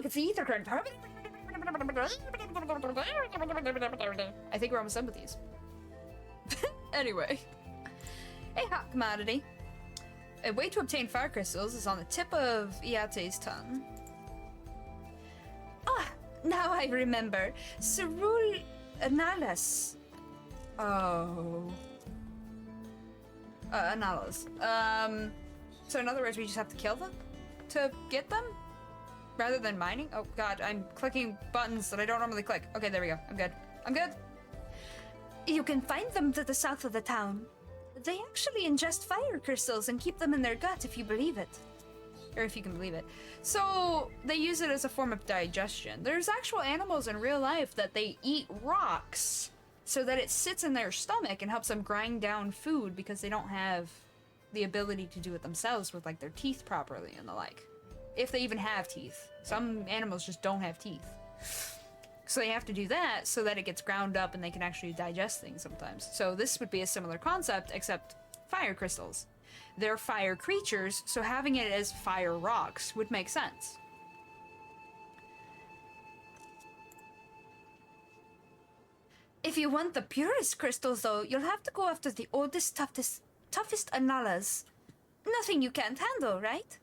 it's the ether current. I think we're almost done with these. Anyway. A hot commodity. A way to obtain fire crystals is on the tip of Iate's tongue. Ah, now I remember. Cerul Analas. Oh. Analas. So in other words, we just have to kill them to get them? Rather than mining? Oh god, I'm clicking buttons that I don't normally click. Okay, there we go. I'm good. I'm good. You can find them to the south of the town. They actually ingest fire crystals and keep them in their gut if you believe it. Or if you can believe it. So, they use it as a form of digestion. There's actual animals in real life that they eat rocks so that it sits in their stomach and helps them grind down food because they don't have the ability to do it themselves with, like, their teeth properly and the like. If they even have teeth. Some animals just don't have teeth. So they have to do that so that it gets ground up and they can actually digest things sometimes. So this would be a similar concept, except fire crystals. They're fire creatures, so having it as fire rocks would make sense. If you want the purest crystals, though, you'll have to go after the oldest, toughest Analas. Nothing you can't handle, right?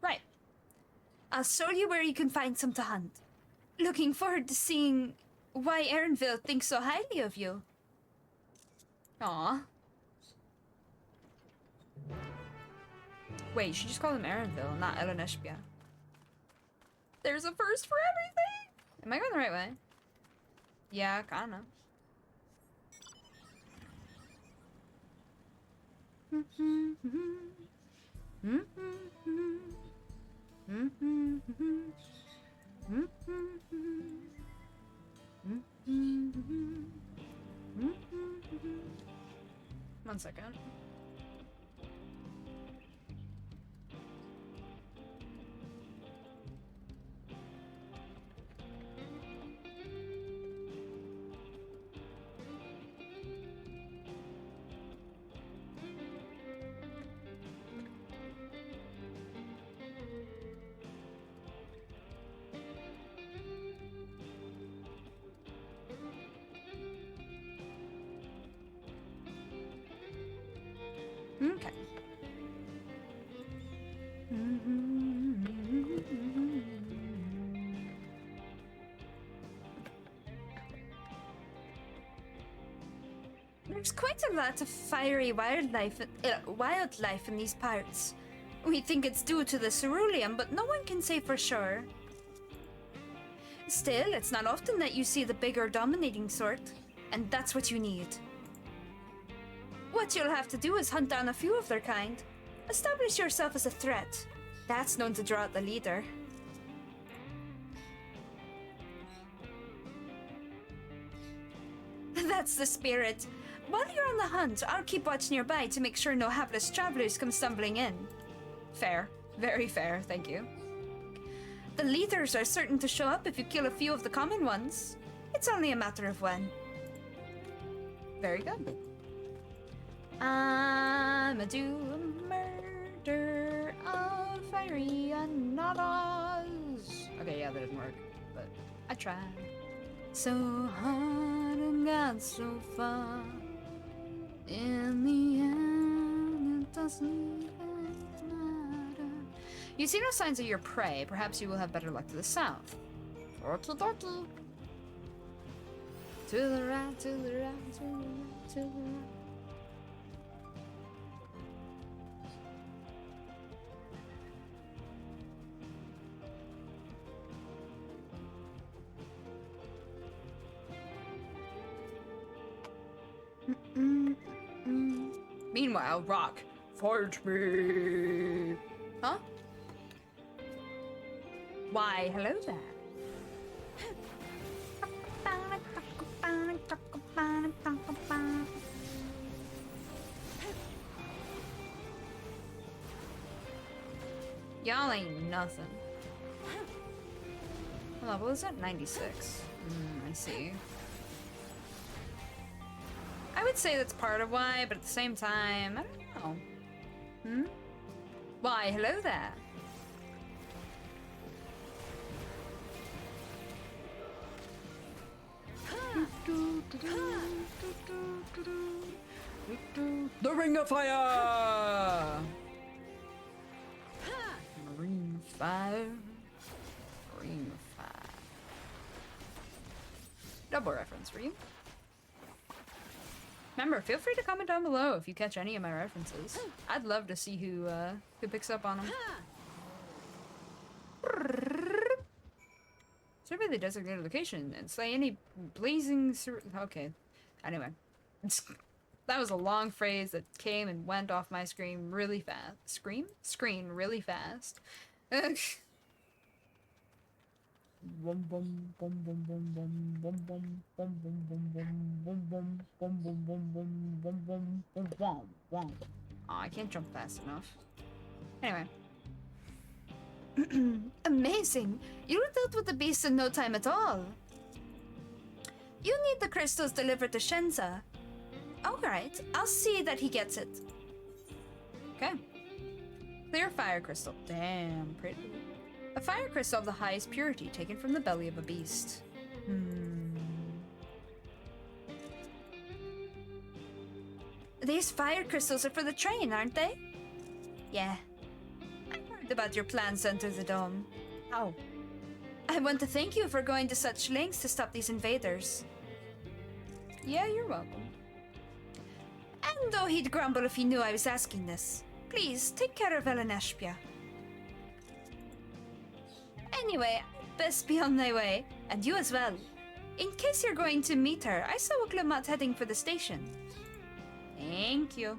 Right. I'll show you where you can find some to hunt. Looking forward to seeing why Erinville thinks so highly of you. Aw. Wait, you should just call him Erinville, not Eleneshbia. There's a first for everything! Am I going the right way? Yeah, kinda. One second. Okay. There's quite a lot of fiery wildlife in these parts. We think it's due to the ceruleum, but no one can say for sure. Still, it's not often that you see the bigger dominating sort, and that's what you need. What you'll have to do is hunt down a few of their kind. Establish yourself as a threat. That's known to draw out the leader. That's the spirit. While you're on the hunt, I'll keep watch nearby to make sure no hapless travelers come stumbling in. Fair. Very fair, thank you. The leaders are certain to show up if you kill a few of the common ones. It's only a matter of when. Very good. I'ma do a murder of fiery ananas. Okay, yeah, that didn't work, but I tried. So hard and got so far. In the end, it doesn't matter. You see no signs of your prey. Perhaps you will have better luck to the south. Okie dokie. To the right, to the right, to the right, to the right. Meanwhile, Rock, fight me! Huh? Why, hello there. Y'all ain't nothing. What level is it? 96. I see. I would say that's part of why, but at the same time, I don't know. Why, hello there. The Ring of Fire! Ring of Fire. Ring of Fire. Double reference for you. Remember, feel free to comment down below if you catch any of my references. I'd love to see who picks up on them. Survey the designated location and slay any blazing okay. Anyway. That was a long phrase that came and went off my screen really fast. Screen really fast. Oh, I can't jump fast enough. Anyway. Amazing! You dealt with the beast in no time at all. You need the crystals delivered to Shenza. Alright, I'll see that he gets it. Okay. Clear fire crystal. Damn, pretty. A fire crystal of the highest purity taken from the belly of a beast. These fire crystals are for the train, aren't they? Yeah. I heard about your plans to enter the dome. How? I want to thank you for going to such lengths to stop these invaders. Yeah, you're welcome. And though he'd grumble if he knew I was asking this, please take care of Eleneshpia. Anyway, I'd best be on my way, and you as well. In case you're going to meet her, I saw Uklamat heading for the station. Thank you.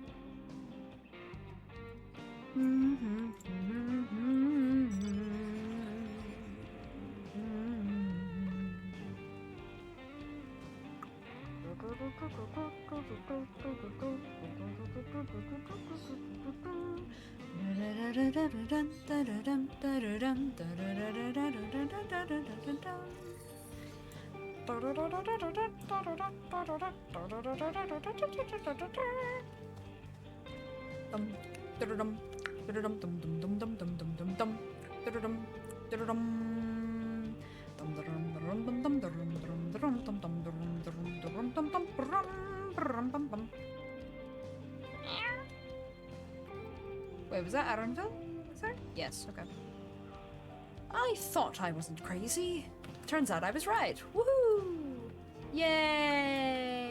Wait, was that Aronville? Was there? Yes, okay. I thought I wasn't crazy. Turns out I was right. Woohoo! Yay!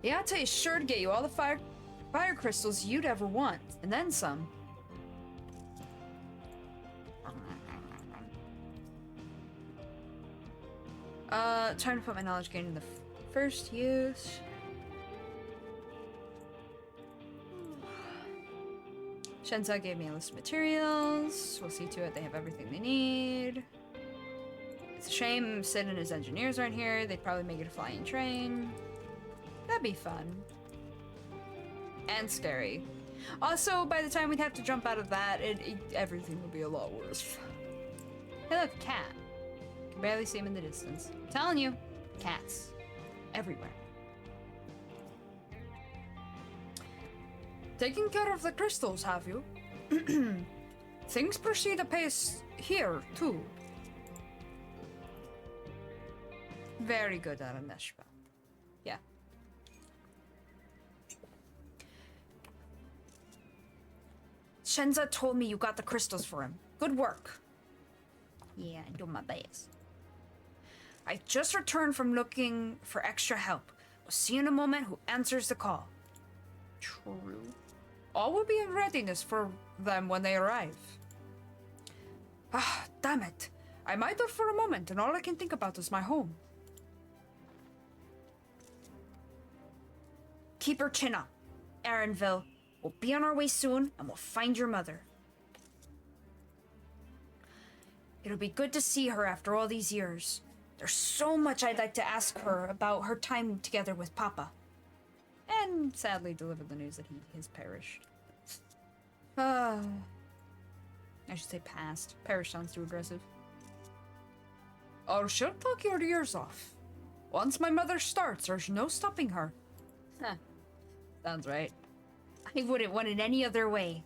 Yata is sure to get you all the fire crystals you'd ever want, and then some. Trying to put my knowledge gain in the first use. Shensa gave me a list of materials. We'll see to it they have everything they need. It's a shame Sid and his engineers aren't here. They'd probably make it a flying train. That'd be fun. And scary. Also, by the time we'd have to jump out of that, everything would be a lot worse. Hey look, cat. Can barely see him in the distance. I'm telling you, cats. Everywhere. Taking care of the crystals, have you? Things proceed apace here, too. Very good, Araneshpa. Yeah. Shenza told me you got the crystals for him. Good work. Yeah, I do my best. I just returned from looking for extra help. We'll see in a moment who answers the call. True. All will be in readiness for them when they arrive. Ah, damn it. I'm idle for a moment and all I can think about is my home. Keep her chin up, Aaronville. We'll be on our way soon and we'll find your mother. It'll be good to see her after all these years. There's so much I'd like to ask her about her time together with Papa. And sadly deliver the news that he has perished. I should say passed. Perished sounds too aggressive. Oh, she'll talk your ears off. Once my mother starts, there's no stopping her. Huh. Sounds right. I wouldn't want it any other way.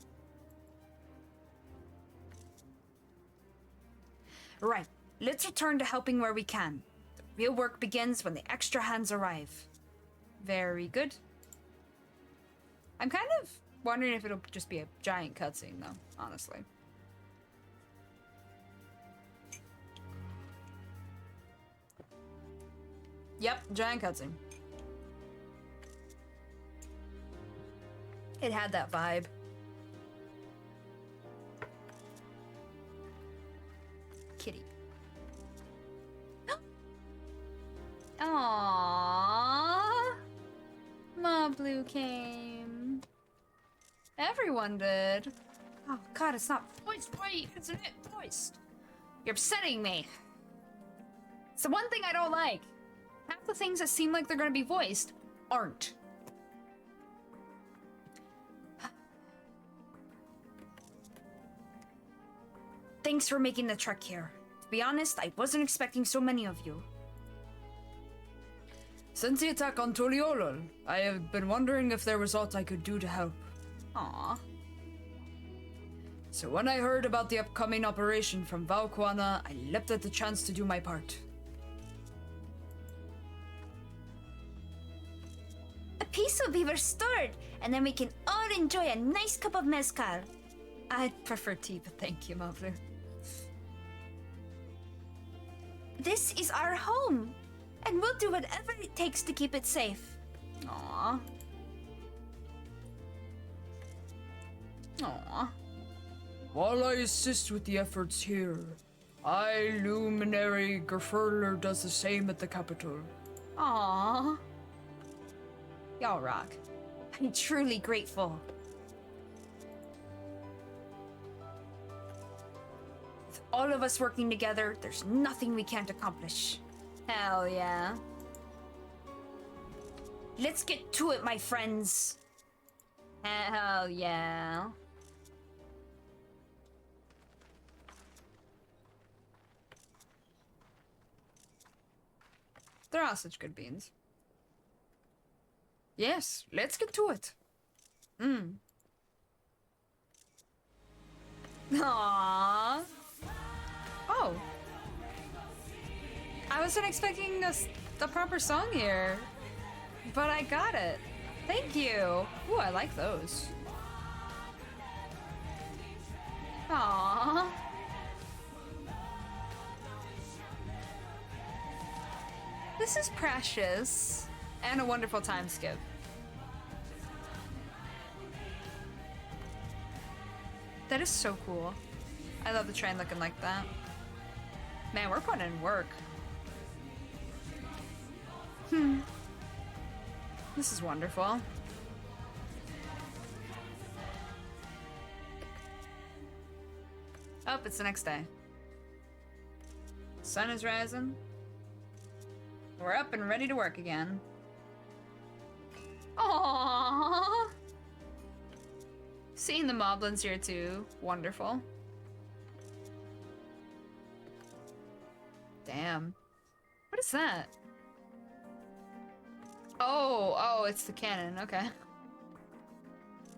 Right, let's return to helping where we can. The real work begins when the extra hands arrive. Very good. I'm kind of wondering if it'll just be a giant cutscene, though, honestly. Yep, giant cutscene. It had that vibe. Kitty. Aww. Ma Blue came. Everyone did. Oh god, it's not voiced right, isn't it? Voiced. You're upsetting me. It's the one thing I don't like. Half the things that seem like they're gonna be voiced aren't. Thanks for making the trek here. To be honest, I wasn't expecting so many of you. Since the attack on Toliolol, I have been wondering if there was aught I could do to help. Aww. So when I heard about the upcoming operation from Valquana, I leapt at the chance to do my part. peace will be restored, and then we can all enjoy a nice cup of mezcal. I'd prefer tea, but thank you, Mablu. This is our home, and we'll do whatever it takes to keep it safe. Aww. Aww. While I assist with the efforts here, I, Luminary Gerfurler, does the same at the capital. Aww. Y'all rock. I'm truly grateful. With all of us working together, there's nothing we can't accomplish. Hell yeah. Let's get to it, my friends. Hell yeah. They're all such good beans. Yes, let's get to it. Aww. Oh. I wasn't expecting a proper song here, but I got it. Thank you. Ooh, I like those. Aww. This is precious. And a wonderful time skip. That is so cool. I love the train looking like that. Man, we're putting in work. This is wonderful. Oh, it's the next day. Sun is rising. We're up and ready to work again. Aww. Seeing the moblins here too. Wonderful. Damn. What is that? Oh, it's the cannon. Okay.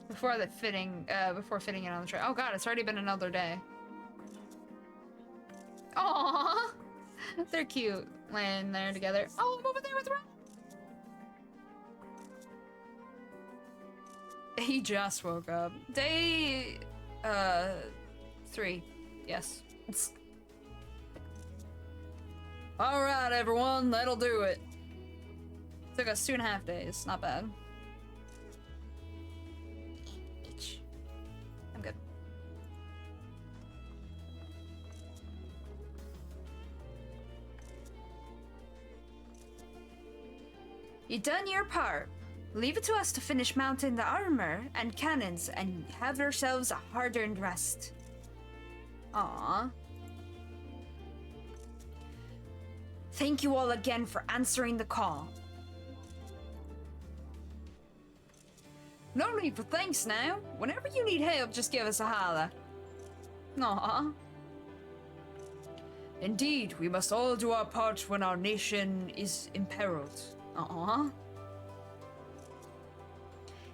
Before fitting it on the tray. Oh god, it's already been another day. Aww. They're cute, laying there together. Oh, I'm over there with Ron. He just woke up. Day, 3. Yes. All right, everyone, that'll do it. Took us 2.5 days. Not bad. I'm good. You done your part. Leave it to us to finish mounting the armor and cannons and have yourselves a hard-earned rest. Aww. Thank you all again for answering the call. No need for thanks now. Whenever you need help, just give us a holler. Aww. Indeed, we must all do our part when our nation is imperiled. Aww.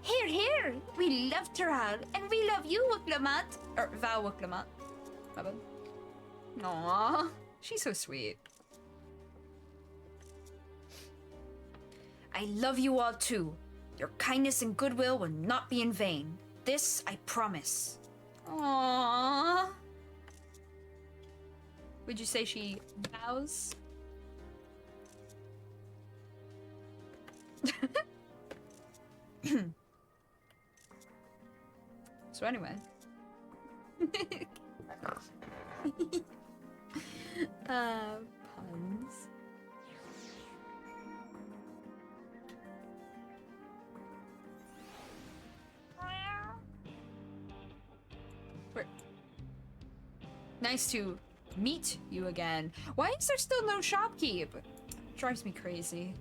Here, here! We love Taral, and we love you, Wuklamat. Or Val Wuklamat. My bad. Aww. She's so sweet. I love you all too. Your kindness and goodwill will not be in vain. This I promise. Aww. Would you say she bows? So anyway. Puns. Nice to meet you again. Why is there still no shopkeep? Drives me crazy.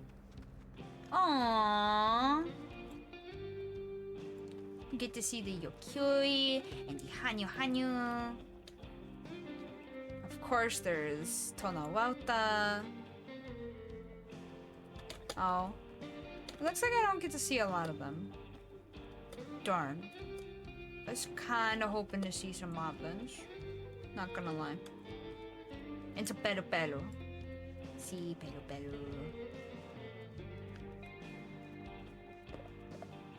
Aww. You get to see the Yokoi and the Hanyu. Of course, there's Tonawauta. Oh. It looks like I don't get to see a lot of them. Darn. I was kinda hoping to see some moblins. Not gonna lie. And some pelo. Si, pelo.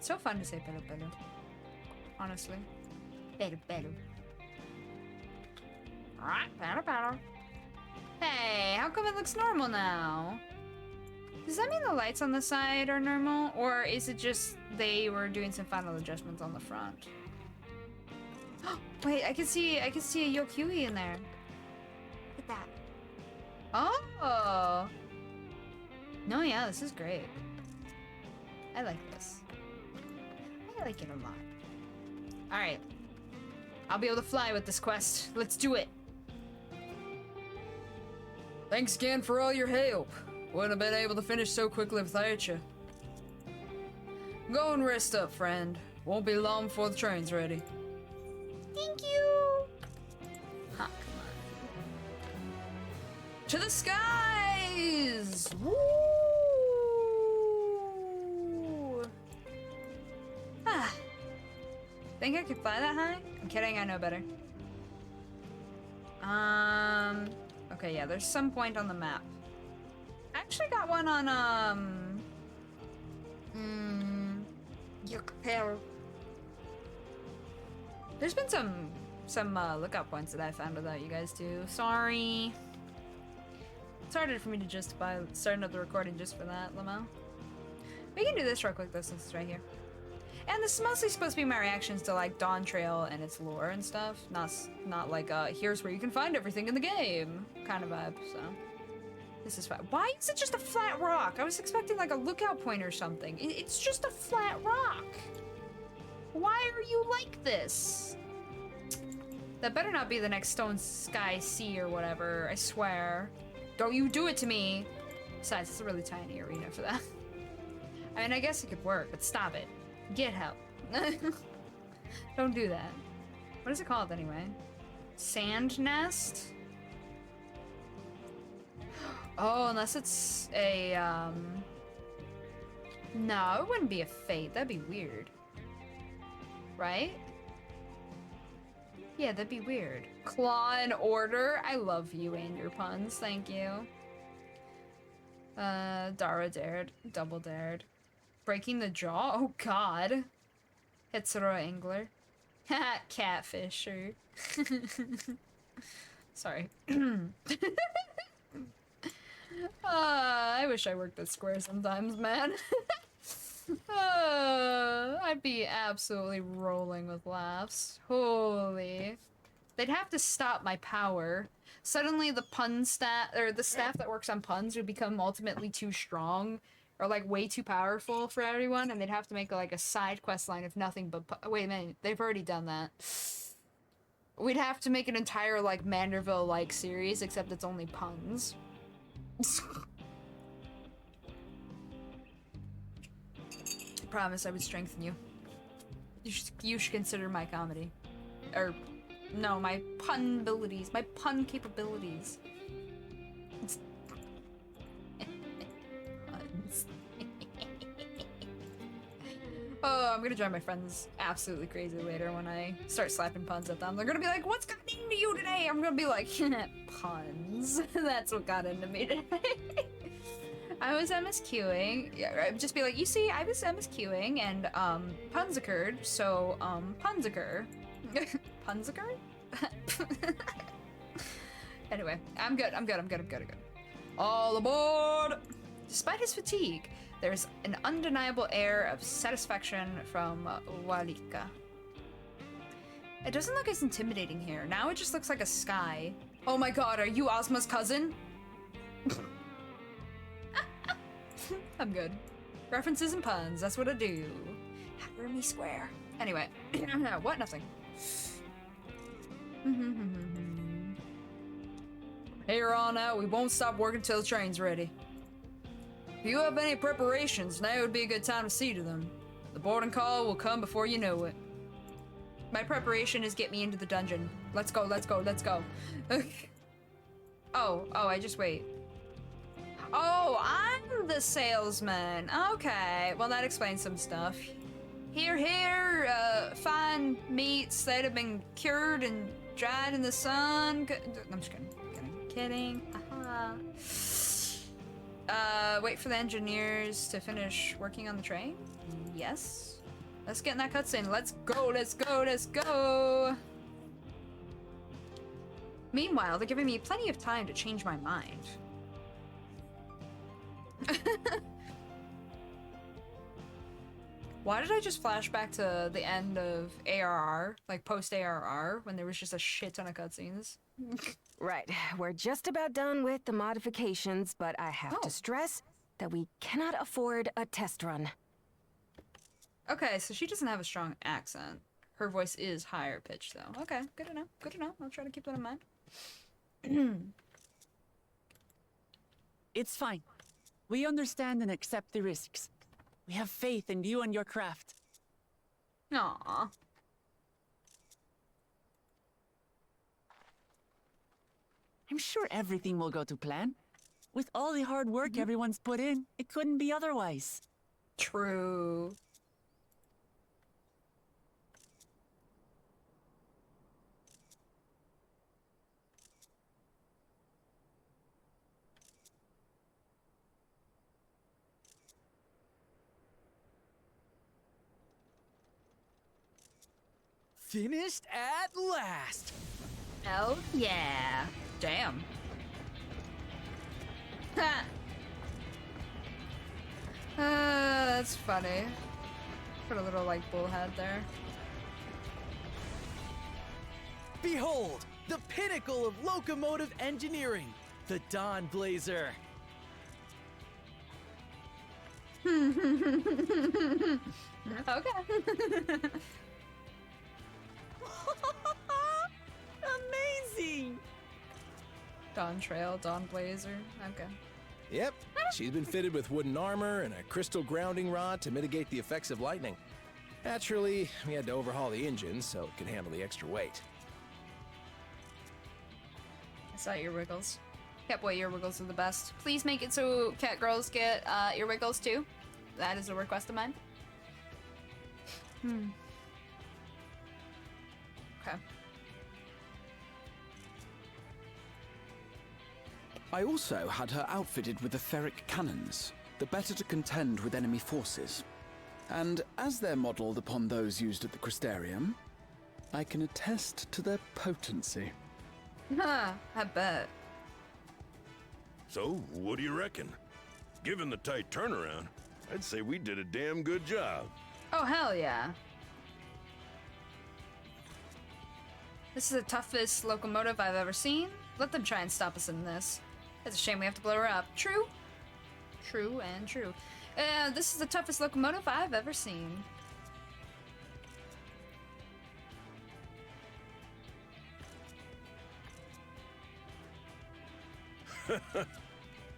It's so fun to say pelo pelo. Honestly. Pelo pelo. Alright, pelo pelo. Hey, how come it looks normal now? Does that mean the lights on the side are normal? Or is it just they were doing some final adjustments on the front? Wait, I can see a Yokui in there. Look at that. Oh! No, yeah, this is great. I like this. I like it a lot. Alright. I'll be able to fly with this quest. Let's do it! Thanks again for all your help. Wouldn't have been able to finish so quickly without you. Go and rest up, friend. Won't be long before the train's ready. Thank you! Ha, come on. To the skies! Woo! Ah. Think I could fly that high? I'm kidding, I know better. Okay, yeah, there's some point on the map. I actually got one on, Yukpel. There's been some lookout points that I found without you guys too. Sorry. It's harder for me to justify starting up the recording just for that, Lamau. We can do this real quick though, since it's right here. And this is mostly supposed to be my reactions to like Dawntrail and its lore and stuff. Not like here's where you can find everything in the game kind of vibe, so. This is fine. Why is it just a flat rock? I was expecting like a lookout point or something. It's just a flat rock. Why are you like this? That better not be the next Stone Sky Sea or whatever, I swear. Don't you do it to me. Besides, it's a really tiny arena for that. I mean, I guess it could work, but stop it. Get help. Don't do that. What is it called anyway? Sand Nest? Oh, unless it's a, no, it wouldn't be a fate. That'd be weird. Right? Yeah, that'd be weird. Claw and Order. I love you and your puns. Thank you. Dara dared. Double dared. Breaking the Jaw? Oh god. Hitsuro Angler. Catfisher. Sorry. I wish I worked at Square sometimes, man. I'd be absolutely rolling with laughs. Holy. They'd have to stop my power. Suddenly the pun staff, or the staff that works on puns would become ultimately too strong, or like way too powerful for everyone, and they'd have to make like a side quest line of nothing but wait a minute, they've already done that. We'd have to make an entire like Manderville-like series, except it's only puns. I promise I would strengthen you. You should consider my comedy. Or, no, my pun abilities. My pun capabilities. Puns. Oh, I'm gonna drive my friends absolutely crazy later when I start slapping puns at them. They're gonna be like, what's gotten into you today? I'm gonna be like, puns. That's what got into me today. I was MSQing. Yeah, I'd just be like, you see, I was MSQing and puns occurred, so puns occur. Puns occur? Anyway, I'm good. All aboard! Despite his fatigue, there's an undeniable air of satisfaction from Walika. It doesn't look as intimidating here. Now it just looks like a sky. Oh my god, are you Ozma's cousin? I'm good. References and puns, that's what I do. Hammer me square. Anyway, what? Nothing. Here on out, we won't stop working till the train's ready. If you have any preparations, now would be a good time to see to them. The boarding call will come before you know it. My preparation is get me into the dungeon. Let's go. Oh, I just wait. Oh, I'm the salesman. Okay, well that explains some stuff. Here, fine meats that have been cured and dried in the sun. I'm just kidding. Wait for the engineers to finish working on the train? Yes. Let's get in that cutscene. Let's go, let's go, let's go! Meanwhile, they're giving me plenty of time to change my mind. Why did I just flash back to the end of ARR, like post-ARR, when there was just a shit ton of cutscenes? Right, we're just about done with the modifications, but I have to stress that we cannot afford a test run. Okay, so she doesn't have a strong accent. Her voice is higher pitched, though. Okay, good to know, good to know. I'll try to keep that in mind. It's fine. We understand and accept the risks. We have faith in you and your craft. Aww. I'm sure everything will go to plan. With all the hard work everyone's put in, it couldn't be otherwise. True. Finished at last! Oh yeah. Damn. Ha! That's funny. Put a little, like, bullhead there. Behold, the pinnacle of locomotive engineering, the Dawn Blazer. Okay. Amazing! Dawntrail, Dawn Blazer. Okay. Yep, she's been fitted with wooden armor and a crystal grounding rod to mitigate the effects of lightning. Naturally, we had to overhaul the engine so it could handle the extra weight. I saw ear wiggles. Catboy ear wiggles are the best. Please make it so cat girls get ear wiggles too. That is a request of mine. Okay. I also had her outfitted with etheric cannons, the better to contend with enemy forces. And as they're modelled upon those used at the Crystarium, I can attest to their potency. Huh, I bet. So, what do you reckon? Given the tight turnaround, I'd say we did a damn good job. Oh, hell yeah. This is the toughest locomotive I've ever seen. Let them try and stop us in this. It's a shame we have to blow her up. True. True and true. This is the toughest locomotive I've ever seen.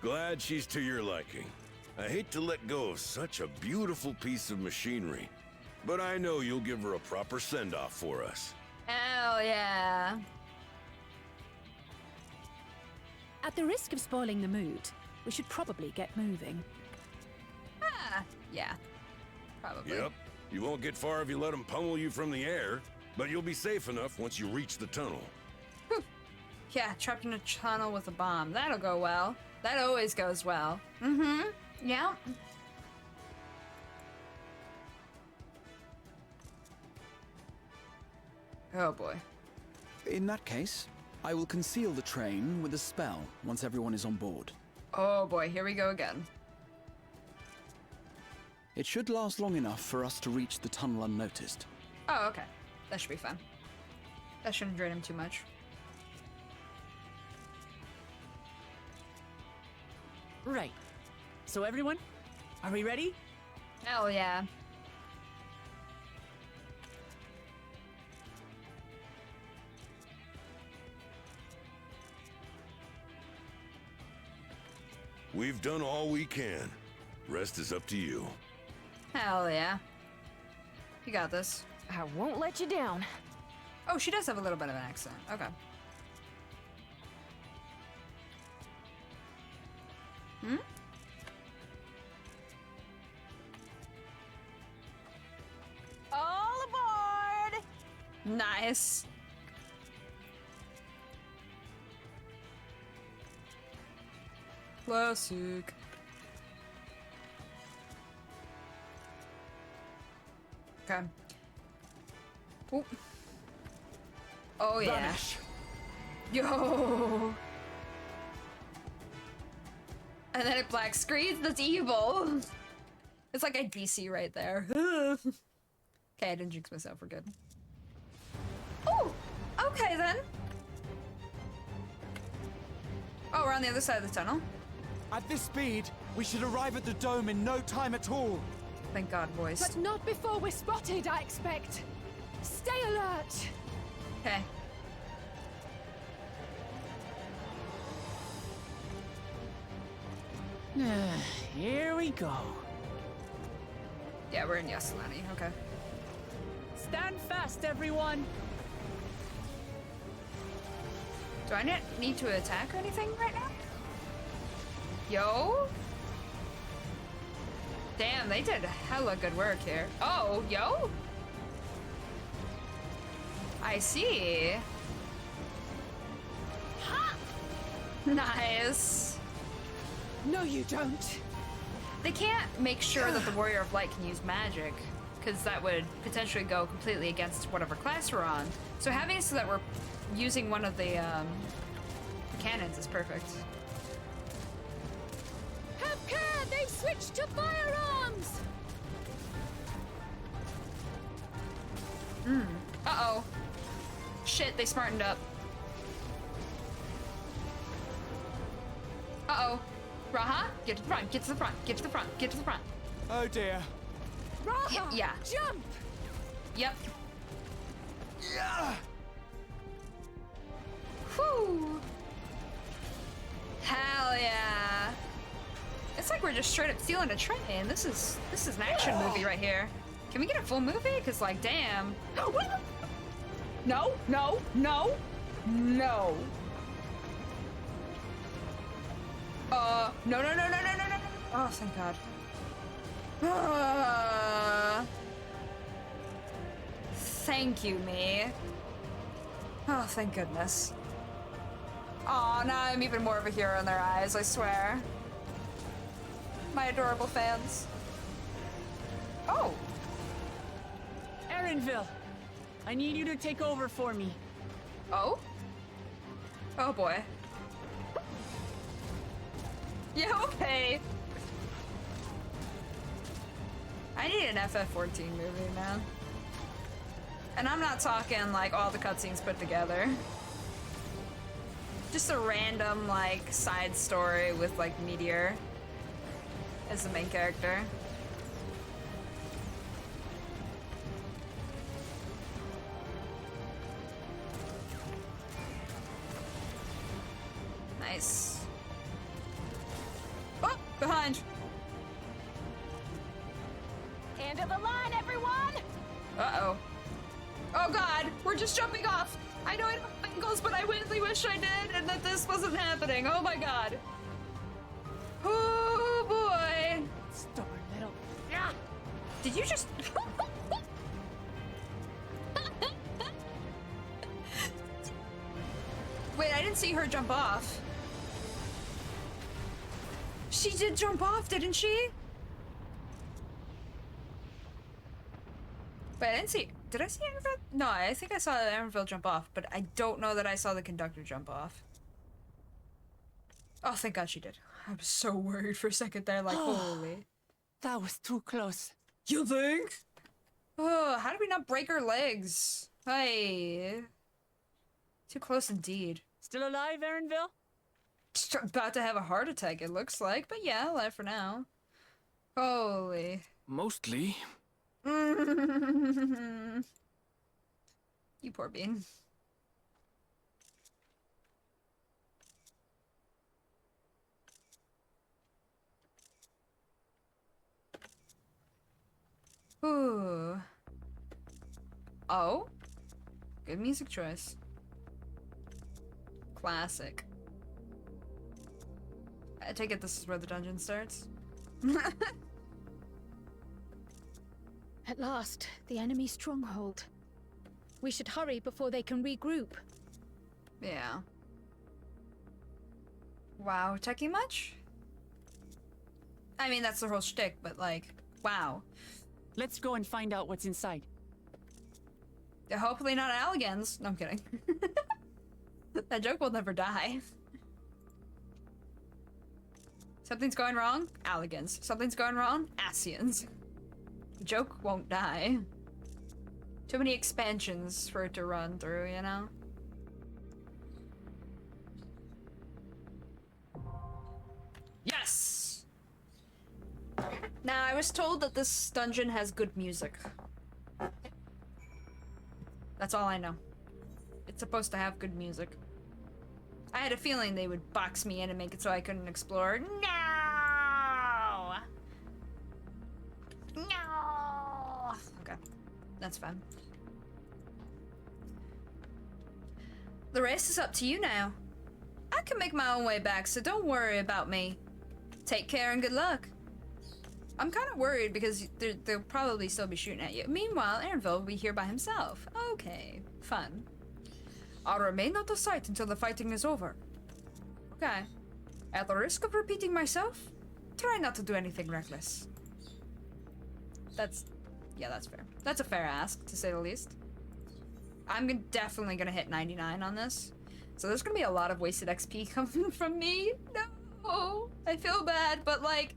Glad she's to your liking. I hate to let go of such a beautiful piece of machinery, but I know you'll give her a proper send-off for us. Hell yeah. At the risk of spoiling the mood, we should probably get moving. Ah, yeah. Probably. Yep. You won't get far if you let them pummel you from the air, but you'll be safe enough once you reach the tunnel. Whew. Yeah, trapped in a tunnel with a bomb. That'll go well. That always goes well. Mm-hmm. Yeah. Oh boy. In that case, I will conceal the train with a spell once everyone is on board. Oh boy, here we go again. It should last long enough for us to reach the tunnel unnoticed. Oh, okay. That should be fun. That shouldn't drain him too much. Right. So everyone, are we ready? Hell yeah. We've done all we can. Rest is up to you. Hell yeah. You got this. I won't let you down. Oh, she does have a little bit of an accent. Okay. Hmm? All aboard! Nice. Classic. Okay. Ooh. Oh yeah. Vanish. Yo. And then it black screens. That's evil. It's like a DC right there. Okay, I didn't jinx myself. We're good. Oh. Okay then. Oh, we're on the other side of the tunnel. At this speed, we should arrive at the dome in no time at all. Thank God, voice. But not before we're spotted, I expect. Stay alert. Okay. Here we go. Yeah, we're in Yaslani. Okay. Stand fast, everyone. Do I need to attack or anything right now? Yo? Damn, they did hella good work here. Oh, yo? I see. Ha! Nice. No, you don't. They can't make sure that the Warrior of Light can use magic, because that would potentially go completely against whatever class we're on. So having it so that we're using one of the cannons is perfect. Have care! They've switched to firearms! Uh-oh. Shit, they smartened up. Uh-oh. Raha, get to the front, get to the front, get to the front, get to the front. Oh dear. Raha! Yeah. Jump! Yep. Yeah. Whew. Hell yeah. It's like we're just straight up stealing a train. This is an action movie right here. Can we get a full movie? Cause like, damn. No, no, no, no. No, no, no, no, no, no, no. Oh, thank God. Thank you, me. Oh, thank goodness. Oh, now I'm even more of a hero in their eyes, I swear. My adorable fans. Oh. Erenville, I need you to take over for me. Oh? Oh boy. Yeah, okay. I need an FF14 movie, man. And I'm not talking like all the cutscenes put together. Just a random like side story with like Meteor as the main character. Nice. Oh, behind. End of the line, everyone! Uh-oh. Oh God, we're just jumping off. I know I don't have ankles, but I really wish I did and that this wasn't happening. Oh my God. Oh boy. Stubborn little. Yeah. Did you just... Wait, I didn't see her jump off. She did jump off, didn't she? Wait, I didn't see... Did I see Erenville? No, I think I saw Erenville jump off, but I don't know that I saw the conductor jump off. Oh, thank God she did. I was so worried for a second there, like, holy. That was too close. You think? Oh, how did we not break her legs? Hey. Too close indeed. Still alive, Erenville? Just about to have a heart attack, it looks like, but yeah, alive for now. Holy. Mostly. You poor bean. Ooh. Oh? Good music choice. Classic. I take it this is where the dungeon starts? At last, the enemy stronghold. We should hurry before they can regroup. Yeah. Wow, techie much? I mean, that's the whole shtick, but like, wow. Let's go and find out what's inside. Yeah, hopefully not Alligans. No, I'm kidding. That joke will never die. Something's going wrong? Alligans. Something's going wrong? Asians. The joke won't die. Too many expansions for it to run through, you know? Yes! Now, I was told that this dungeon has good music. That's all I know. It's supposed to have good music. I had a feeling they would box me in and make it so I couldn't explore. No! No! Okay. That's fine. The rest is up to you now. I can make my own way back, so don't worry about me. Take care and good luck. I'm kind of worried because they'll probably still be shooting at you. Meanwhile, Aaronville will be here by himself. Okay, fun. I'll remain out of sight until the fighting is over. Okay. At the risk of repeating myself, try not to do anything reckless. Yeah, that's fair. That's a fair ask, to say the least. I'm definitely gonna hit 99 on this. So there's gonna be a lot of wasted XP coming from me. No! I feel bad, but like,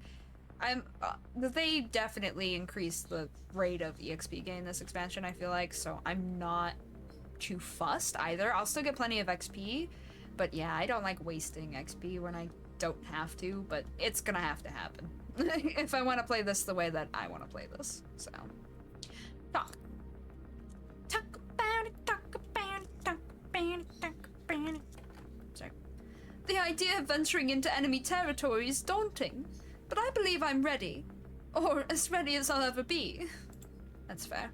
they definitely increased the rate of EXP gain this expansion, I feel like, so I'm not too fussed either. I'll still get plenty of XP, but yeah, I don't like wasting XP when I don't have to, but it's gonna have to happen. If I want to play this the way that I want to play this, so. Talk about it, talk about it, talk about it, talk about it. Sorry. The idea of venturing into enemy territory is daunting, but I believe I'm ready. Or as ready as I'll ever be. That's fair.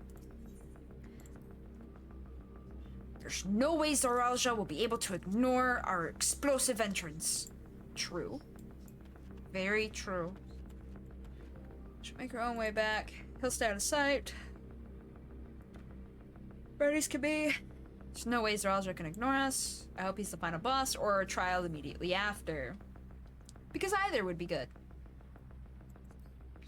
There's no way Zoraija will be able to ignore our explosive entrance. True. Very true. She'll make her own way back. He'll stay out of sight. Ready as can be. There's no way Zoraija can ignore us. I hope he's the final boss or a trial immediately after. Because either would be good.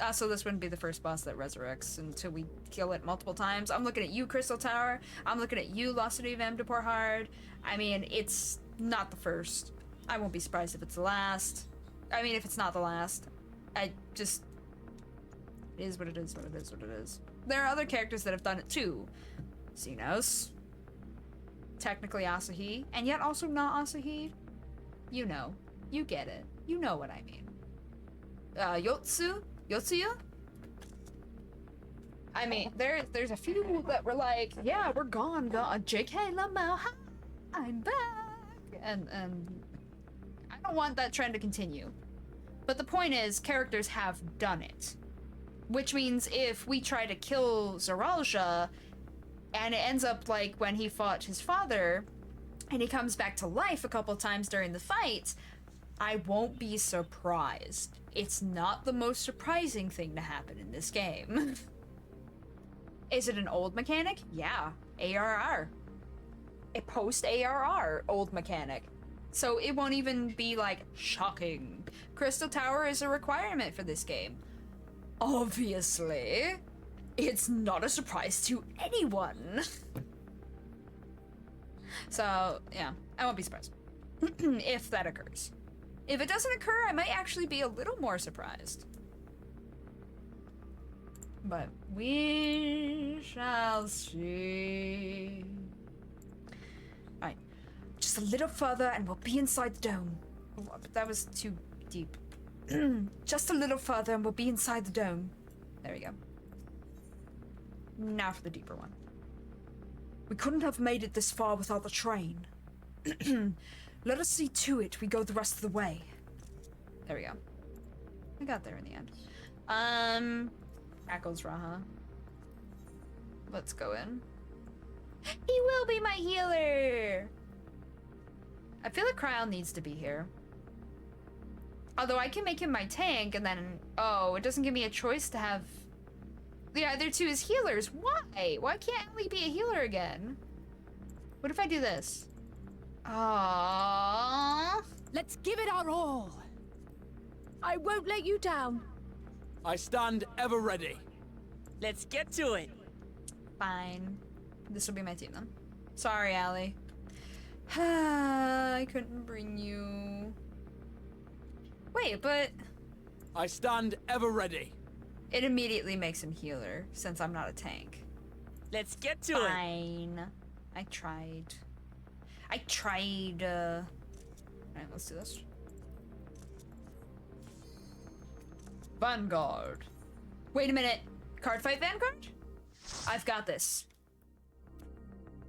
Also, this wouldn't be the first boss that resurrects until we kill it multiple times. I'm looking at you, Crystal Tower. I'm looking at you, Lost City of Amdapor. I mean, it's not the first. I won't be surprised if it's the last. I mean, if it's not the last. It is what it is, what it is, what it is. There are other characters that have done it too. Xenos. Technically Asahi, and yet also not Asahi. You know. You get it. You know what I mean. Yotsuya? I mean, there's a few that were like, yeah, we're gone. JK Lamau, I'm back. And I don't want that trend to continue. But the point is, characters have done it. Which means if we try to kill Zoraija, and it ends up like when he fought his father, and he comes back to life a couple times during the fight, I won't be surprised. It's not the most surprising thing to happen in this game. Is it an old mechanic? Yeah. ARR. A post-ARR old mechanic. So it won't even be like shocking. Crystal Tower is a requirement for this game. Obviously. It's not a surprise to anyone. So, yeah. I won't be surprised. If that occurs. If it doesn't occur, I might actually be a little more surprised. But we shall see. Alright. Just a little further and we'll be inside the dome. Oh, but that was too deep. Just a little further and we'll be inside the dome. There we go. Now for the deeper one. We couldn't have made it this far without the train. Let us see to it we go the rest of the way. There we go. We got there in the end. Echoes Raha. Let's go in. He will be my healer! I feel like Cryon needs to be here. Although I can make him my tank and then... Oh, it doesn't give me a choice to have... The other two as healers. Why? Why can't Ellie be a healer again? What if I do this? Aww. Let's give it our all. I won't let you down. I stand ever ready. Let's get to it. Fine. This will be my team then. Sorry, Allie. I couldn't bring you. Wait, but I stand ever ready. it immediately makes him healer since I'm not a tank. Let's get to it. Fine. I tried. Alright, let's do this. Vanguard. Wait a minute. Card fight Vanguard? I've got this.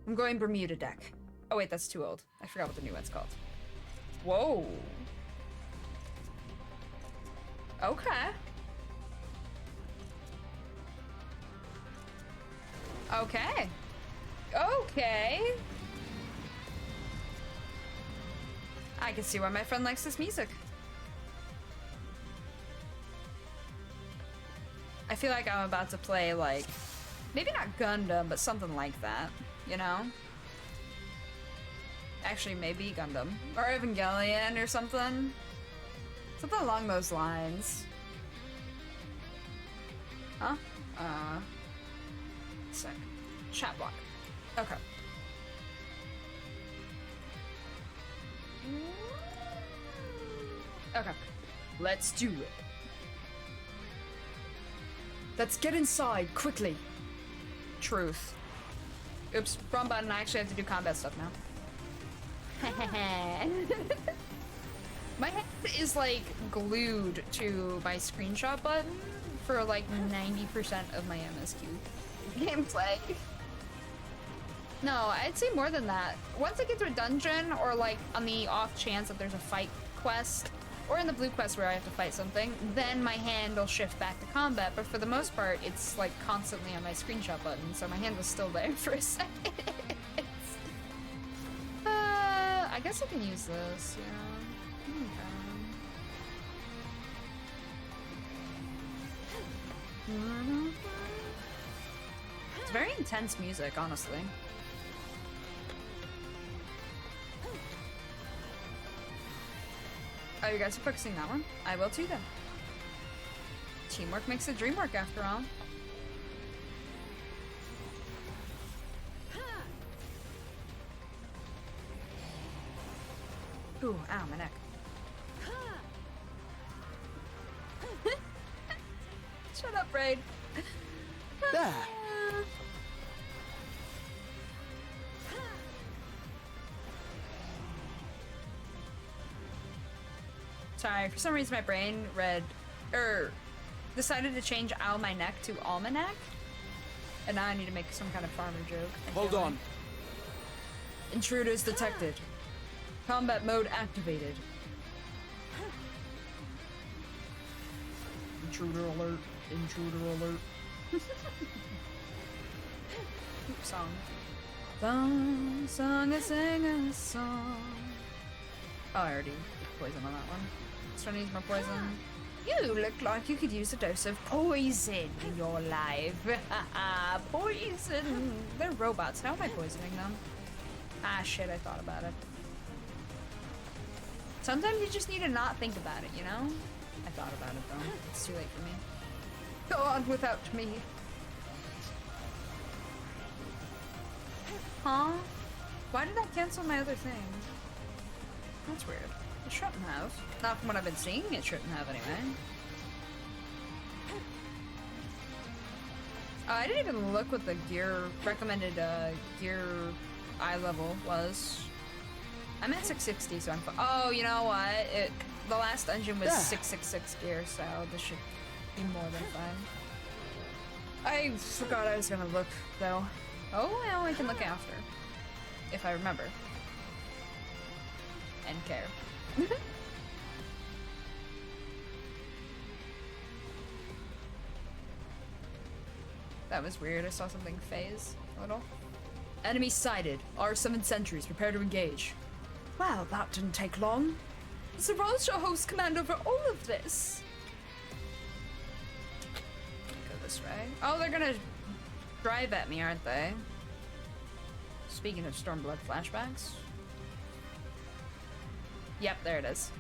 I'm going Bermuda deck. Oh wait, that's too old. I forgot what the new one's called. Whoa. Okay. Okay. Okay. I can see why my friend likes this music. I feel like I'm about to play, like, maybe not Gundam, but something like that, you know? Actually, maybe Gundam. Or Evangelion or something. Something along those lines. Huh? Sec. Chat block. Okay. Okay. Let's do it. Let's get inside, quickly. Truth. Oops, wrong button. I actually have to do combat stuff now. My head is like glued to my screenshot button for like 90% of my MSQ gameplay. No, I'd say more than that. Once I get to a dungeon, or like on the off chance that there's a fight quest, or in the blue quest where I have to fight something, then my hand will shift back to combat, but for the most part, it's like constantly on my screenshot button, so my hand was still there for a second. I guess I can use this, yeah. Okay. It's very intense music, honestly. Oh, you guys are focusing that one? I will too then. Teamwork makes the dream work after all. Ooh, ow, my neck. Shut up, Raid. There. Sorry, for some reason my brain decided to change Ow My Neck to Almanac. And now I need to make some kind of farmer joke. Hold on. Intruders detected. Combat mode activated. Intruder alert. Intruder alert. Song. Song, I sing a song. Oh, I already did poison on that one. Starting to use more poison. You look like you could use a dose of poison in your life. Poison. They're robots. How am I poisoning them? Ah, shit, I thought about it. Sometimes you just need to not think about it, you know? I thought about it, though. It's too late for me. Go on without me. Huh? Why did that cancel my other thing? That's weird. It shouldn't have. Not from what I've been seeing, it shouldn't have anyway. I didn't even look what the recommended gear eye level was. I'm at 660, so I'm fine. Oh, you know what? The last dungeon was 666 gear, so this should be more than fine. I forgot I was gonna look, though. Oh, well, I can look after. If I remember. And care. That was weird. I saw something phase a little. Enemy sighted. R7 sentries. Prepare to engage. Well, that didn't take long. Zaraj shall host command over all of this. Go this way. Oh, they're gonna drive at me, aren't they? Speaking of Stormblood flashbacks. Yep, there it is.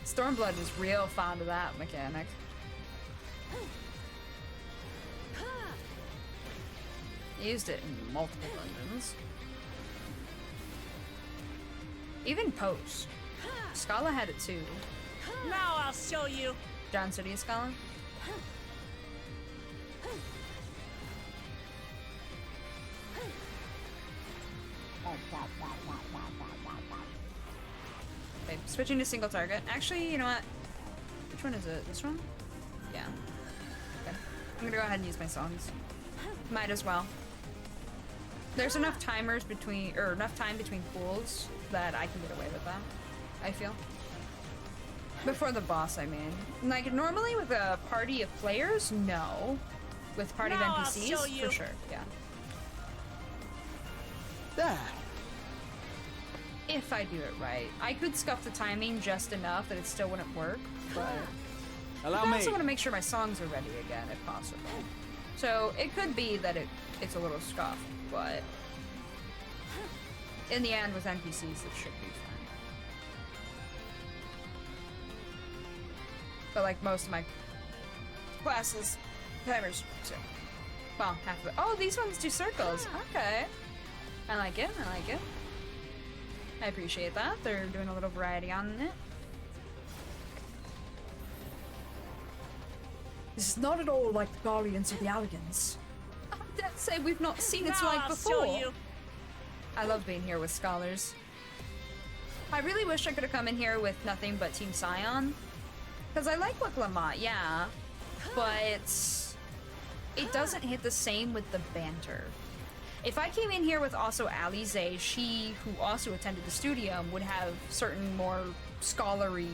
Stormblood is real fond of that mechanic. Used it in multiple dungeons. Even post. Scala had it too. Now I'll show you. John City Scala. Okay, switching to single target. Actually, you know what? Which one is it? This one? Yeah. Okay. I'm gonna go ahead and use my songs. Might as well. There's enough timers between, or enough time between pools that I can get away with that, I feel. Before the boss, I mean. Like, normally with a party of players, no. With party of NPCs, for sure, yeah. There. If I do it right. I could scuff the timing just enough that it still wouldn't work, but Allow I me. also want to make sure my songs are ready again, if possible. So it could be that it's a little scuffed, but in the end, with NPCs, it should be fine. But like most of my classes, timers, so well, half of it. Oh, these ones do circles. Okay, I like it. I like it. I appreciate that. They're doing a little variety on it. This is not at all like the Guardians of the Alligans. I dare say we've not seen its like before. I love being here with scholars. I really wish I could have come in here with nothing but Team Scion. Because I like Lamont, yeah. But it doesn't hit the same with the banter. If I came in here with also Alize, she, who also attended the studium, would have certain more scholarly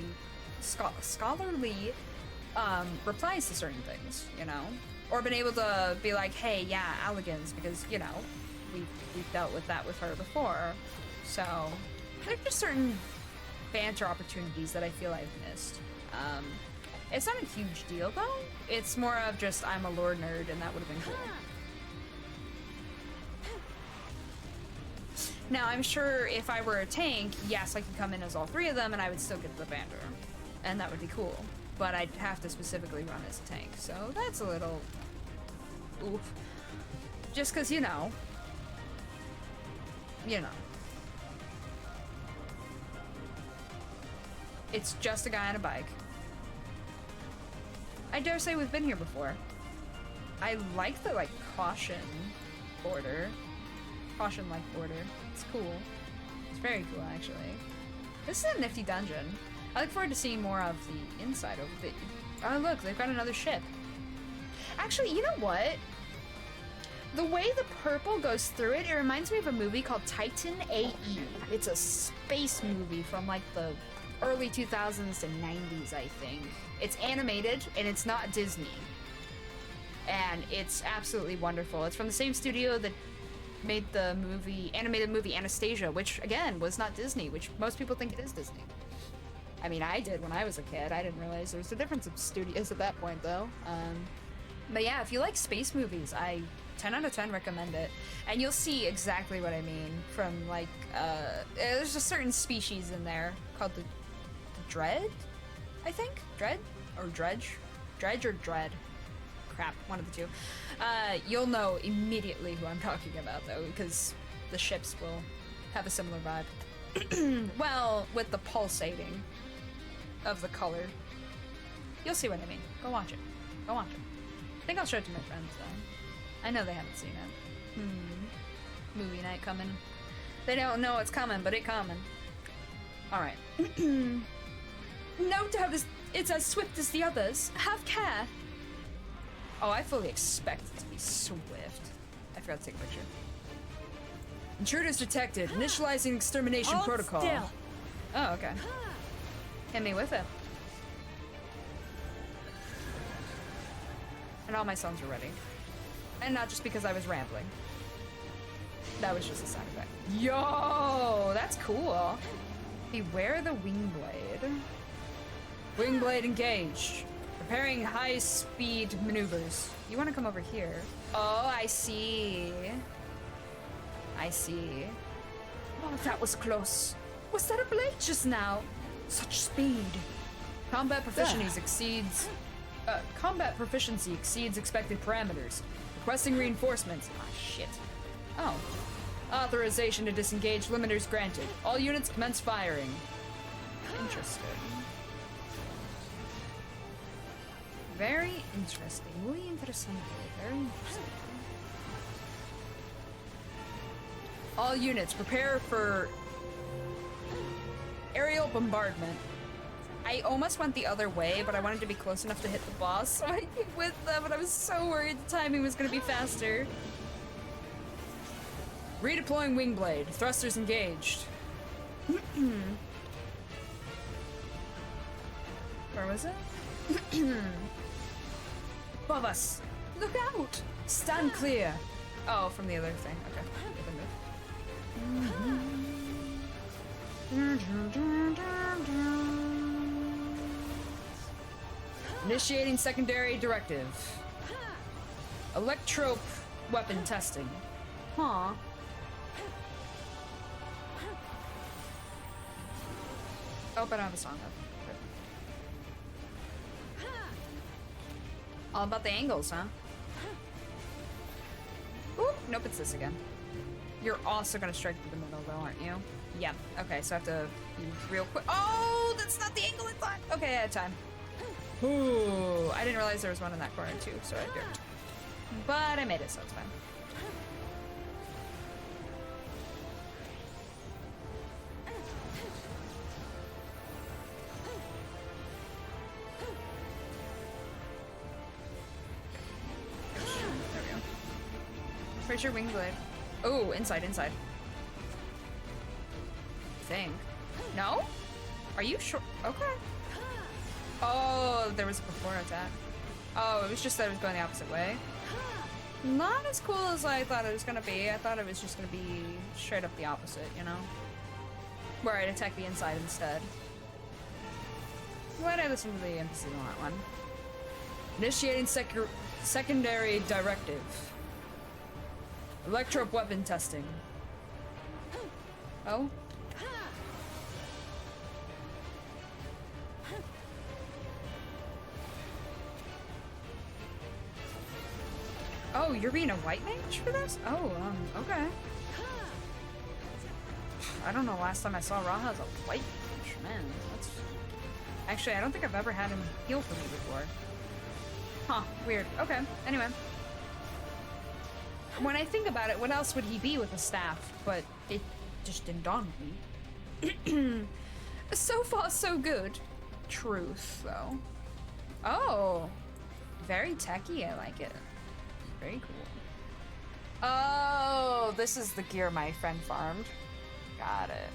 replies to certain things, you know? Or been able to be like, hey, yeah, Alligans, because, you know, we've dealt with that with her before. So, there's just certain banter opportunities that I feel I've missed. It's not a huge deal, though. It's more of just, I'm a lore nerd, and that would have been cool. Now, I'm sure if I were a tank, yes, I could come in as all three of them, and I would still get the banter. And that would be cool. But I'd have to specifically run as a tank, so that's a little... oof. Just because, you know. It's just a guy on a bike. I dare say we've been here before. I like the, like, caution border. Caution-like border. It's cool. It's very cool, actually. This is a nifty dungeon. I look forward to seeing more of the inside of it. Oh, look, they've got another ship. Actually, you know what? The way the purple goes through it, it reminds me of a movie called Titan AE. It's a space movie from, like, the early 2000s to 90s, I think. It's animated, and it's not Disney. And it's absolutely wonderful. It's from the same studio that made the animated movie Anastasia, which, again, was not Disney, which most people think it is Disney. I mean, I did when I was a kid. I didn't realize there was a difference of studios at that point, though. But yeah, if you like space movies, I 10 out of 10 recommend it. And you'll see exactly what I mean from, like, there's a certain species in there called the Dread, I think? Dread? Or Dredge? Dredge or Dread? Crap, one of the two. You'll know immediately who I'm talking about, though, because the ships will have a similar vibe. Well, with the pulsating of the color. You'll see what I mean. Go watch it. Go watch it. I think I'll show it to my friends, though. I know they haven't seen it. Movie night coming. They don't know it's coming, but it coming. Alright. No doubt it's as swift as the others. Have care. Oh, I fully expect it to be swift. I forgot to take a picture. Intruders detected. Initializing extermination protocol. Still. Oh, okay. Hit me with it. And all my songs are ready. And not just because I was rambling. That was just a sound effect. Yo, that's cool. Beware the Wingblade. Wingblade engaged. Preparing high-speed maneuvers. You want to come over here? Oh, I see. I see. Oh, that was close. Was that a blade just now? Such speed. Combat proficiency exceeds Combat proficiency exceeds expected parameters. Requesting reinforcements. Ah, shit. Oh. Authorization to disengage limiters granted. All units commence firing. Interesting. Very interesting. Muy interesante. Very interesting. All units prepare for aerial bombardment. I almost went the other way, but I wanted to be close enough to hit the boss, so I came with them, but I was so worried the timing was gonna be faster. Redeploying Wingblade. Thrusters engaged. Where was it? Above us. Look out! Stand clear. Oh, from the other thing. Okay. Initiating secondary directive. Electrope weapon testing. Huh. Oh, but I have a song up. All about the angles, huh? Oop, nope, it's this again. You're also gonna strike through the middle, though, aren't you? Yeah. Okay, so I have to be real quick. Oh, that's not the angle I thought. Okay, I had time. Ooh, I didn't realize there was one in that corner too, so I dipped. But I made it, so it's fine. There we go. Where's your wing blade? Oh, inside. I think. No? Are you sure? Okay. Oh, there was a before attack. Oh, it was just that it was going the opposite way. Not as cool as I thought it was gonna be. I thought it was just gonna be straight up the opposite, you know? Where I'd attack the inside instead. Why'd I listen to the emphasis on that one? Initiating secondary directive. Electrope weapon testing. Oh? Oh, you're being a white mage for this? Oh, okay. I don't know last time I saw Raha as a white mage. Man, that's... Actually, I don't think I've ever had him heal for me before. Huh, weird. Okay, anyway. When I think about it, what else would he be with a staff? But it just didn't dawn on me. So far, so good. Truth, though. Oh. Very techy, I like it. Very cool. Oh, this is the gear my friend farmed. Got it.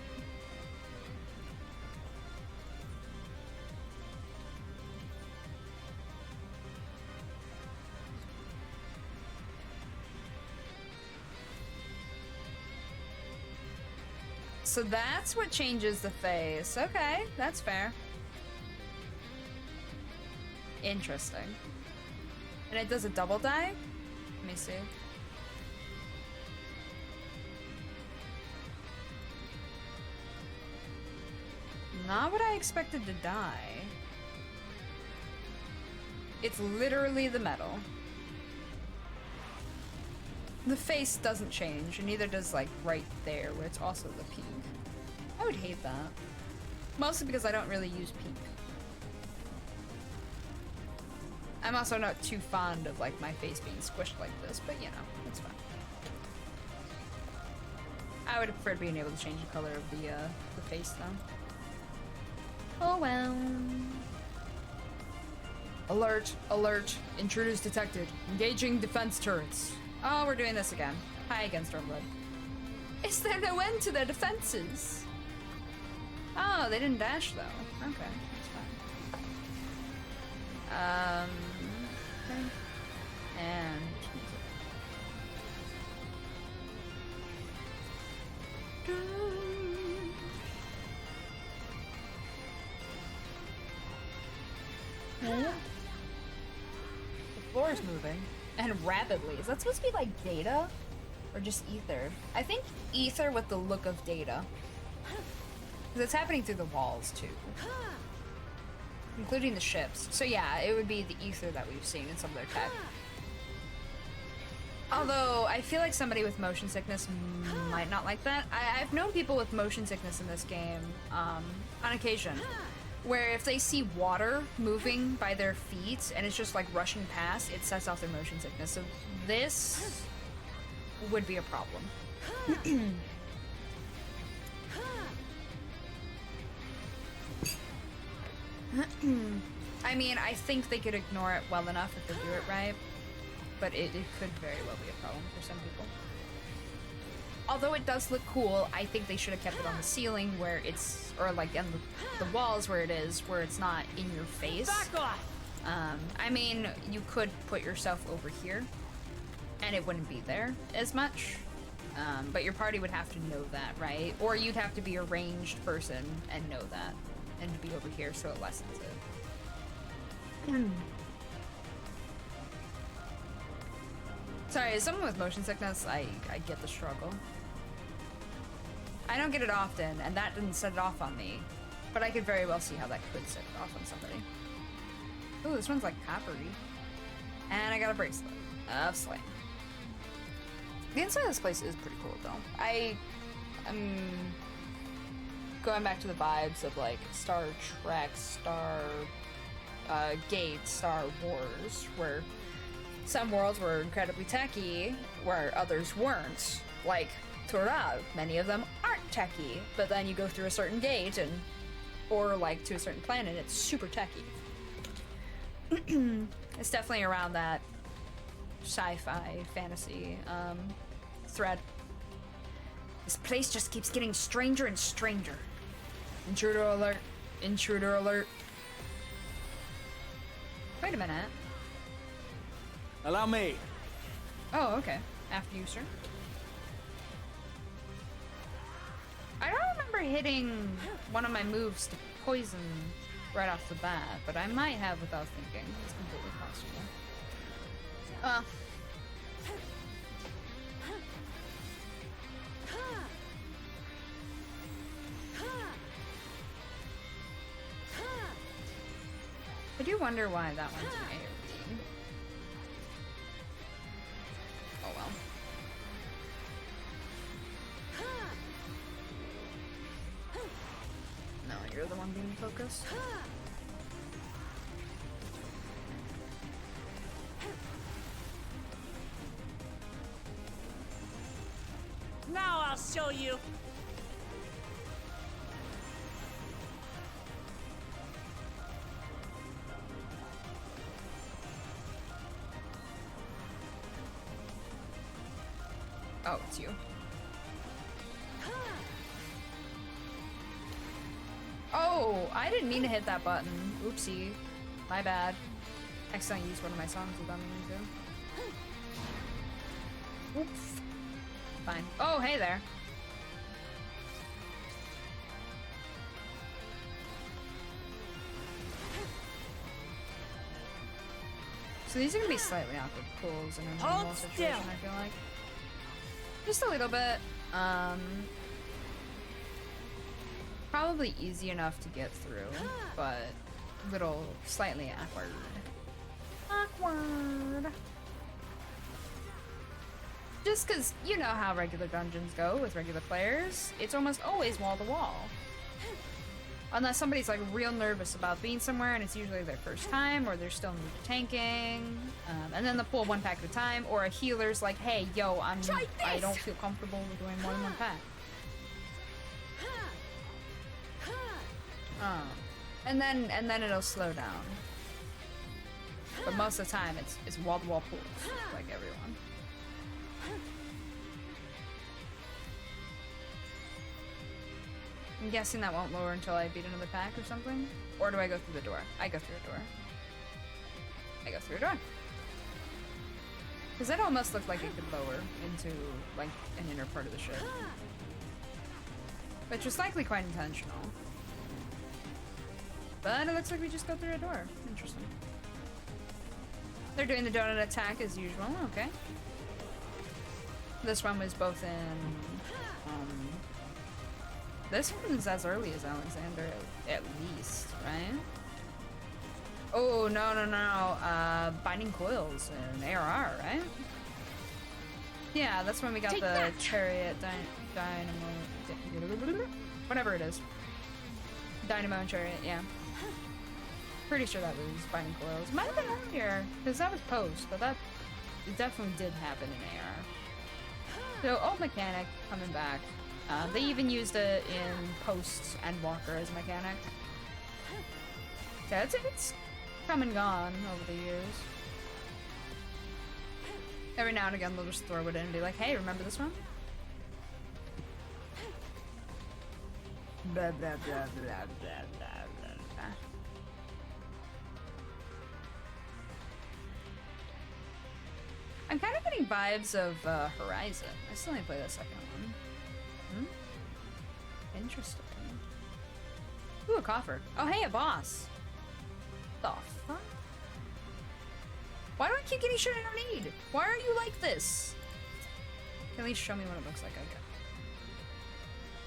So that's what changes the face. Okay, that's fair. Interesting. And it does a double die? Let me see. Not what I expected to die. It's literally the metal. The face doesn't change, and neither does, like, right there, where it's also the peak. I would hate that. Mostly because I don't really use peak. I'm also not too fond of, like, my face being squished like this, but, you know, it's fine. I would have preferred being able to change the color of the face, though. Oh, well. Alert, alert. Intruders detected. Engaging defense turrets. Oh, we're doing this again. Hi again, Stormblood. Is there no end to their defenses? Oh, they didn't dash, though. Okay, that's fine. Okay. And... The floor is moving. And rapidly. Is that supposed to be like data? Or just ether? I think ether with the look of data. Because it's happening through the walls, too. including the ships. So yeah, it would be the ether that we've seen in some of their tech. Although, I feel like somebody with motion sickness might not like that. I've known people with motion sickness in this game, on occasion, where if they see water moving by their feet and it's just like rushing past, it sets off their motion sickness. So this would be a problem. I mean, I think they could ignore it well enough if they do it right. But it could very well be a problem for some people. Although it does look cool, I think they should have kept it on the ceiling where it's, or like on the walls where it's not in your face. Back off! I mean, you could put yourself over here, and it wouldn't be there as much. But your party would have to know that, right? Or you'd have to be a ranged person and know that, and to be over here so it lessens it. Sorry, as someone with motion sickness, I get the struggle. I don't get it often, and that didn't set it off on me. But I could very well see how that could set it off on somebody. Ooh, this one's like coppery. And I got a bracelet of Slay. The inside of this place is pretty cool, though. I'm going back to the vibes of like Star Trek, Gate, Star Wars, where some worlds were incredibly techy, where others weren't. Like Torab, many of them aren't techy, but then you go through a certain gate or like to a certain planet, it's super techy. It's definitely around that sci-fi fantasy thread. This place just keeps getting stranger and stranger. Intruder alert. Intruder alert. Wait a minute. Allow me. Oh, okay. After you, sir. I don't remember hitting one of my moves to poison right off the bat, but I might have without thinking. It's completely possible. I do wonder why that one's an AoE. Oh well. No, you're the one being focused. Now I'll show you. Oh, it's you. Oh, I didn't mean to hit that button. Oopsie. My bad. Accidentally used one of my songs without meaning to. Oops. Fine. Oh, hey there. So these are gonna be slightly awkward pulls in a normal situation, I feel like. Just a little bit. Probably easy enough to get through, but little slightly awkward. Awkward. Just because you know how regular dungeons go with regular players, it's almost always wall to wall. Unless somebody's like real nervous about being somewhere and it's usually their first time or they're still new to tanking. And then they'll pull one pack at a time, or a healer's like, hey, yo, I don't feel comfortable with doing more than one pack. And then it'll slow down. But most of the time it's wall to wall pulls, like everyone. I'm guessing that won't lower until I beat another pack or something? Or do I go through the door? I go through a door. I go through a door. Because that almost looked like it could lower into, like, an inner part of the ship. Which was likely quite intentional. But it looks like we just go through a door. Interesting. They're doing the donut attack as usual. Okay. This one was both in... this one's as early as Alexander, at least, right? Oh, no, no, no. Binding coils and ARR, right? Yeah, that's when we got the chariot, dynamo, whatever it is. Dynamo and chariot, yeah. Pretty sure that was binding coils. Might have been earlier, because that was post, but that it definitely did happen in AR. So, old mechanic coming back. They even used it in post and Walker as mechanic. So it's come and gone over the years. Every now and again they'll just throw it in and be like, hey, remember this one? Blah, blah, blah, blah, blah, blah, blah. I'm kind of getting vibes of Horizon. I still need to play the second one. Interesting. Ooh, a coffer. Oh, hey, a boss. The fuck? Why do I keep getting shit I don't need? Why are you like this? Can at least show me what it looks like.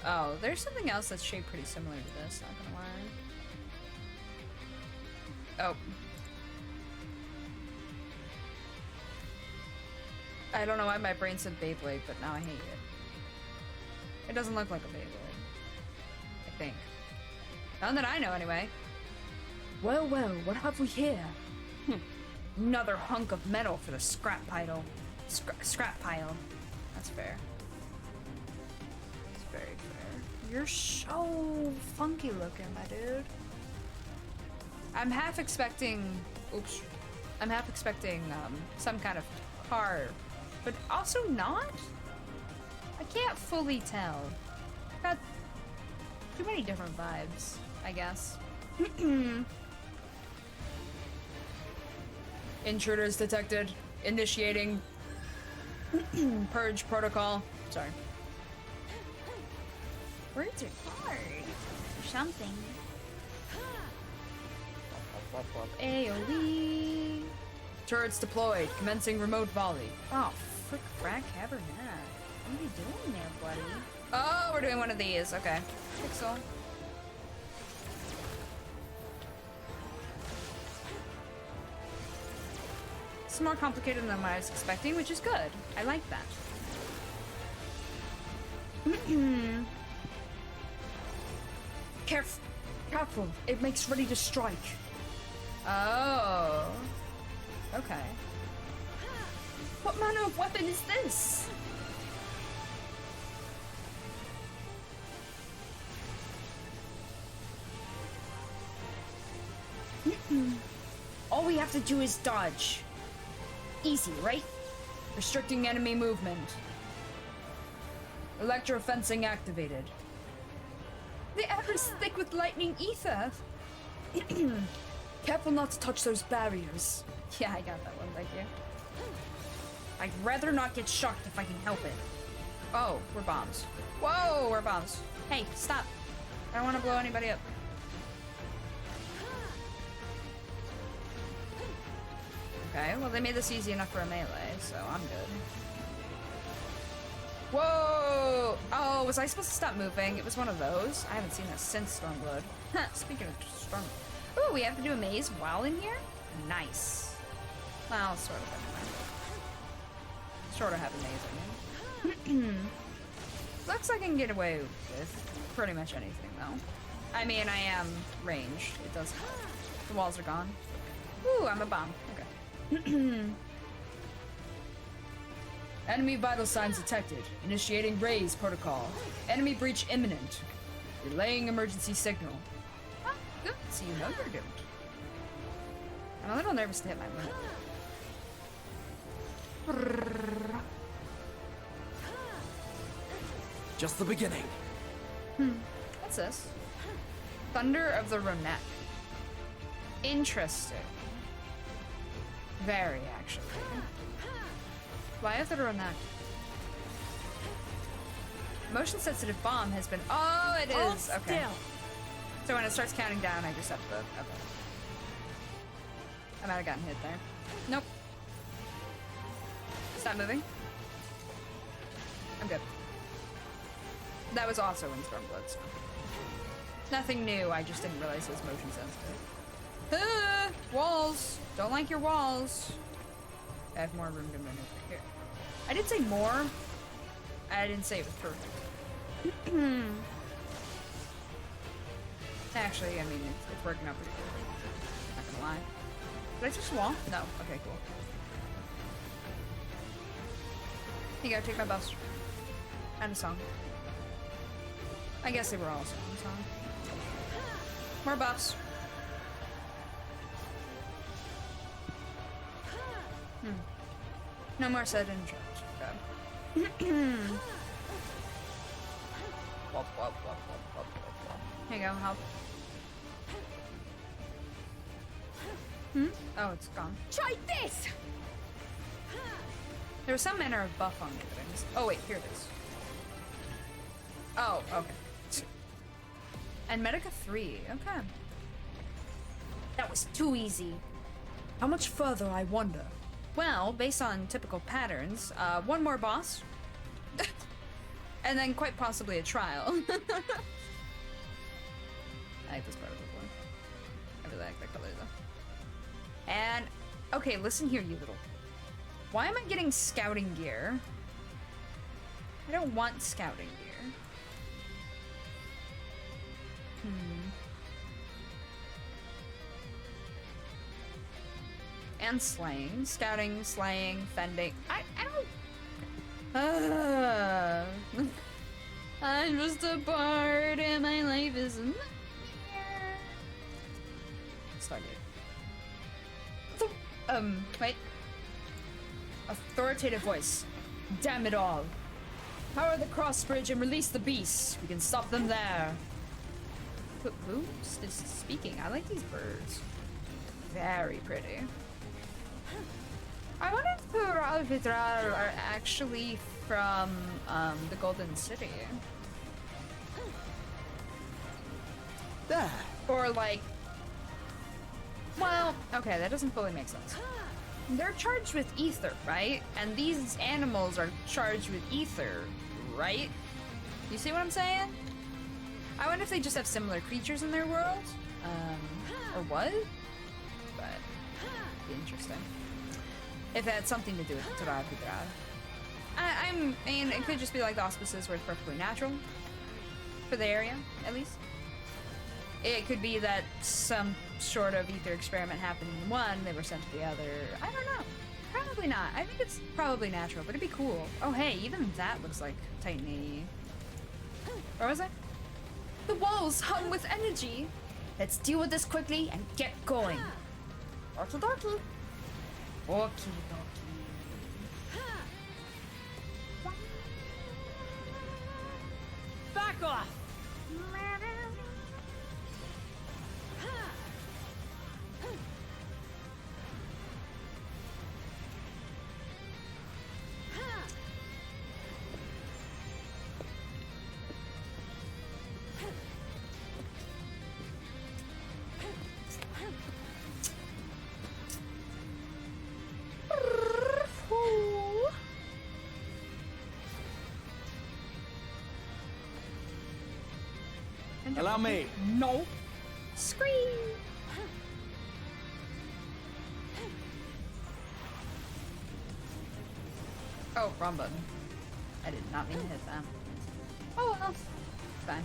Oh, there's something else that's shaped pretty similar to this, not gonna lie. Oh. I don't know why my brain said Beyblade, but now I hate it. It doesn't look like a Beyblade. I think. None that I know, anyway. Well, well, what have we here? Another hunk of metal for the scrap pile. Scrap pile. That's fair. That's very fair. You're so funky looking, my dude. I'm half expecting... Oops. I'm half expecting some kind of car, but also not? I can't fully tell. Got too many different vibes, I guess. Intruders detected. Initiating purge protocol. Sorry. Words are hard. Or something. AoE. Turrets deployed. Commencing remote volley. Oh, frick, frack, cabernet. What are you doing there, buddy? Oh, we're doing one of these. Okay. Pixel. It's more complicated than what I was expecting, which is good. I like that. Careful. Careful. It makes ready to strike. Oh. Okay. What manner of weapon is this? All we have to do is dodge. Easy, right? Restricting enemy movement. Electrofencing activated. The air is thick with lightning ether. Careful not to touch those barriers. Yeah, I got that one, thank you. I'd rather not get shocked if I can help it. Oh, we're bombs. Whoa, we're bombs. Hey, stop. I don't want to blow anybody up. Okay, well they made this easy enough for a melee, so I'm good. Whoa! Oh, was I supposed to stop moving? It was one of those. I haven't seen this since Stormblood. Speaking of Storm... Ooh, we have to do a maze while in here? Nice. Well, sort of. Sort of have a maze in here. Looks like I can get away with pretty much anything, though. I mean, I am ranged. It does... The walls are gone. Ooh, I'm a bomb. Okay. Enemy vital signs detected. Initiating raise protocol. Enemy breach imminent. Relaying emergency signal. Ah, good. So you know you're doomed. I'm a little nervous to hit my limit. Just the beginning. What's this? Thunder of the Ronek. Interesting. Very, actually. Why is it a Ronek? Motion sensitive bomb has been... Oh, it is! Okay. So when it starts counting down, I just have to... Okay. I might have gotten hit there. Nope. Stop moving. I'm good. That was also in Stormblood, so... Nothing new, I just didn't realize it was motion sensitive. Walls. Don't like your walls. I have more room to maneuver here. I did say more. I didn't say it was perfect. Actually, I mean, it's working out pretty good. Not gonna lie. Did I touch the wall? No. Okay, cool. You gotta take my buffs. And a song. I guess they were all songs, huh? More buffs. No more sudden charge. Good. Wop, wop, wop, wop, wop, wop. Here you go, help. Oh, it's gone. Try this! There was some manner of buff on it, but I missed. Oh, wait, here it is. Oh, okay. And Medica 3, okay. That was too easy. How much further, I wonder? Well, based on typical patterns, one more boss. And then quite possibly a trial. I like this part of the one. I really like that color though. And, okay, listen here, you little. Why am I getting scouting gear? I don't want scouting gear. And slaying. Scouting, slaying, fending. I don't... I'm just a bard and my life is a nightmare. Started. Wait. Authoritative voice. Damn it all. Power the cross bridge and release the beasts. We can stop them there. Who's speaking? I like these birds. Very pretty. I wonder if the Ralvidral are actually from the Golden City. There. Or like... Well, okay, that doesn't fully make sense. They're charged with ether, right? And these animals are charged with ether, right? You see what I'm saying? I wonder if they just have similar creatures in their world? Or what? But, it'd be interesting. If it had something to do with the Ralvidral. I mean, it could just be like the auspices where it's perfectly natural. For the area, at least. It could be that some sort of ether experiment happened in one, they were sent to the other. I don't know. Probably not. I think it's probably natural, but it'd be cool. Oh hey, even that looks like Titan. Where was I? The walls hung with energy. Let's deal with this quickly and get going. Okie dokie. Okie dokie. Back off! Allow me. No. Scream. Oh, wrong button. I did not mean to hit that. Oh well. Fine.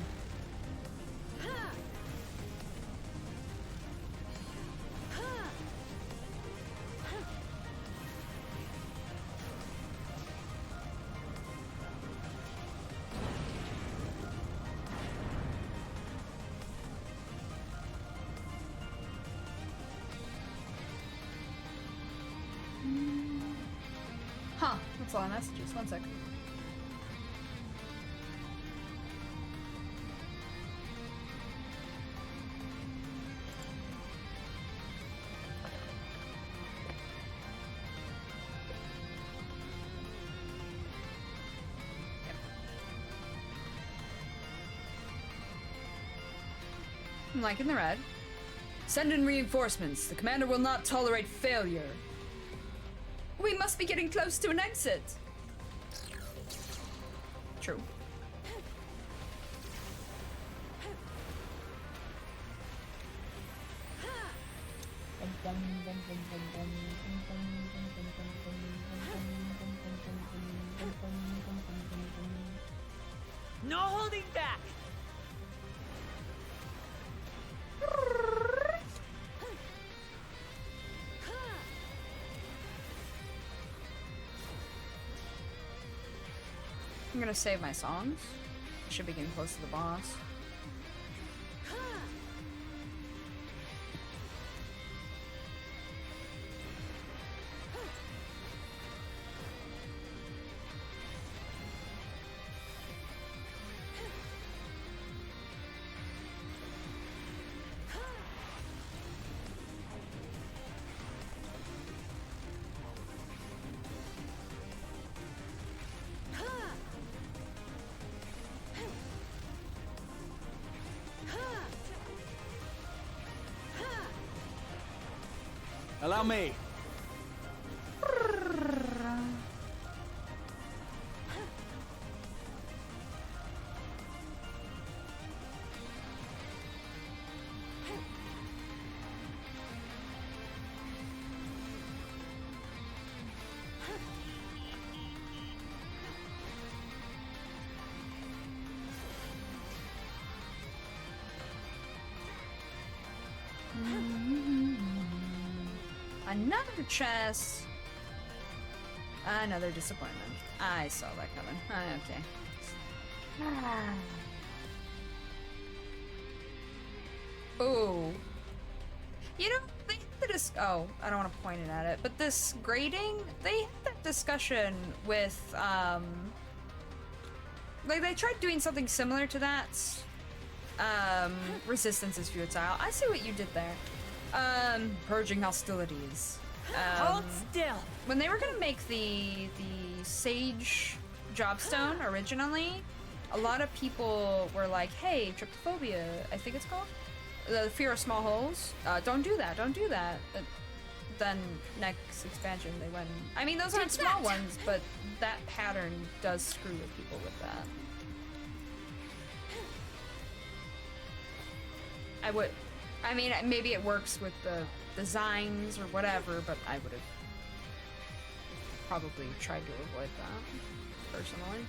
Huh, that's a lot of messages. One sec. I'm liking the red. Send in reinforcements. The commander will not tolerate failure. We must be getting close to an exit. True. No holding back! I'm gonna save my songs. I should be getting close to the boss. Allow me. Another chest. Another disappointment. I saw that coming. Okay. Oh. You know, they had this. Oh, I don't want to point it at it, but this grading, they had that discussion with, like, they tried doing something similar to that. Resistance is futile. I see what you did there. Purging hostilities. Hold still! When they were gonna make the Sage Jobstone originally, a lot of people were like, hey, trypophobia, I think it's called? The fear of small holes. Don't do that, don't do that. But then next expansion they went, I mean, those aren't small ones, but that pattern does screw with people with that. I mean, maybe it works with the designs or whatever, but I would have probably tried to avoid that, personally.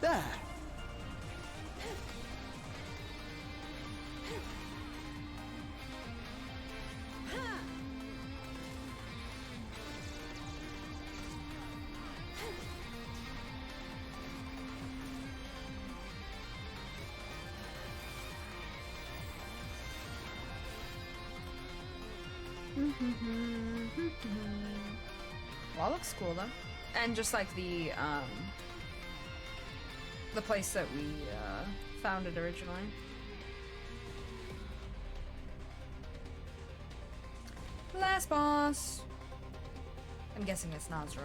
There. Well, looks cool though. And just like the place that we founded originally. Last boss. I'm guessing it's not Zeralja.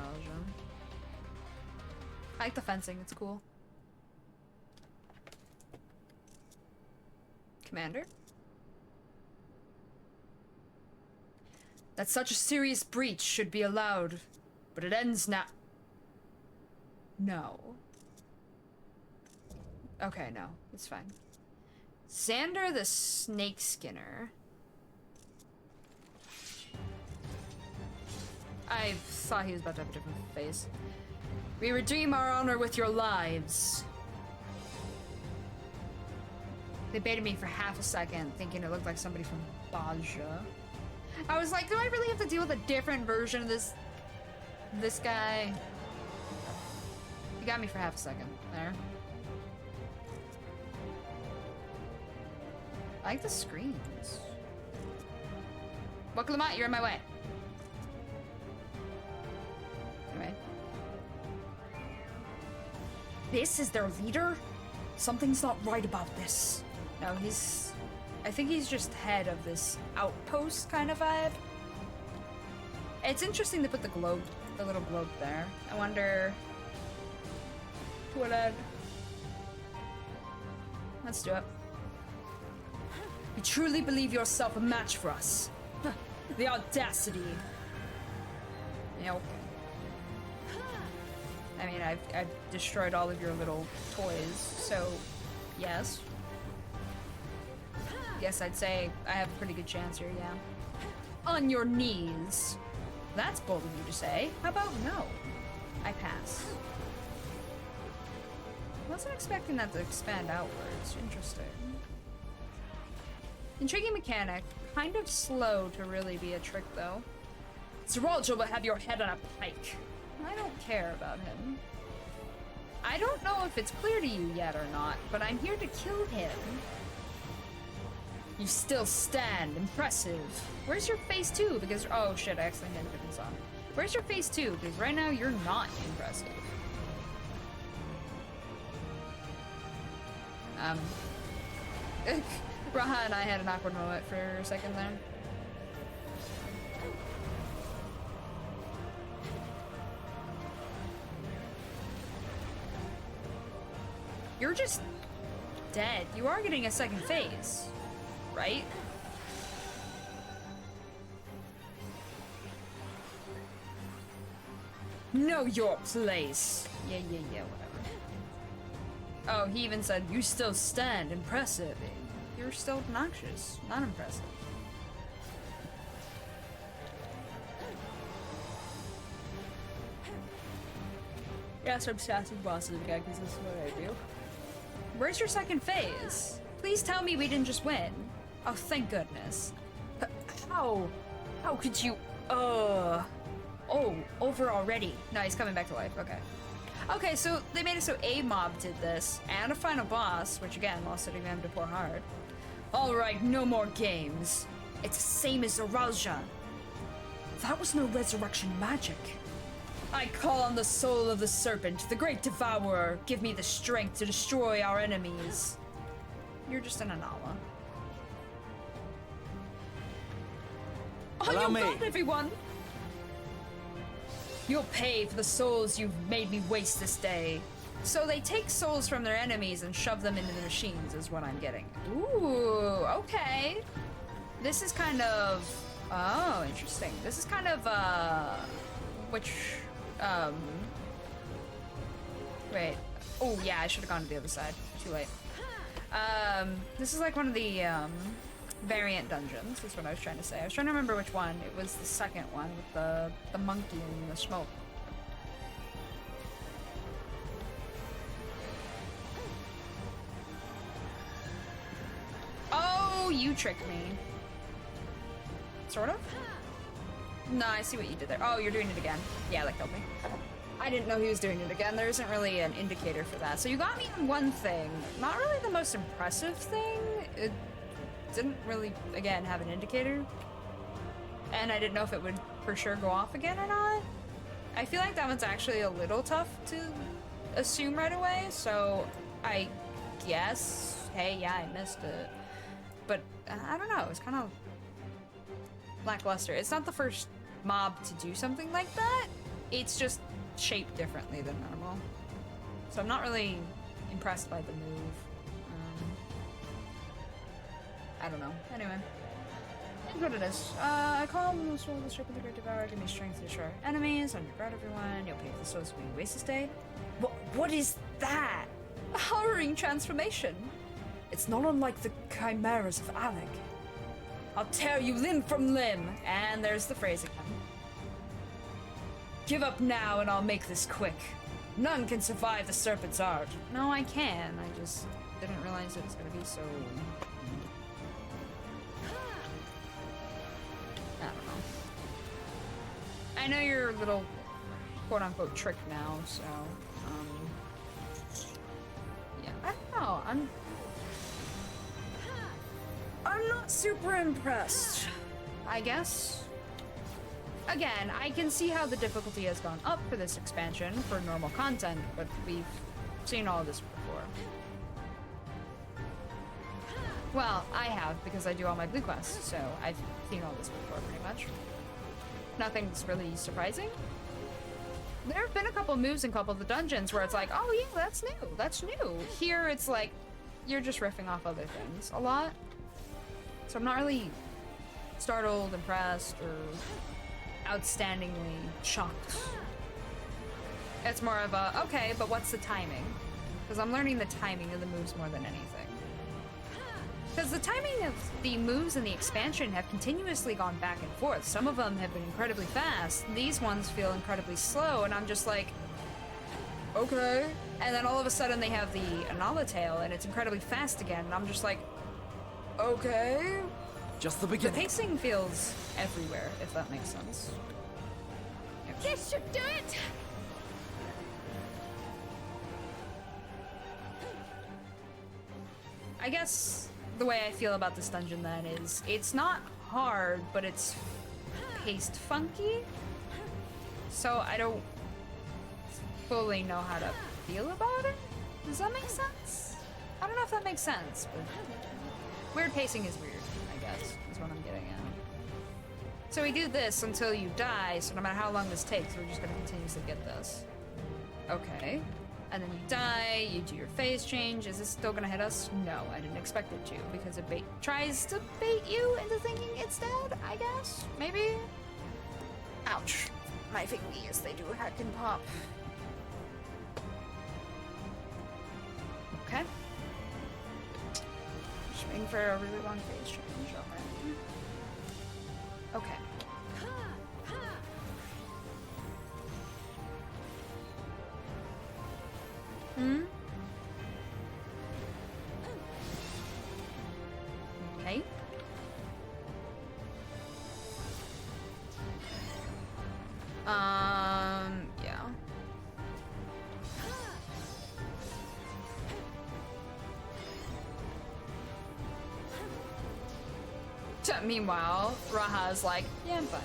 I like the fencing, it's cool. Commander? That such a serious breach should be allowed, but it ends now. No. Okay, no, it's fine. Xander the Snake Skinner. I thought he was about to have a different face. We redeem our honor with your lives. They baited me for half a second, thinking it looked like somebody from Baja. I was like, do I really have to deal with a different version of this guy? You got me for half a second there. I like the screens. Look, Lamont, you're in my way. Anyway. This is their leader? Something's not right about this. No, I think he's just head of this outpost kind of vibe. It's interesting to put the globe the little globe there. I wonder what I'd... Let's do it. You truly believe yourself a match for us? The audacity. Yeah, okay. I mean, I've destroyed all of your little toys, so yes. Guess I'd say I have a pretty good chance here, yeah. On your knees. That's bold of you to say. How about no? I pass. Wasn't expecting that to expand outwards. Interesting. Intriguing mechanic. Kind of slow to really be a trick, though. Zeralja will have your head on a pike. I don't care about him. I don't know if it's clear to you yet or not, but I'm here to kill him. You still stand. Impressive. Where's your face 2? Because, oh shit, I accidentally had a different song. Where's your face 2? Because right now you're not impressive. Raha and I had an awkward moment for a second there. You're just dead. You are getting a second phase, right? Know your place. Yeah, whatever. Oh, he even said, you still stand. Impressive. You're still obnoxious. Not impressive. Yes, I'm sassing bosses again because this is what I do. Where's your second phase? Please tell me we didn't just win. Oh, thank goodness. How? How could you? Oh, over already. No, he's coming back to life. Okay. Okay, so they made it so a mob did this, and a final boss, which again, while sitting them to pour hard. Alright, no more games. It's the same as Zeralja. That was no resurrection magic. I call on the soul of the serpent, the great devourer. Give me the strength to destroy our enemies. You're just an Anala. Allow me. God, everyone! You'll pay for the souls you've made me waste this day. So they take souls from their enemies and shove them into the machines is what I'm getting. Ooh, okay. This is kind of... Oh, interesting. This is kind of, wait. Oh, yeah, I should have gone to the other side. Too late. This is like one of the, variant dungeons, is what I was trying to say. I was trying to remember which one. It was the second one with the monkey and the smoke. Oh, you tricked me. Sort of? No, I see what you did there. Oh, you're doing it again. Yeah, that killed me. I didn't know he was doing it again. There isn't really an indicator for that. So you got me on one thing. Not really the most impressive thing. It didn't really, again, have an indicator. And I didn't know if it would for sure go off again or not. I feel like that one's actually a little tough to assume right away. So I guess, hey, yeah, I missed it. But I don't know. It's kind of lackluster. It's not the first mob to do something like that. It's just shaped differently than normal. So I'm not really impressed by the move. I don't know. Anyway. That's what it is. I call on the soul of the serpent, the great devourer. Give me strength to destroy our enemies. On your guard, everyone. You'll pay for the souls being wasted state. What is that? A hovering transformation. It's not unlike the chimeras of Alec. I'll tear you limb from limb. And there's the phrase again. Give up now and I'll make this quick. None can survive the serpent's art. No, I can. I just didn't realize it was going to be so... I don't know. I know you're a little quote-unquote trick now, so... yeah, I don't know. I'm not super impressed, I guess. Again, I can see how the difficulty has gone up for this expansion for normal content, but we've seen all this before. Well, I have, because I do all my blue quests, so I've seen all this before, pretty much. Nothing's really surprising. there have been a couple moves in a couple of the dungeons where it's like, oh yeah, that's new. Here it's like, you're just riffing off other things a lot. So I'm not really startled, impressed, or outstandingly shocked. It's more of a, okay, but what's the timing? Because I'm learning the timing of the moves more than anything. Because the timing of the moves in the expansion have continuously gone back and forth. Some of them have been incredibly fast. These ones feel incredibly slow, and I'm just like, okay. And then all of a sudden they have the Hunalulu, and it's incredibly fast again, and I'm just like, okay. Just the The beginning. pacing feels everywhere, if that makes sense. This should do it! I guess the way I feel about this dungeon then is it's not hard, but it's paced funky. So I don't fully know how to feel about it. Does that make sense? I don't know if that makes sense, but weird pacing is weird, I guess, is what I'm getting at. So we do this until you die, so no matter how long this takes, we're just gonna continuously get this. Okay. And then you die, you do your phase change. Is this still gonna hit us? No, I didn't expect it to, because it tries to bait you into thinking it's dead, I guess? Maybe? Ouch. My fingies, they do hack and pop. Okay. Just waiting for a really long phase change, alright. Okay. Okay. Yeah. Meanwhile, Raha's like, yeah, I'm fine.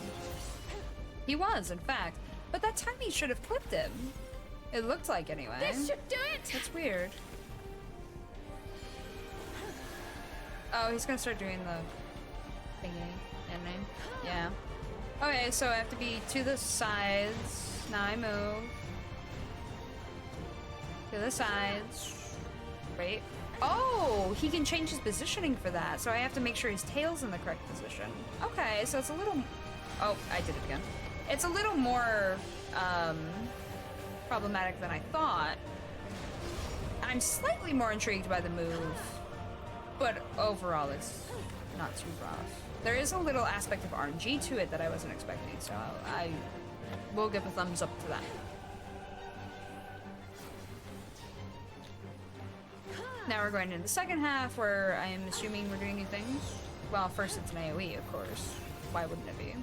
He was, in fact. But that time he should have clipped him. It looked like, anyway. This should do it! That's weird. Oh, he's gonna start doing the thingy. Ending. Yeah. Okay, so I have to be to the sides. Now I move. To the sides. Wait. Oh, he can change his positioning for that, so I have to make sure his tail's in the correct position. Okay, so it's a little... Oh, I did it again. It's a little more, problematic than I thought. I'm slightly more intrigued by the move, but overall it's not too rough. There is a little aspect of RNG to it that I wasn't expecting, so I will give a thumbs up to that. Now we're going into the second half, where I am assuming we're doing new things. Well, first it's an AoE, of course. Why wouldn't it be?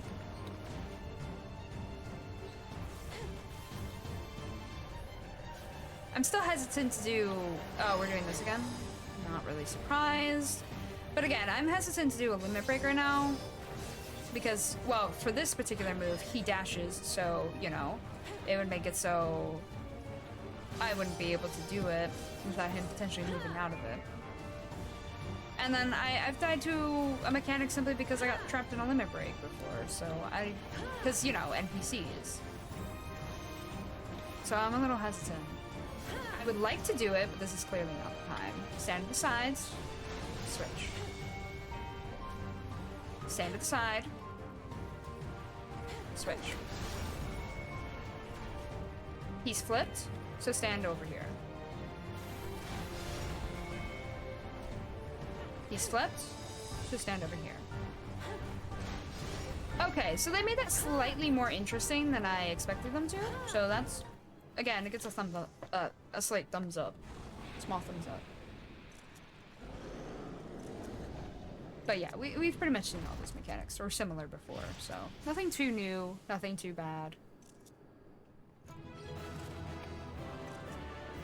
I'm still hesitant to do... Oh, we're doing this again? Not really surprised. But again, I'm hesitant to do a limit break right now. Because, well, for this particular move, he dashes, so, you know, it would make it so I wouldn't be able to do it without him potentially moving out of it. And then I've died to a mechanic simply because I got trapped in a limit break before, so because, you know, NPCs. So I'm a little hesitant. I would like to do it, but this is clearly not the time. Stand to the sides, switch. Stand to the side, switch. He's flipped, so stand over here. He's flipped, so stand over here. Okay, so they made that slightly more interesting than I expected them to. So that's, again, it gets a thumbs up, a slight thumbs up, small thumbs up. But yeah, we've pretty much seen all these mechanics, or similar before, so nothing too new, nothing too bad.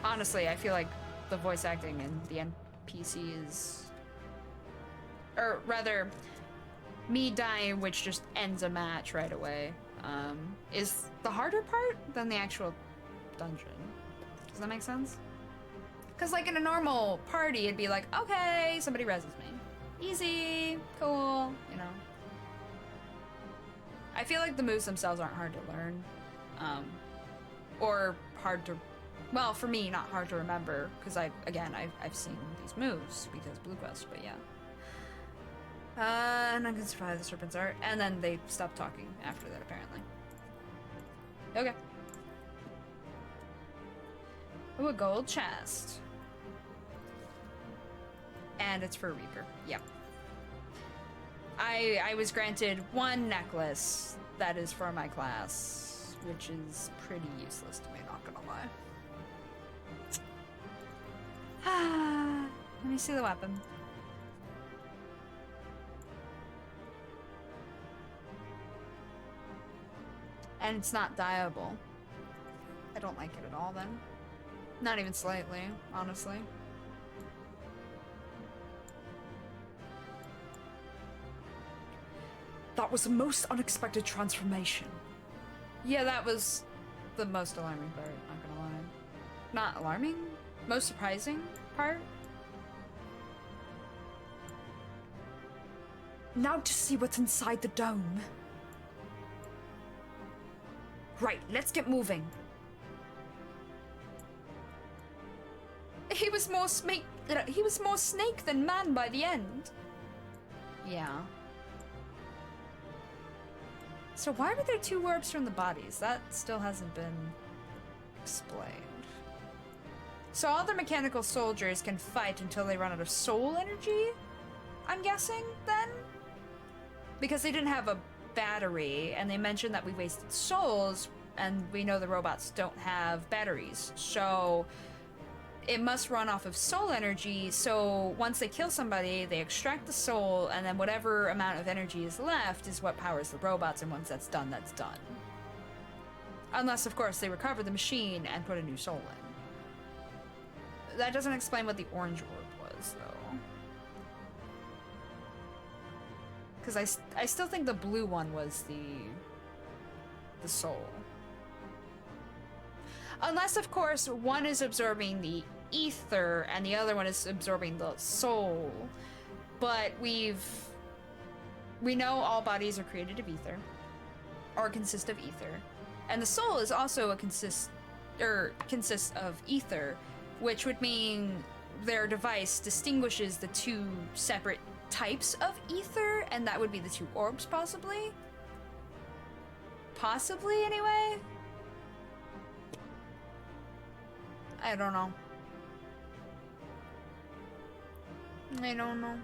Honestly, I feel like the voice acting and the NPCs, or rather, me dying, which just ends a match right away, is the harder part than the actual dungeon. Does that make sense? Because like in a normal party, it'd be like, okay, somebody reses me. Easy, cool, you know. I feel like the moves themselves aren't hard to learn. Or hard to, well, for me, not hard to remember, because I've seen these moves because Blue Quest, but yeah. And I can survive the Serpent's Art, and then they stop talking after that, apparently. Okay. Ooh, a gold chest. And it's for a Reaper. Yep. I was granted one necklace that is for my class, which is pretty useless to me, not gonna lie. Let me see the weapon. And it's not dyeable. I don't like it at all then. Not even slightly, honestly. That was the most unexpected transformation. Yeah, that was the most alarming part, not gonna lie. Not alarming? Most surprising part? Now to see what's inside the dome. Right, let's get moving. He was more snake than man by the end. Yeah. So why were there 2 orbs from the bodies? That still hasn't been explained. So all the mechanical soldiers can fight until they run out of soul energy? I'm guessing, then? Because they didn't have a battery, and they mentioned that we wasted souls, and we know the robots don't have batteries. So it must run off of soul energy, so once they kill somebody, they extract the soul, and then whatever amount of energy is left is what powers the robots, and once that's done, that's done. Unless, of course, they recover the machine and put a new soul in. That doesn't explain what the orange orb was, though. Because I still think the blue one was the soul. Unless, of course, one is absorbing the ether and the other one is absorbing the soul. But we know all bodies are created of ether, or consist of ether. And the soul is also consists of ether, which would mean their device distinguishes the 2 separate types of ether, and that would be the 2 orbs, possibly? Possibly, anyway? I don't know. I don't know.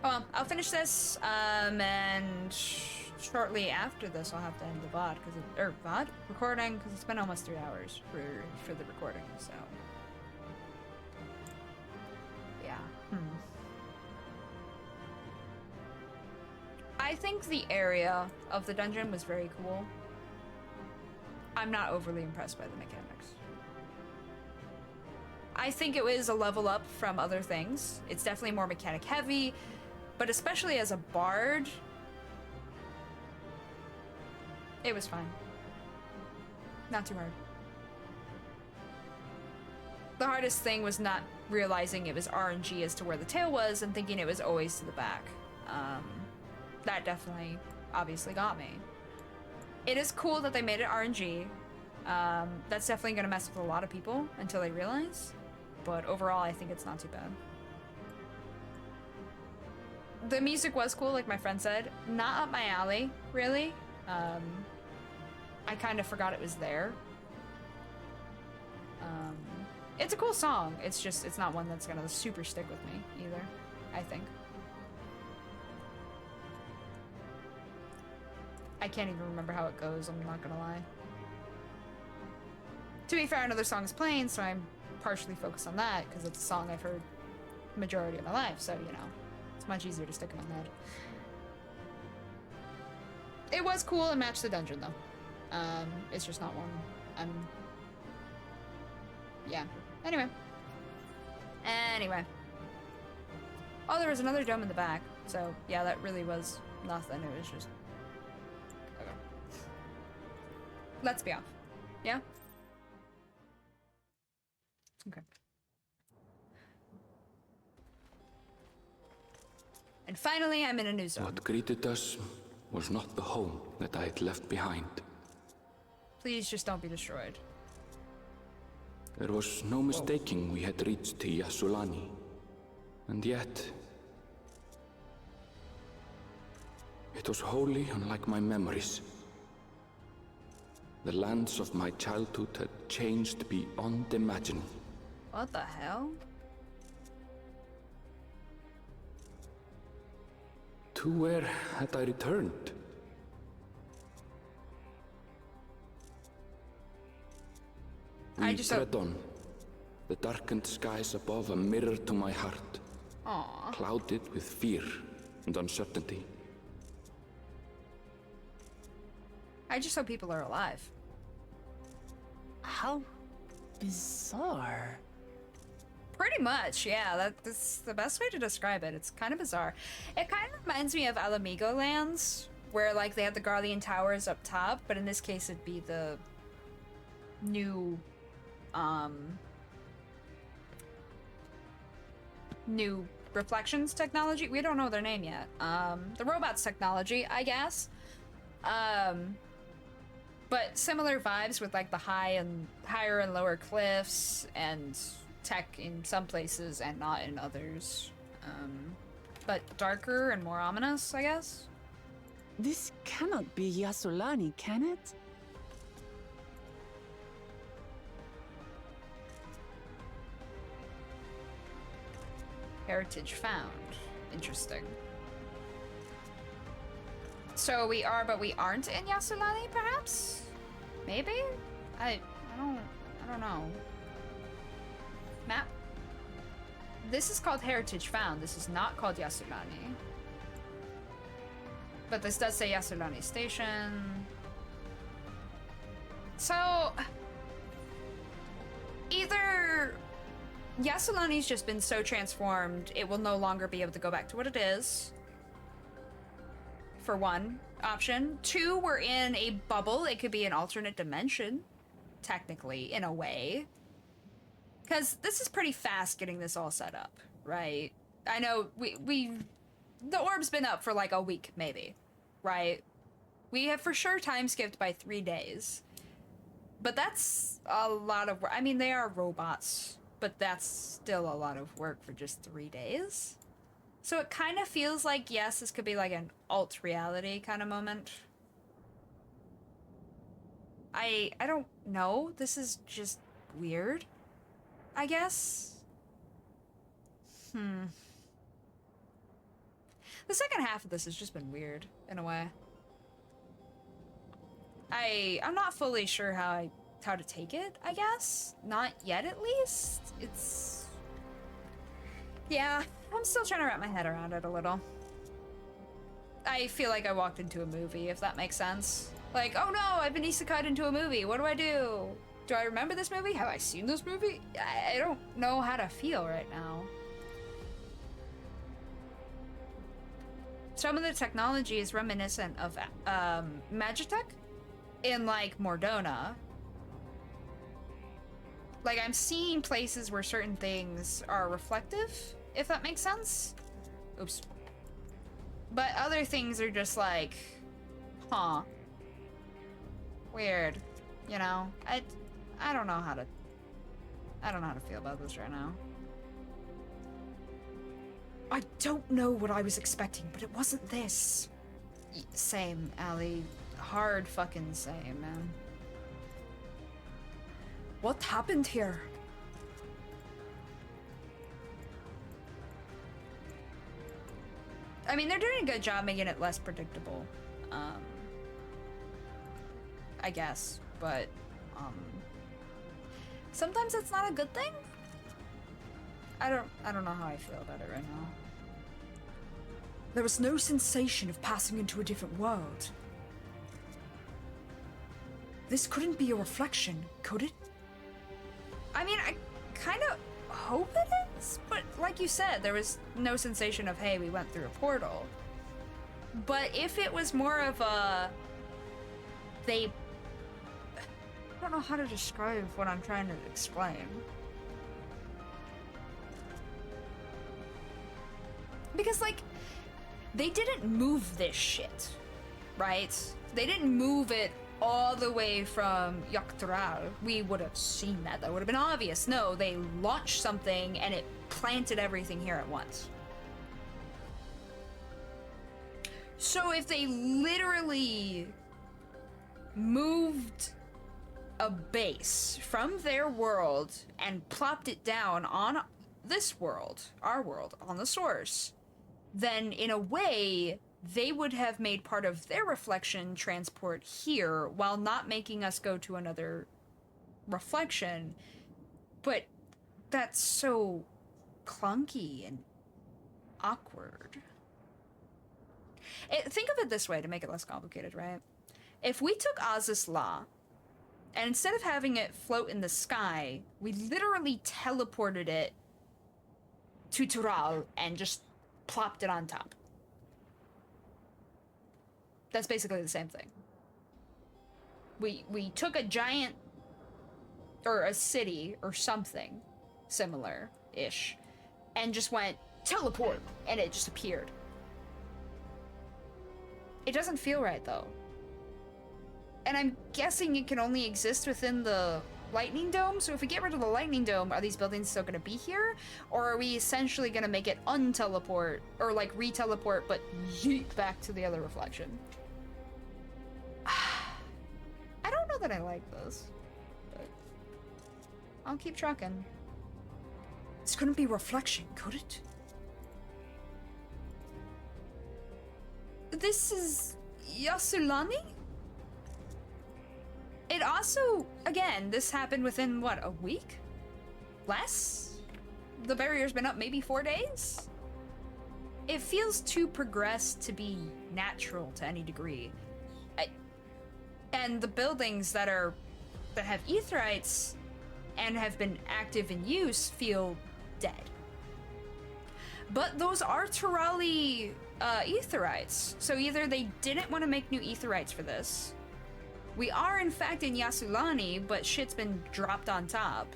Oh well, I'll finish this, and shortly after this I'll have to end the VOD, recording, because it's been almost 3 hours for the recording, so. Yeah. I think the area of the dungeon was very cool. I'm not overly impressed by the mechanics. I think it was a level up from other things. It's definitely more mechanic heavy, but especially as a bard, it was fine. Not too hard. The hardest thing was not realizing it was RNG as to where the tail was and thinking it was always to the back. That definitely, obviously got me. It is cool that they made it RNG. That's definitely gonna mess with a lot of people until they realize. But overall, I think it's not too bad. The music was cool, like my friend said. Not up my alley, really. I kind of forgot it was there. It's a cool song. It's just, it's not one that's gonna super stick with me either, I think. I can't even remember how it goes, I'm not gonna lie. To be fair, another song is playing, so I'm partially focused on that, because it's a song I've heard the majority of my life, so, you know, it's much easier to stick in my head. It was cool and matched the dungeon, though. It's just not one yeah. Anyway. Oh, there was another dome in the back, so, yeah, that really was nothing, it was just... Okay. Let's be off. Yeah? Okay. And finally, I'm in a new zone. What greeted us was not the home that I had left behind. Please just don't be destroyed. There was no mistaking we had reached Yasulani. And yet... it was wholly unlike my memories. The lands of my childhood had changed beyond imagining. What the hell? To where had I returned? I We just tread on. The darkened skies above a mirror to my heart. Aww. Clouded with fear and uncertainty. I just hope people are alive. How bizarre. Pretty much, yeah. That's the best way to describe it. It's kind of bizarre. It kind of reminds me of Alamigo lands, where like they have the Guardian Towers up top, but in this case it'd be the new new reflections technology. We don't know their name yet. The robots technology, I guess. But similar vibes with like the higher and lower cliffs and tech in some places and not in others. But darker and more ominous, I guess. This cannot be Yasulani, can it? Heritage found. Interesting. So we are, but we aren't in Yasulani, perhaps? Maybe? I don't know. Map? This is called Heritage Found. This is not called Yasulani. But this does say Yasulani Station. So... either... Yasulani's just been so transformed, it will no longer be able to go back to what it is. For one option. Two, we're in a bubble. It could be an alternate dimension, technically, in a way. Because this is pretty fast getting this all set up, right? I know the orb's been up for like a week, maybe, right? We have for sure time skipped by 3 days. But that's a lot of work. I mean, they are robots, but that's still a lot of work for just 3 days. So it kind of feels like, yes, this could be like an alt reality kind of moment. I don't know. This is just weird, I guess. The second half of this has just been weird, in a way. I'm not fully sure how to take it, I guess. Not yet, at least. It's... yeah, I'm still trying to wrap my head around it a little. I feel like I walked into a movie, if that makes sense. Like, oh no, I've been isekai'd into a movie. What do? Do I remember this movie? Have I seen this movie? I don't know how to feel right now. Some of the technology is reminiscent of Magitech in, like, Mordona. Like, I'm seeing places where certain things are reflective, if that makes sense. Oops. But other things are just like, huh. Weird. You know? I don't know how to... I don't know how to feel about this right now. I don't know what I was expecting, but it wasn't this. Same, Allie. Hard fucking same, man. What happened here? I mean, they're doing a good job making it less predictable. I guess, but sometimes it's not a good thing. I don't know how I feel about it right now. There was no sensation of passing into a different world. This couldn't be a reflection, could it? I mean, I kind of hope it is, but like you said, there was no sensation of, hey, we went through a portal. But if it was more of a... I don't know how to describe what I'm trying to explain. Because, like, they didn't move this shit, right? They didn't move it all the way from Dawntrail, we would have seen that. That would have been obvious. No, they launched something and it planted everything here at once. So if they literally moved a base from their world and plopped it down on this world, our world, on the source, then in a way, they would have made part of their reflection transport here while not making us go to another reflection. But that's so clunky and awkward. Think of it this way to make it less complicated, right? If we took Oz's Law, and instead of having it float in the sky, we literally teleported it to Tural and just plopped it on top. That's basically the same thing. We took a giant, or a city, or something similar-ish, and just went, teleport, and it just appeared. It doesn't feel right, though. And I'm guessing it can only exist within the lightning dome, so if we get rid of the lightning dome, are these buildings still gonna be here? Or are we essentially gonna make it unteleport, or like re-teleport, but yeet back to the other reflection? I don't know that I like this, but I'll keep trucking. This couldn't be reflection, could it? This is Yasulani? It also, again, this happened within, what, a week? Less? The barrier's been up maybe 4 days? It feels too progressed to be natural to any degree. And the buildings that have aetherites and have been active in use feel dead. But those are Turali aetherites, so either they didn't want to make new aetherites for this. We are in fact in Yasulani, but shit's been dropped on top.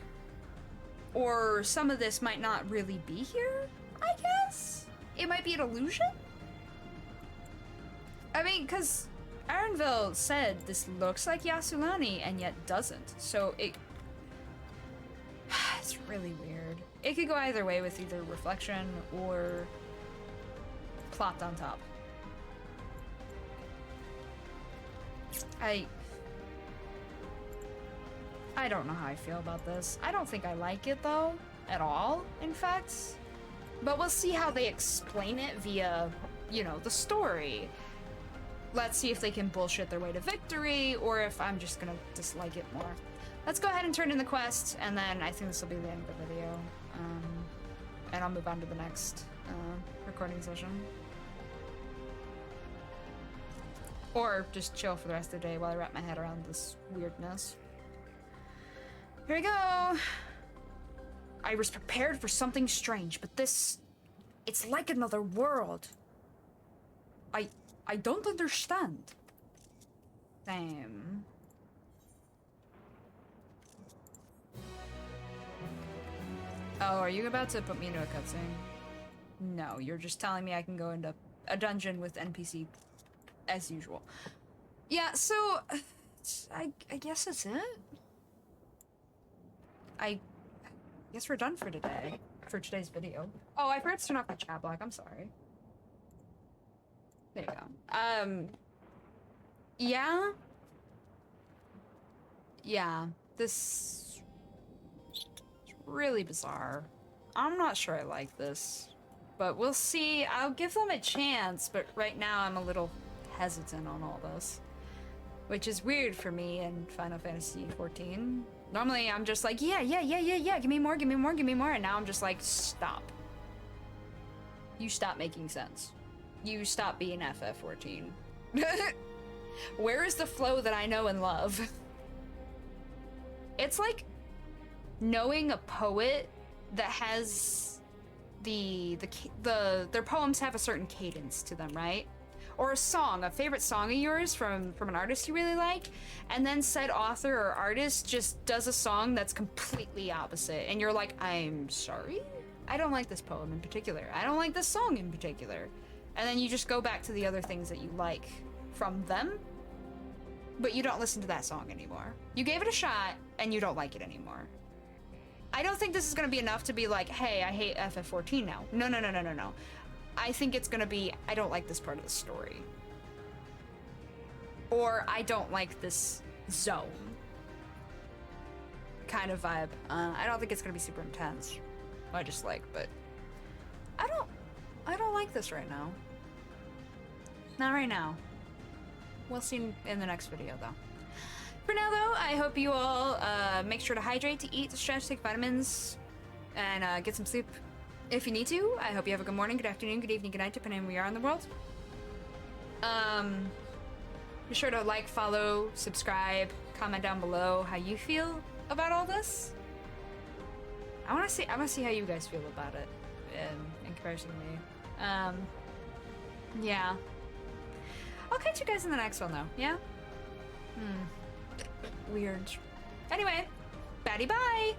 Or some of this might not really be here, I guess? It might be an illusion? I mean, because Arenville said this looks like Yasulani and yet doesn't, so it's really weird. It could go either way with either reflection or plopped on top. I don't know how I feel about this. I don't think I like it though, at all, in fact. But we'll see how they explain it via, you know, the story. Let's see if they can bullshit their way to victory, or if I'm just gonna dislike it more. Let's go ahead and turn in the quest, and then I think this will be the end of the video. And I'll move on to the next recording session. Or just chill for the rest of the day while I wrap my head around this weirdness. Here we go! I was prepared for something strange, but this... it's like another world. I don't understand. Same. Oh, are you about to put me into a cutscene? No, you're just telling me I can go into a dungeon with NPC as usual. Yeah, so... I guess that's it? I guess we're done for today. For today's video. Oh, I forgot to turn off my chat block. I'm sorry. There you go. Yeah? Yeah. This... is really bizarre. I'm not sure I like this. But we'll see. I'll give them a chance, but right now I'm a little hesitant on all this. Which is weird for me in Final Fantasy XIV. Normally I'm just like, yeah, give me more, and now I'm just like, stop. You stop making sense. You stop being FF14. Where is the flow that I know and love? It's like knowing a poet that has their poems have a certain cadence to them, right? Or a song, a favorite song of yours from an artist you really like, and then said author or artist just does a song that's completely opposite, and you're like, I'm sorry? I don't like this poem in particular. I don't like this song in particular. And then you just go back to the other things that you like from them. but you don't listen to that song anymore. You gave it a shot, and you don't like it anymore. I don't think this is gonna be enough to be like, hey, I hate FF14 now. No, no, no, no, no, no. I think it's gonna be, I don't like this part of the story. Or I don't like this zone kind of vibe. I don't think it's gonna be super intense. I just like, but I don't like this right now. Not right now. We'll see in the next video though. For now though, I hope you all make sure to hydrate, to eat, to stretch, take vitamins, and get some sleep if you need to. I hope you have a good morning, good afternoon, good evening, good night, depending on where you are in the world. Be sure to like, follow, subscribe, comment down below how you feel about all this. I want to see how you guys feel about it in comparison to me. Yeah. I'll catch you guys in the next one though, yeah? Weird. Anyway, batty bye!